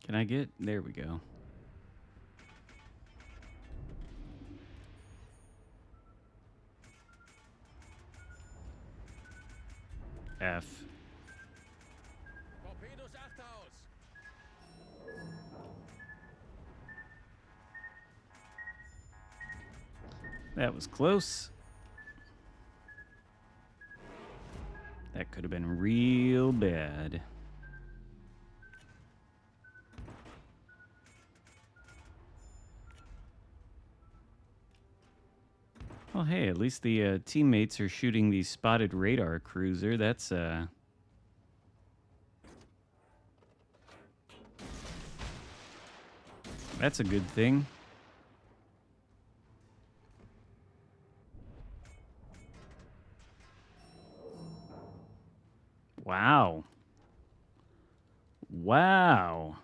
Can I get... There we go. F. Torpedos achterhaus. That was close. That could have been real bad. Well, hey, at least the teammates are shooting the spotted radar cruiser. That's a good thing. Wow. Wow.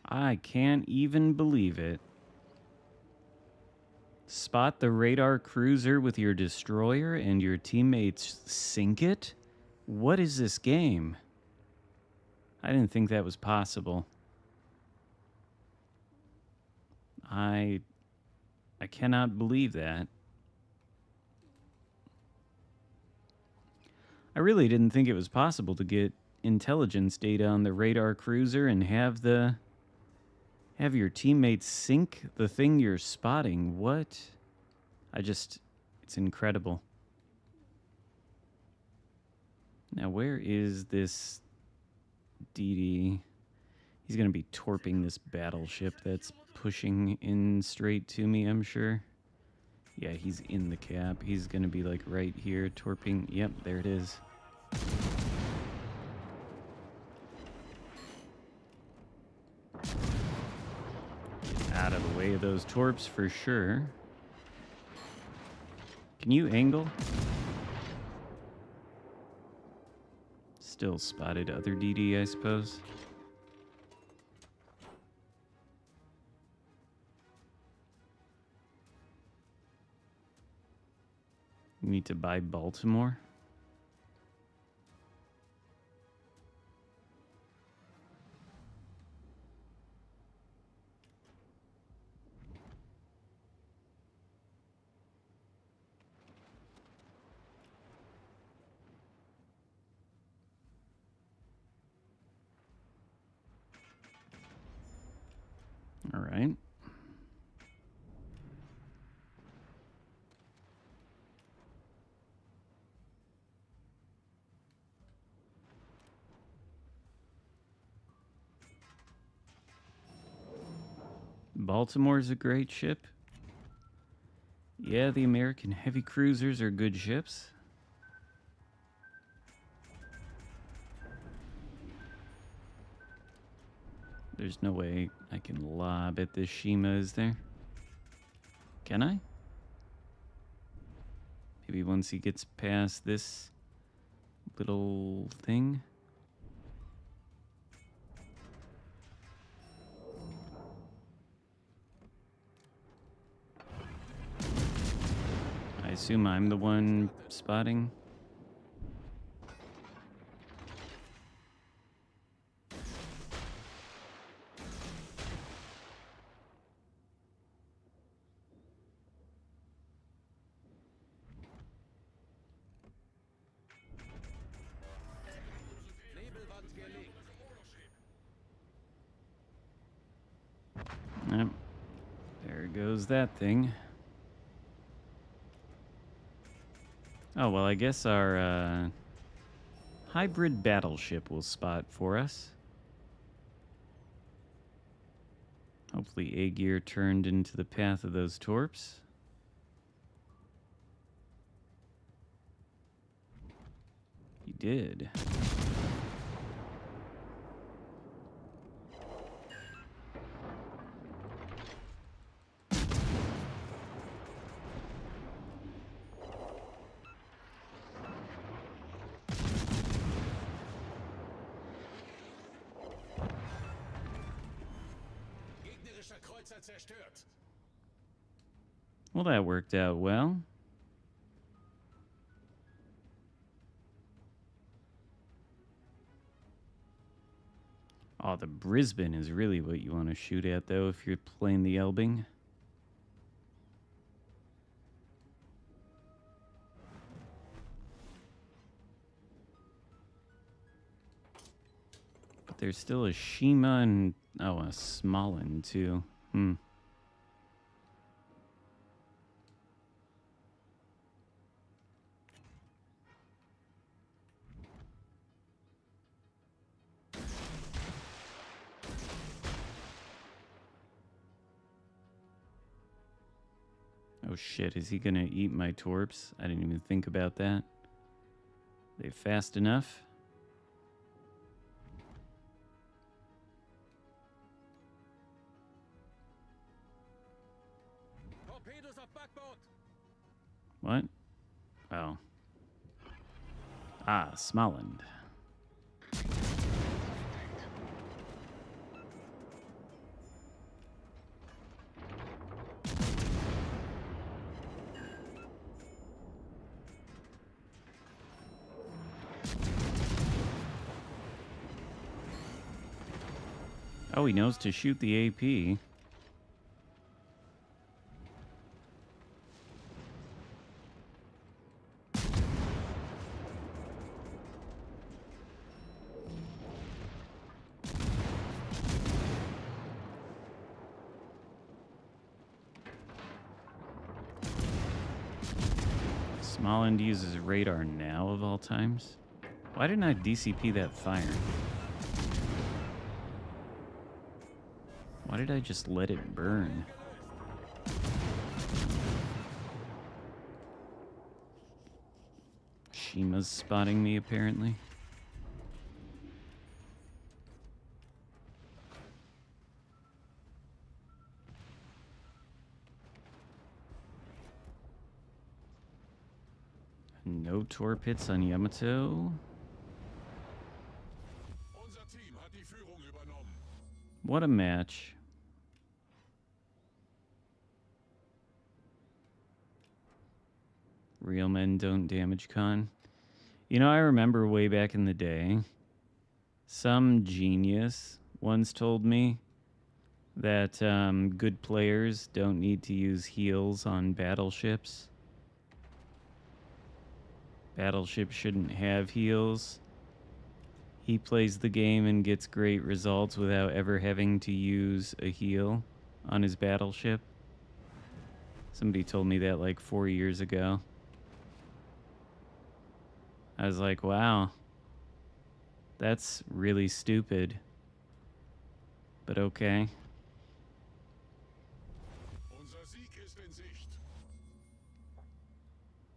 I can't even believe it. Spot the radar cruiser with your destroyer and your teammates sink it? What is this game? I didn't think that was possible. I cannot believe that. I really didn't think it was possible to get intelligence data on the radar cruiser and have your teammates sink the thing you're spotting. What? It's incredible. Now, where is this DD? He's going to be torping this battleship that's pushing in straight to me, I'm sure. Yeah, he's in the cap. He's going to be like right here, torping. Yep, there it is. Out of the way of those torps for sure. Can you angle? Still spotted other DD, I suppose. We need to buy Baltimore. All right. Baltimore's a great ship. Yeah, the American heavy cruisers are good ships. There's no way I can lob at this Shima, is there? Can I? Maybe once he gets past this little thing. I assume I'm the one spotting. Nebelwand gelegt. Yep. There goes that thing. Oh, well, I guess our hybrid battleship will spot for us. Hopefully A-gear turned into the path of those torps. He did. Gegnerischer Kreuzer zerstört. Well, that worked out well. Oh, the Brisbane is really what you want to shoot at, though, if you're playing the Elbing. But there's still a Shima and, oh, a Smollin, too. Oh shit, is he gonna eat my torps? I didn't even think about that. They fast enough? Torpedos auf Backbord. What? Oh. Ah, Smoland. Oh, he knows to shoot the AP. Smoland uses radar now, of all times. Why didn't I DCP that fire? Why did I just let it burn? Shima's spotting me, apparently. No torp hits on Yamato. Unser Team hat die Führung übernommen. What a match. Real men don't damage con. You know, I remember way back in the day, some genius once told me that good players don't need to use heals on battleships. Battleship shouldn't have heals. He plays the game and gets great results without ever having to use a heal on his battleship. Somebody told me that like 4 years ago. I was like, wow, that's really stupid. But okay. Unser Sieg ist in Sicht.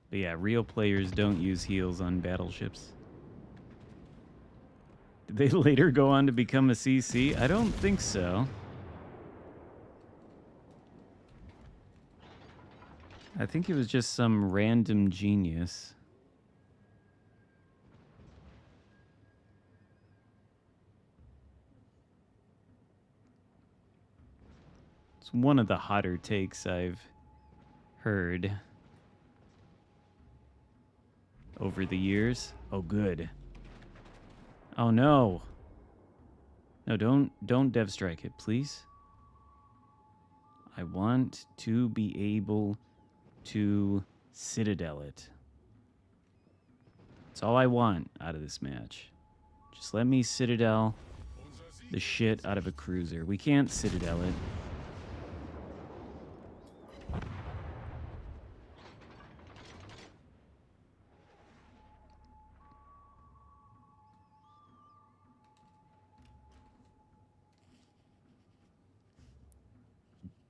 But yeah, real players don't use heals on battleships. Did they later go on to become a CC? I don't think so. I think it was just some random genius. It's one of the hotter takes I've heard over the years. Oh, good. Oh, no. No, don't dev strike it, please. I want to be able to citadel it. That's all I want out of this match. Just let me citadel the shit out of a cruiser. We can't citadel it.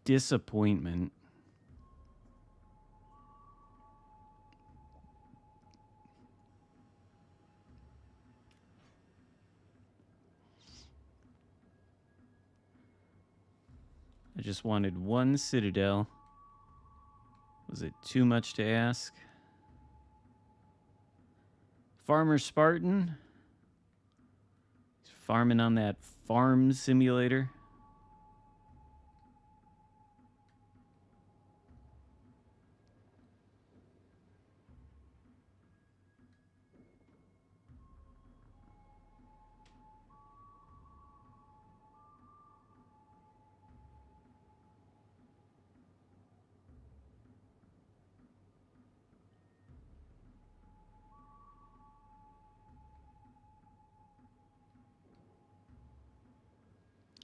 Disappointment. I just wanted one citadel. Was it too much to ask? Farmer Spartan. He's farming on that farm simulator.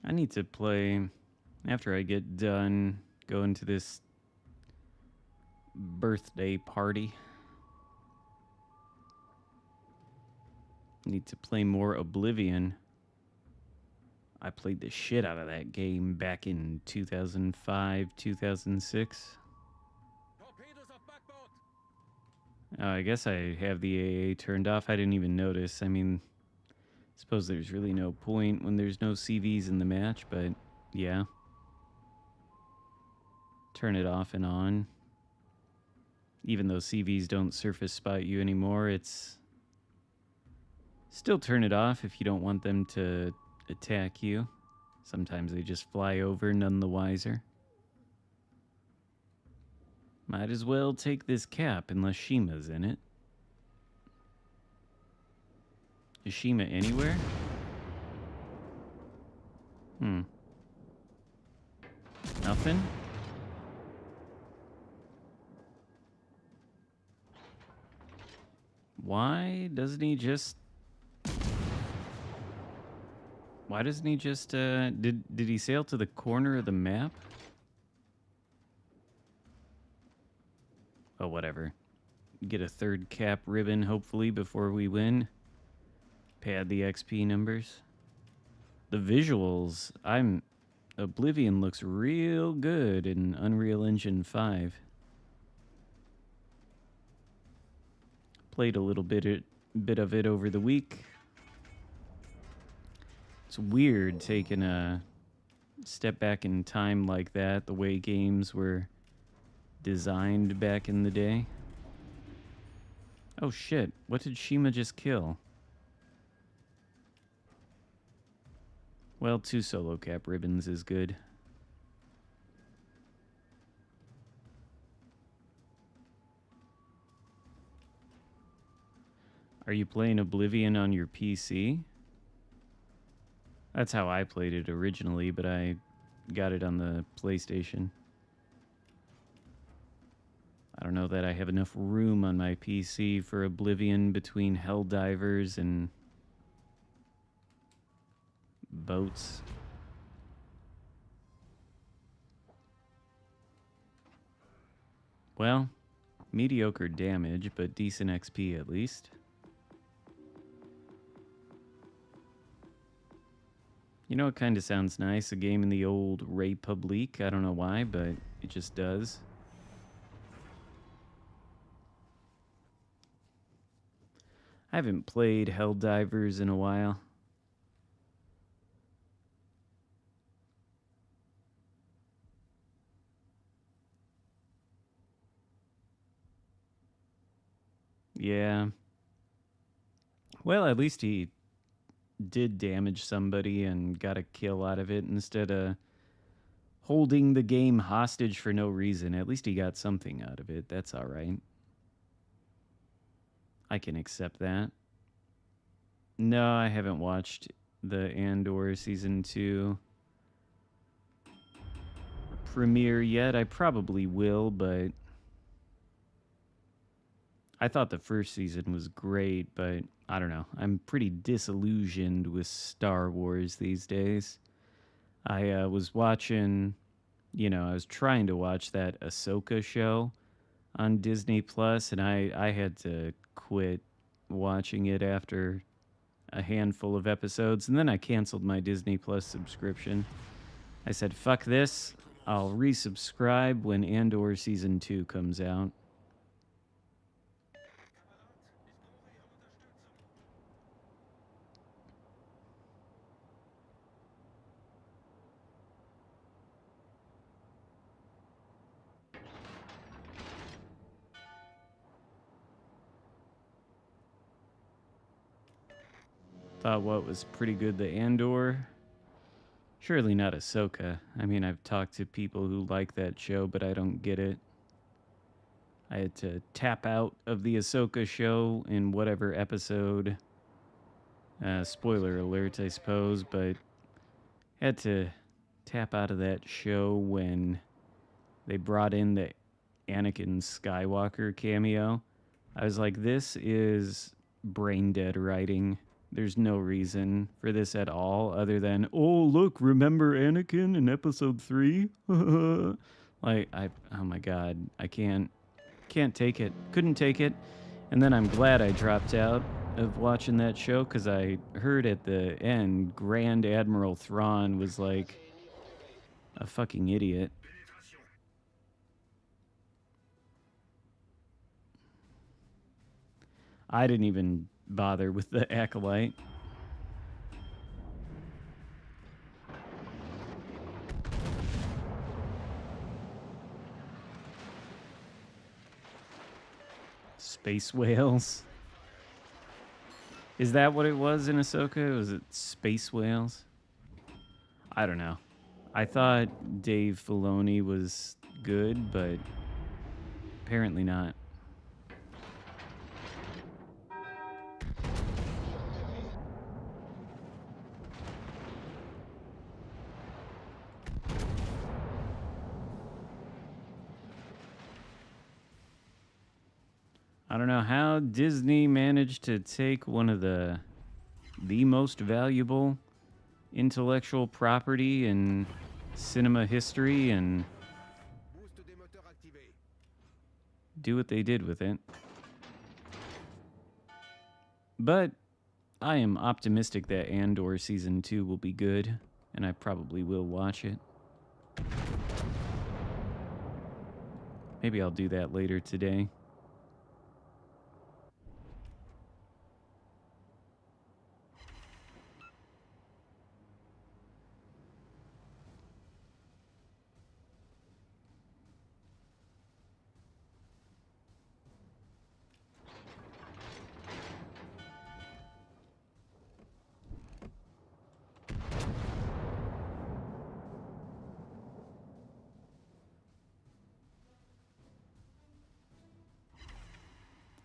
I need to play, after I get done, going to this birthday party. Need to play more Oblivion. I played the shit out of that game back in 2005, 2006. Torpedoes auf backboard. I guess I have the AA turned off. I didn't even notice. I mean, I suppose there's really no point when there's no CVs in the match, but yeah. Turn it off and on. Even though CVs don't surface spot you anymore, it's... Still turn it off if you don't want them to attack you. Sometimes they just fly over, none the wiser. Might as well take this cap unless Shima's in it. Is Shima anywhere? Nothing? Why doesn't he just... Why doesn't he just, did he sail to the corner of the map? Oh, whatever. Get a third cap ribbon, hopefully, before we win. Pad the XP numbers. The visuals, Oblivion looks real good in Unreal Engine 5. Played a little bit of it over the week. It's weird taking a step back in time like that, the way games were designed back in the day. Oh shit, what did Shima just kill? Well, 2 solo cap ribbons is good. Are you playing Oblivion on your PC? That's how I played it originally, but I got it on the PlayStation. I don't know that I have enough room on my PC for Oblivion between Helldivers and boats. Well, mediocre damage, but decent XP at least. You know, it kind of sounds nice. A game in the old Republique. I don't know why, but it just does. I haven't played Helldivers in a while. Yeah. Well, at least he did damage somebody and got a kill out of it instead of holding the game hostage for no reason. At least he got something out of it. That's all right. I can accept that. No, I haven't watched the Andor Season 2 premiere yet. I probably will, but I thought the first season was great, but I don't know. I'm pretty disillusioned with Star Wars these days. I was watching, I was trying to watch that Ahsoka show on Disney Plus, and I had to quit watching it after a handful of episodes, and then I canceled my Disney Plus subscription. I said, fuck this. I'll resubscribe when Andor Season 2 comes out. Thought what was pretty good, the Andor. Surely not Ahsoka. I mean, I've talked to people who like that show, but I don't get it. I had to tap out of the Ahsoka show in whatever episode. Spoiler alert, I suppose, but had to tap out of that show when they brought in the Anakin Skywalker cameo. I was like, this is brain dead writing. There's no reason for this at all other than, oh, look, remember Anakin in episode 3? Oh my God, I can't take it. Couldn't take it. And then I'm glad I dropped out of watching that show because I heard at the end Grand Admiral Thrawn was like a fucking idiot. I didn't even bother with the Acolyte. Space whales. Is that what it was in Ahsoka? Was it space whales? I don't know. I thought Dave Filoni was good, but apparently not. I don't know how Disney managed to take one of the most valuable intellectual property in cinema history and do what they did with it. But I am optimistic that Andor Season 2 will be good, and I probably will watch it. Maybe I'll do that later today.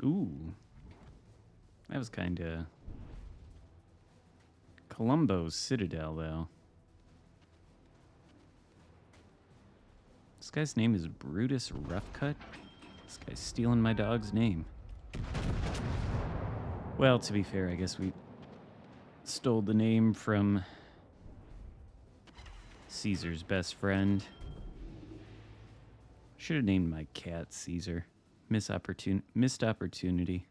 Ooh. That was kind of... Colombo's Citadel, though. This guy's name is Brutus Roughcut? This guy's stealing my dog's name. Well, to be fair, I guess we stole the name from Caesar's best friend. Should have named my cat Caesar. Missed opportunity.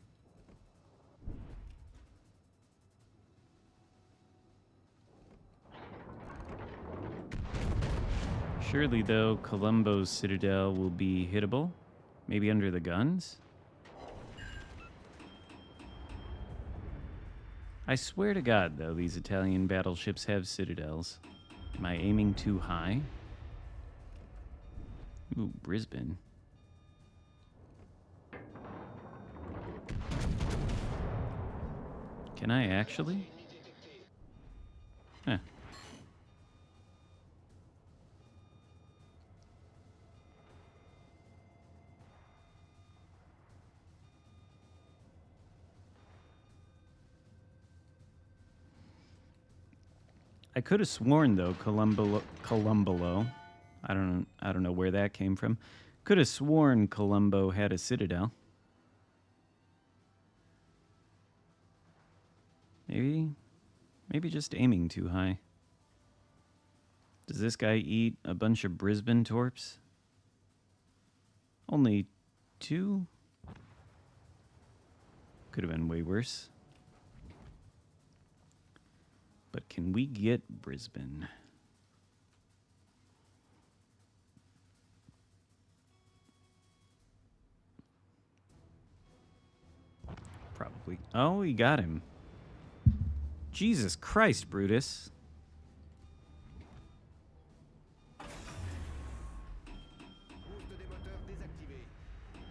Surely, though, Colombo's Citadel will be hittable. Maybe under the guns? I swear to God, though, these Italian battleships have citadels. Am I aiming too high? Ooh, Brisbane. Can I actually? Huh. I could have sworn, though, Colombo. I don't know where that came from. Could have sworn Colombo had a citadel. Maybe just aiming too high. Does this guy eat a bunch of Brisbane torps? Only 2? Could have been way worse. But can we get Brisbane? Probably. Oh, he got him. Jesus Christ, Brutus.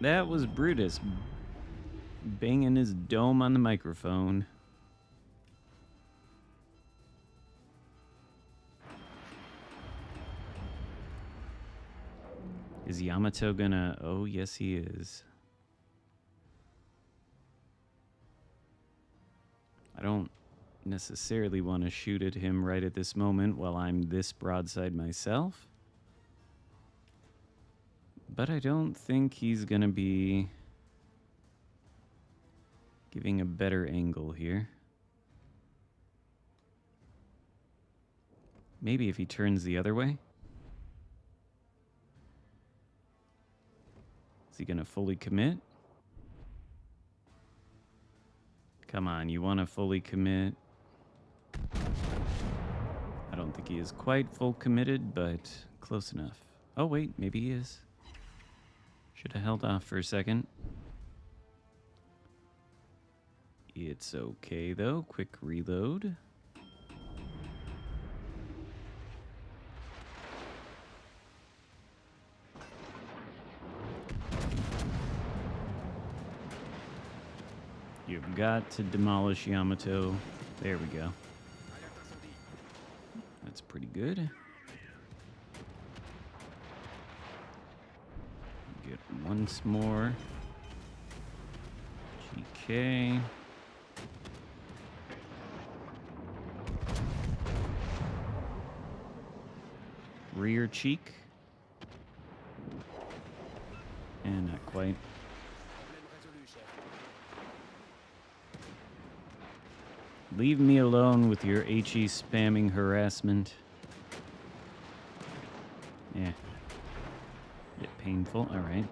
That was Brutus banging his dome on the microphone. Is Yamato gonna... Oh, yes, he is. I don't necessarily want to shoot at him right at this moment while I'm this broadside myself. But I don't think he's gonna be giving a better angle here. Maybe if he turns the other way. Is he gonna fully commit? Come on, you want to fully commit? I don't think he is quite full committed, but close enough. Oh wait, maybe he is. Should have held off for a second. It's okay though, quick reload. You've got to demolish Yamato. There we go. That's pretty good. Get once more. GK. Rear cheek. And not quite. Leave me alone with your HE spamming harassment. Yeah. Bit painful. Alright.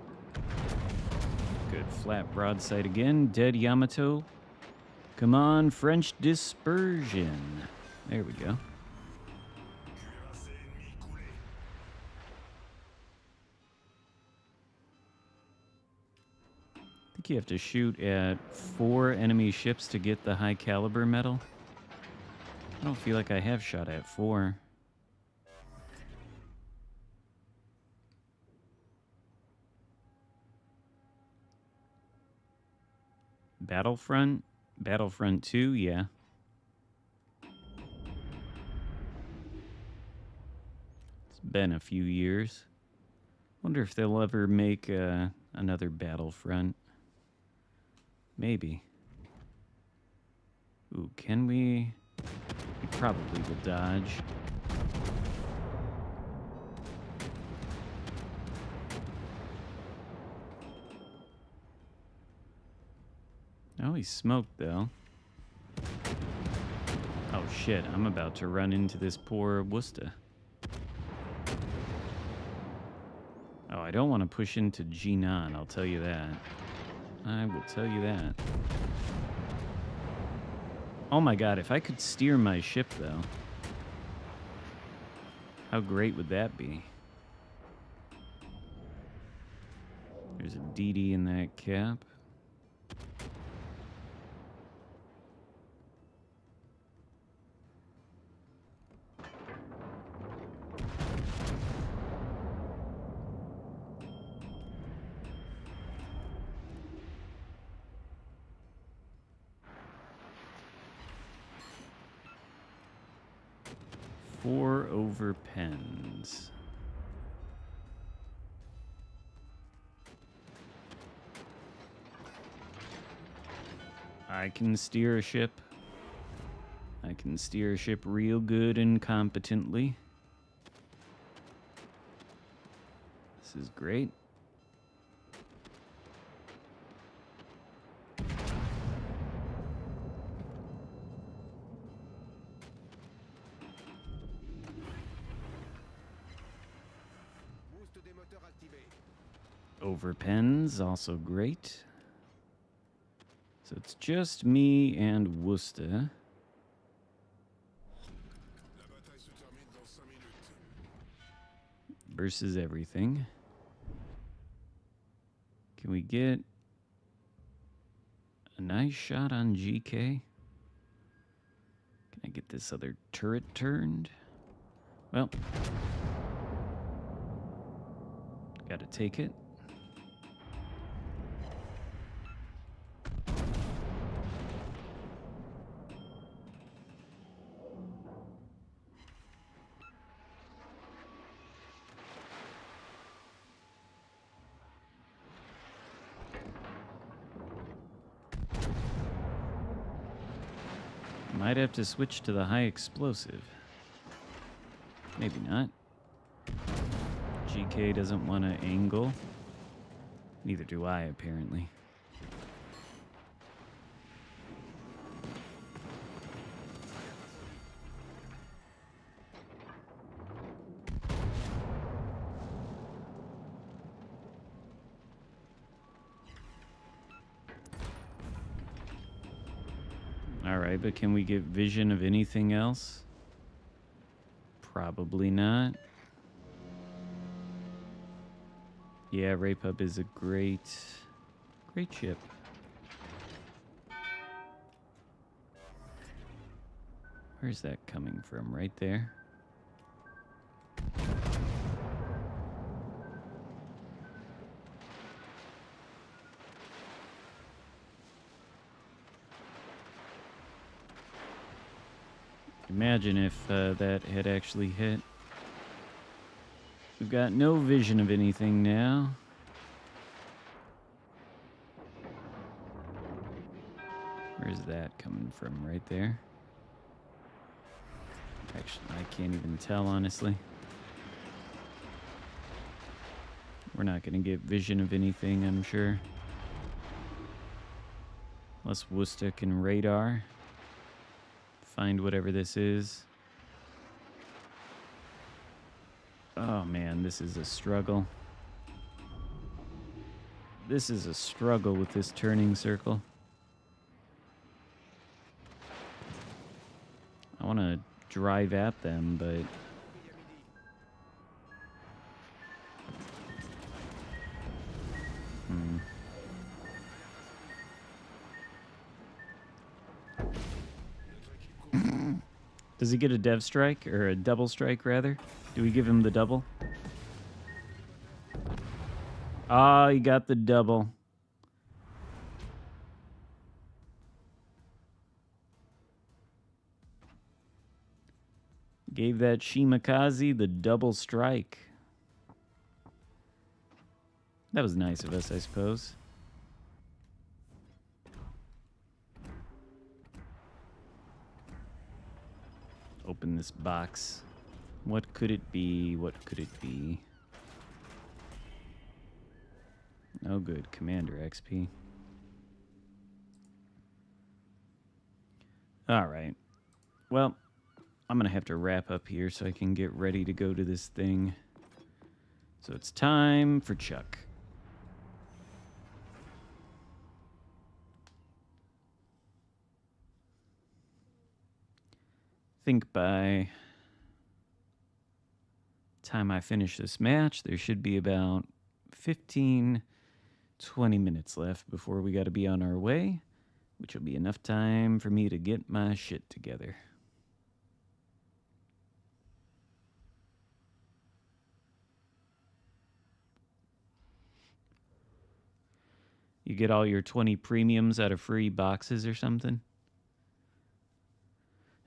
Good. Flat broadside again. Dead Yamato. Come on, French dispersion. There we go. I think you have to shoot at 4 enemy ships to get the high caliber medal. I don't feel like I have shot at 4. Battlefront? Battlefront 2, yeah. It's been a few years. Wonder if they'll ever make another Battlefront. Maybe. Ooh, can we? We probably will dodge. Oh, he's smoked, though. Oh, shit. I'm about to run into this poor Worcester. Oh, I don't want to push into G9, I'll tell you that. I will tell you that. Oh my god, if I could steer my ship, though. How great would that be? There's a DD in that cap. Four over pens. I can steer a ship. I can steer a ship real good and competently. This is great. Over pens, also great. So it's just me and Worcester La bataille se termine dans 5 minutes. versus everything. Can we get a nice shot on GK? Can I get this other turret turned? Well, gotta take it. Might have to switch to the high explosive. Maybe not. GK doesn't want to angle. Neither do I, apparently. Alright, but can we get vision of anything else? Probably not. Yeah, Rapub is a great ship. Where's that coming from? Right there? Imagine if that had actually hit. We've got no vision of anything now. Where's that coming from? Right there? Actually, I can't even tell, honestly. We're not going to get vision of anything, I'm sure. Unless Worcester can radar. Find whatever this is. Oh man, this is a struggle. This is a struggle with this turning circle. I want to drive at them, but... Does he get a dev strike? Or a double strike, rather? Do we give him the double? Ah, he got the double. Gave that Shimakaze the double strike. That was nice of us, I suppose. this box? What could it be? What could it be? Oh, good. Commander XP. All right. Well, I'm going to have to wrap up here so I can get ready to go to this thing. So it's time for Chuck. Think by time I finish this match, there should be about 15, 20 minutes left before we got to be on our way, which will be enough time for me to get my shit together. You get all your 20 premiums out of free boxes or something?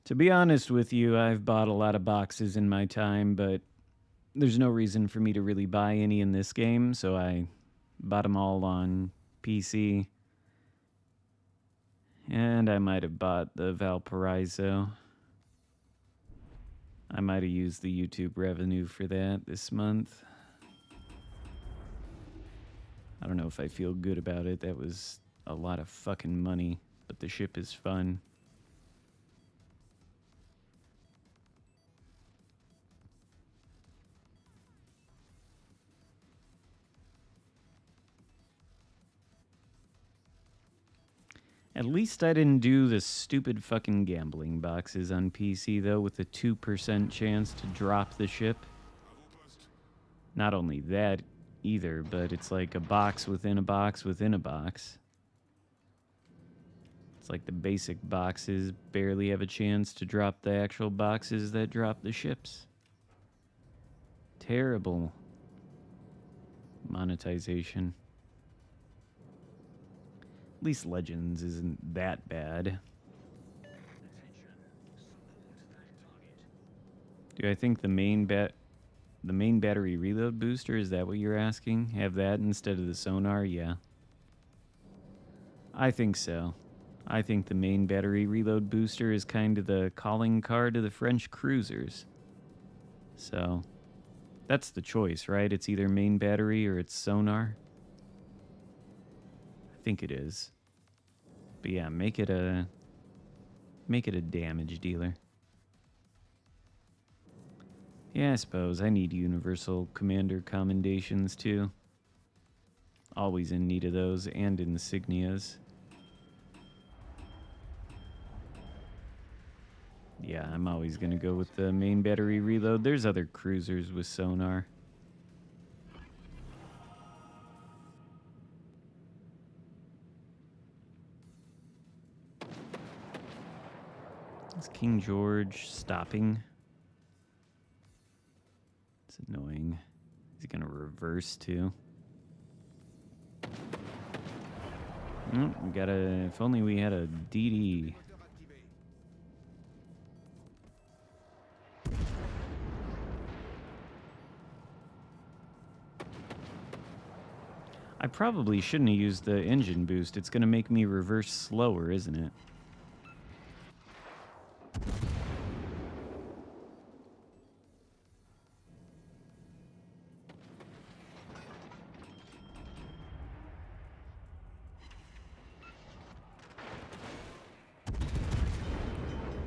To be honest with you, I've bought a lot of boxes in my time, but there's no reason for me to really buy any in this game, so I bought them all on PC. And I might have bought the Valparaiso. I might have used the YouTube revenue for that this month. I don't know if I feel good about it. That was a lot of fucking money, but the ship is fun. At least I didn't do the stupid fucking gambling boxes on PC, though, with a 2% chance to drop the ship. Not only that either, but it's like a box within a box within a box. It's like the basic boxes barely have a chance to drop the actual boxes that drop the ships. Terrible monetization. At least Legends isn't that bad. Do I think the main battery reload booster, is that what you're asking? Have that instead of the sonar? Yeah. I think so. I think the main battery reload booster is kind of the calling card to the French cruisers. So, that's the choice, right? It's either main battery or it's sonar. I think it is. But yeah, make it a damage dealer. Yeah, I suppose I need universal commander commendations too. Always in need of those, and insignias. Yeah, I'm always gonna go with the main battery reload. There's other cruisers with sonar. Is King George stopping? It's annoying. Is he gonna reverse too? We got a. If only we had a DD. I probably shouldn't have used the engine boost. It's gonna make me reverse slower, isn't it?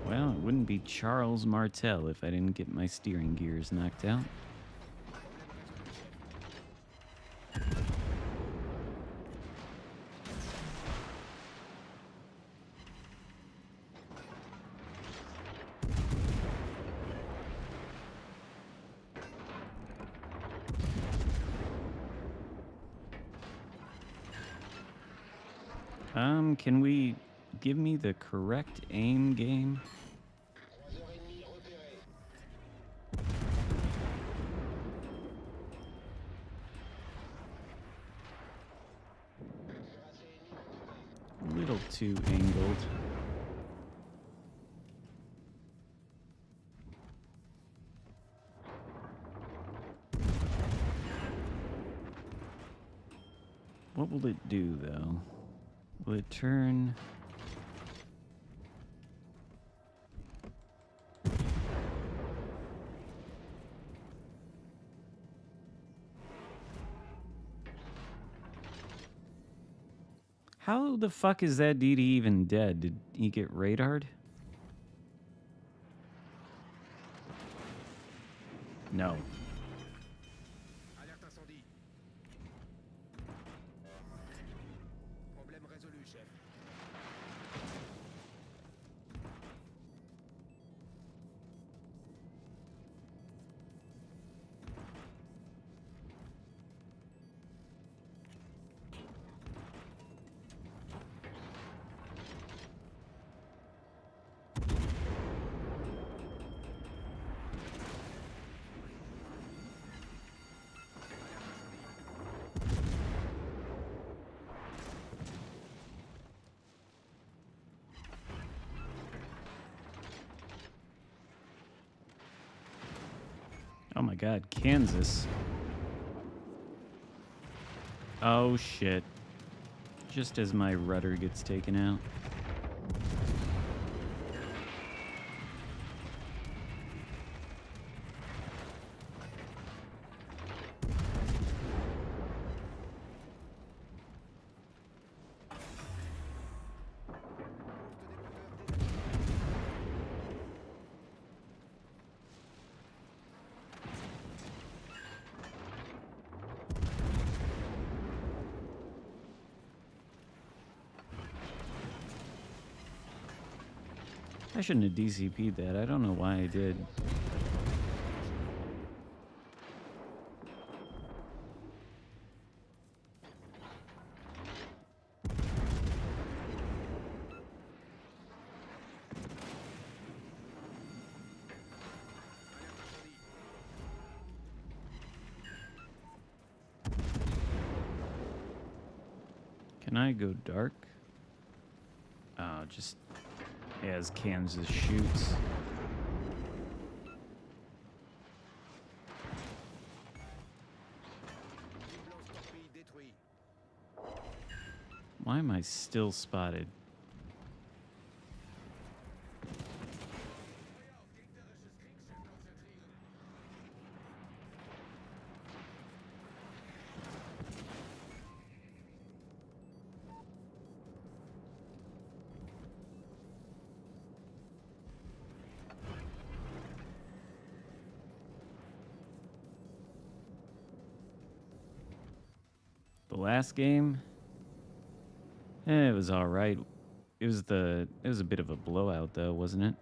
Well, it wouldn't be Charles Martel if I didn't get my steering gears knocked out. Can we give me the correct aim game? A little too angled. What will it do, though? Will it turn? How the fuck is that DD even dead? Did he get radared? No. Alerte incendie. Problème résolu, chef. Oh my god, Kansas. Oh shit. Just as my rudder gets taken out. I shouldn't have DCP'd that. I don't know why I did. Can I go dark? Oh, just as Kansas shoots. Why am I still spotted? The last game, it was all right. It was a bit of a blowout though, wasn't it?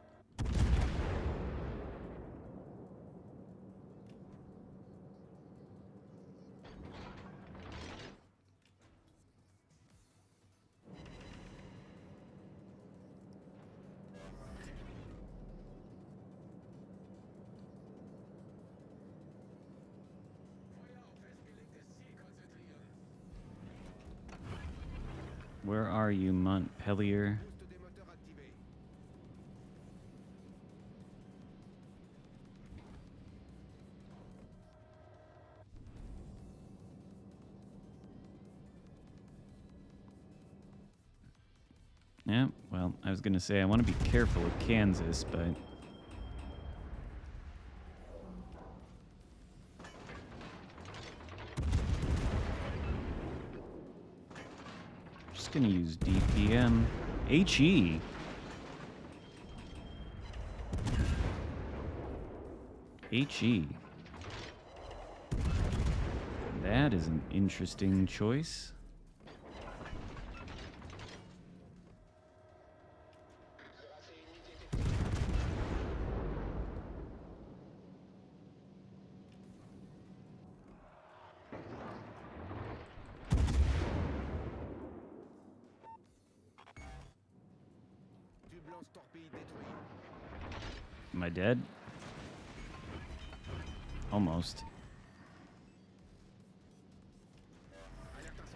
Where are you, Montpelier? Boost des moteurs activé. Yeah, well, I was gonna say I want to be careful with Kansas, but just gonna use DPM. HE. HE. That is an interesting choice. Tube lance torpille détruit. Am I dead? Almost.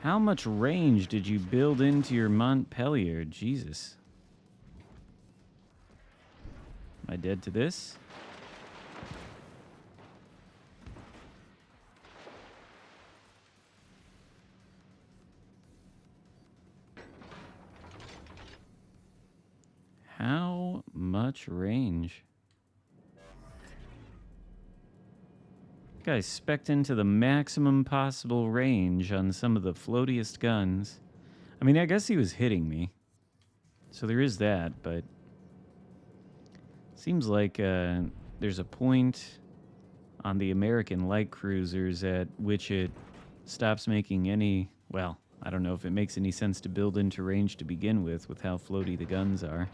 How much range did you build into your Montpelier? Jesus. Am I dead to this? How much range? Guys spec'd into the maximum possible range on some of the floatiest guns. I mean, I guess he was hitting me. So there is that, but seems like there's a point on the American light cruisers at which it stops making any, well, I don't know if it makes any sense to build into range to begin with how floaty the guns are.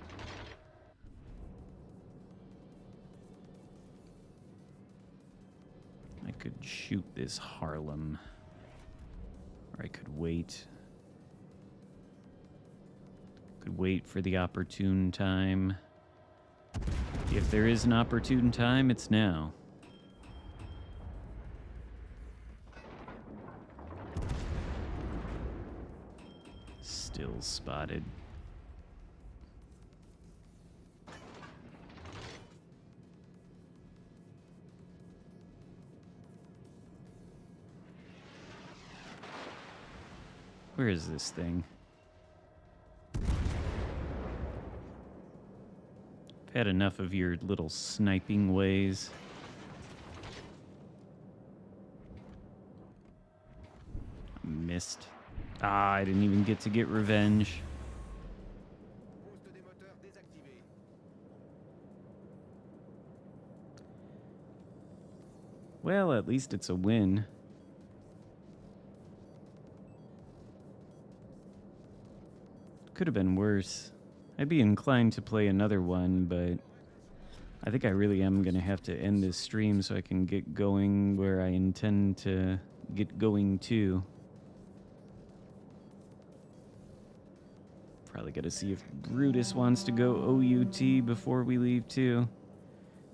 I could shoot this Harlem, or I could wait. Could wait for the opportune time. If there is an opportune time, it's now. Still spotted. Where is this thing? I've had enough of your little sniping ways. Missed. Ah, I didn't even get to get revenge. Well, at least it's a win. Could have been worse. I'd be inclined to play another one, but I think I really am going to have to end this stream so I can get going where I intend to get going to. Probably got to see if Brutus wants to go OUT before we leave too.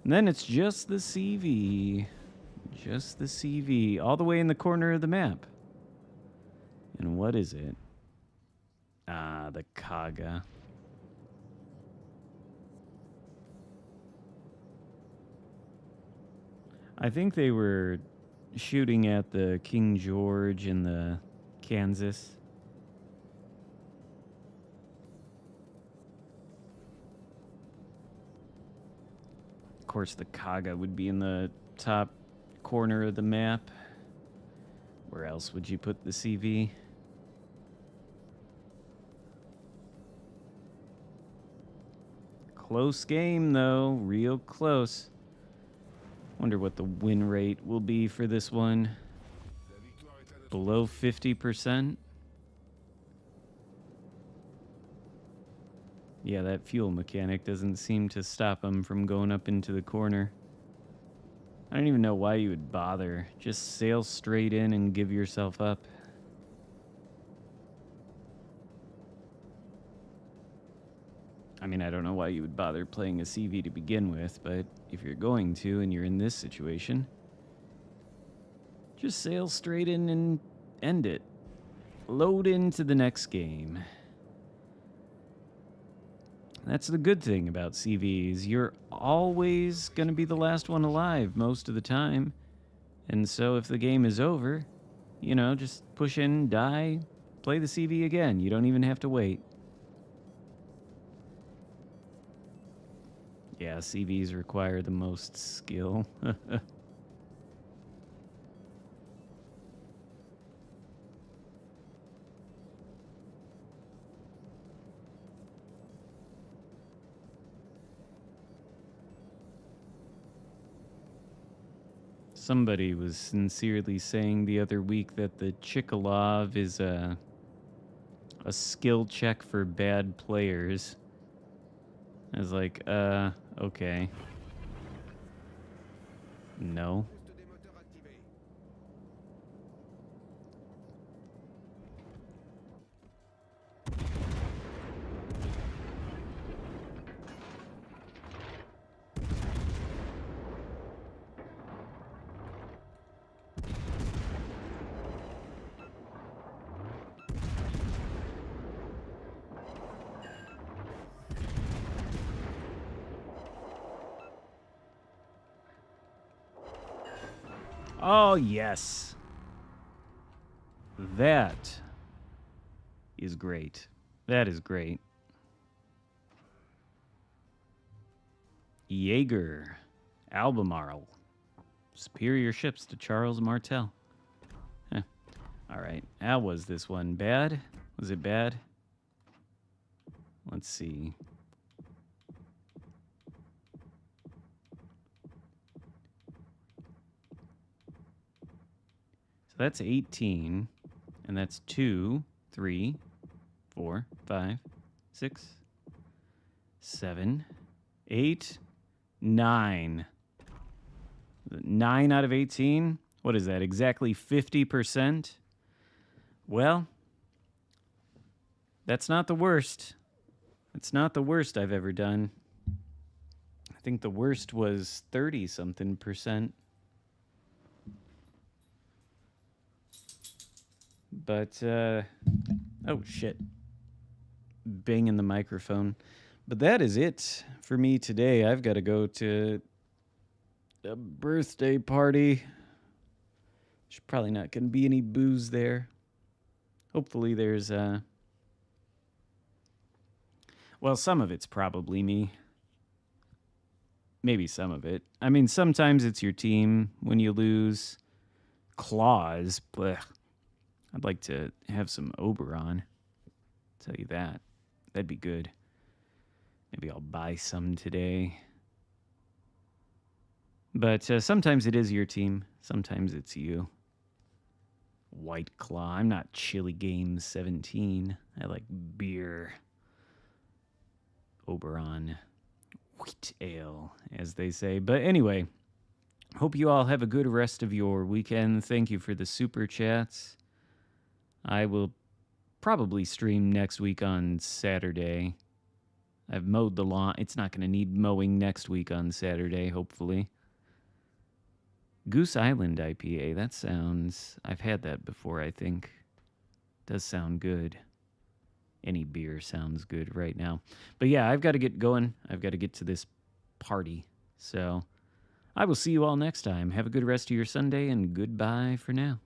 And then it's just the CV. Just the CV. All the way in the corner of the map. And what is it? Ah, the Kaga. I think they were shooting at the King George in the Kansas. Of course, the Kaga would be in the top corner of the map. Where else would you put the CV? Close game, though. Real close. Wonder what the win rate will be for this one. Below 50%. Yeah, that fuel mechanic doesn't seem to stop him from going up into the corner. I don't even know why you would bother. Just sail straight in and give yourself up. I mean, I don't know why you would bother playing a CV to begin with, but if you're going to and you're in this situation, just sail straight in and end it. Load into the next game. That's the good thing about CVs. You're always going to be the last one alive most of the time. And so if the game is over, you know, just push in, die, play the CV again. You don't even have to wait. Yeah, CVs require the most skill. Somebody was sincerely saying the other week that the Chikhalov is a skill check for bad players. I was like, okay. No. Oh, yes. That is great. That is great. Jaeger. Albemarle. Superior ships to Charles Martel. All right. How was this one? Bad? Was it bad? Let's see. So that's 18. And that's 2, 3, 4, 5, 6, 7, 8, 9. 9 out of 18? What is that? Exactly 50%? Well, that's not the worst. It's not the worst I've ever done. I think the worst was 30-something percent. But, oh shit. Banging the microphone. But that is it for me today. I've got to go to a birthday party. There's probably not going to be any booze there. Hopefully there's, well, some of it's probably me. Maybe some of it. I mean, sometimes it's your team when you lose. Claws, blech. I'd like to have some Oberon. Tell you that. That'd be good. Maybe I'll buy some today. But sometimes it is your team. Sometimes it's you. White Claw. I'm not Chili Games 17. I like beer. Oberon. Wheat ale, as they say. But anyway, hope you all have a good rest of your weekend. Thank you for the super chats. I will probably stream next week on Saturday. I've mowed the lawn. It's not going to need mowing next week on Saturday, hopefully. Goose Island IPA. That sounds... I've had that before, I think. Does sound good. Any beer sounds good right now. But yeah, I've got to get going. I've got to get to this party. So I will see you all next time. Have a good rest of your Sunday, and goodbye for now.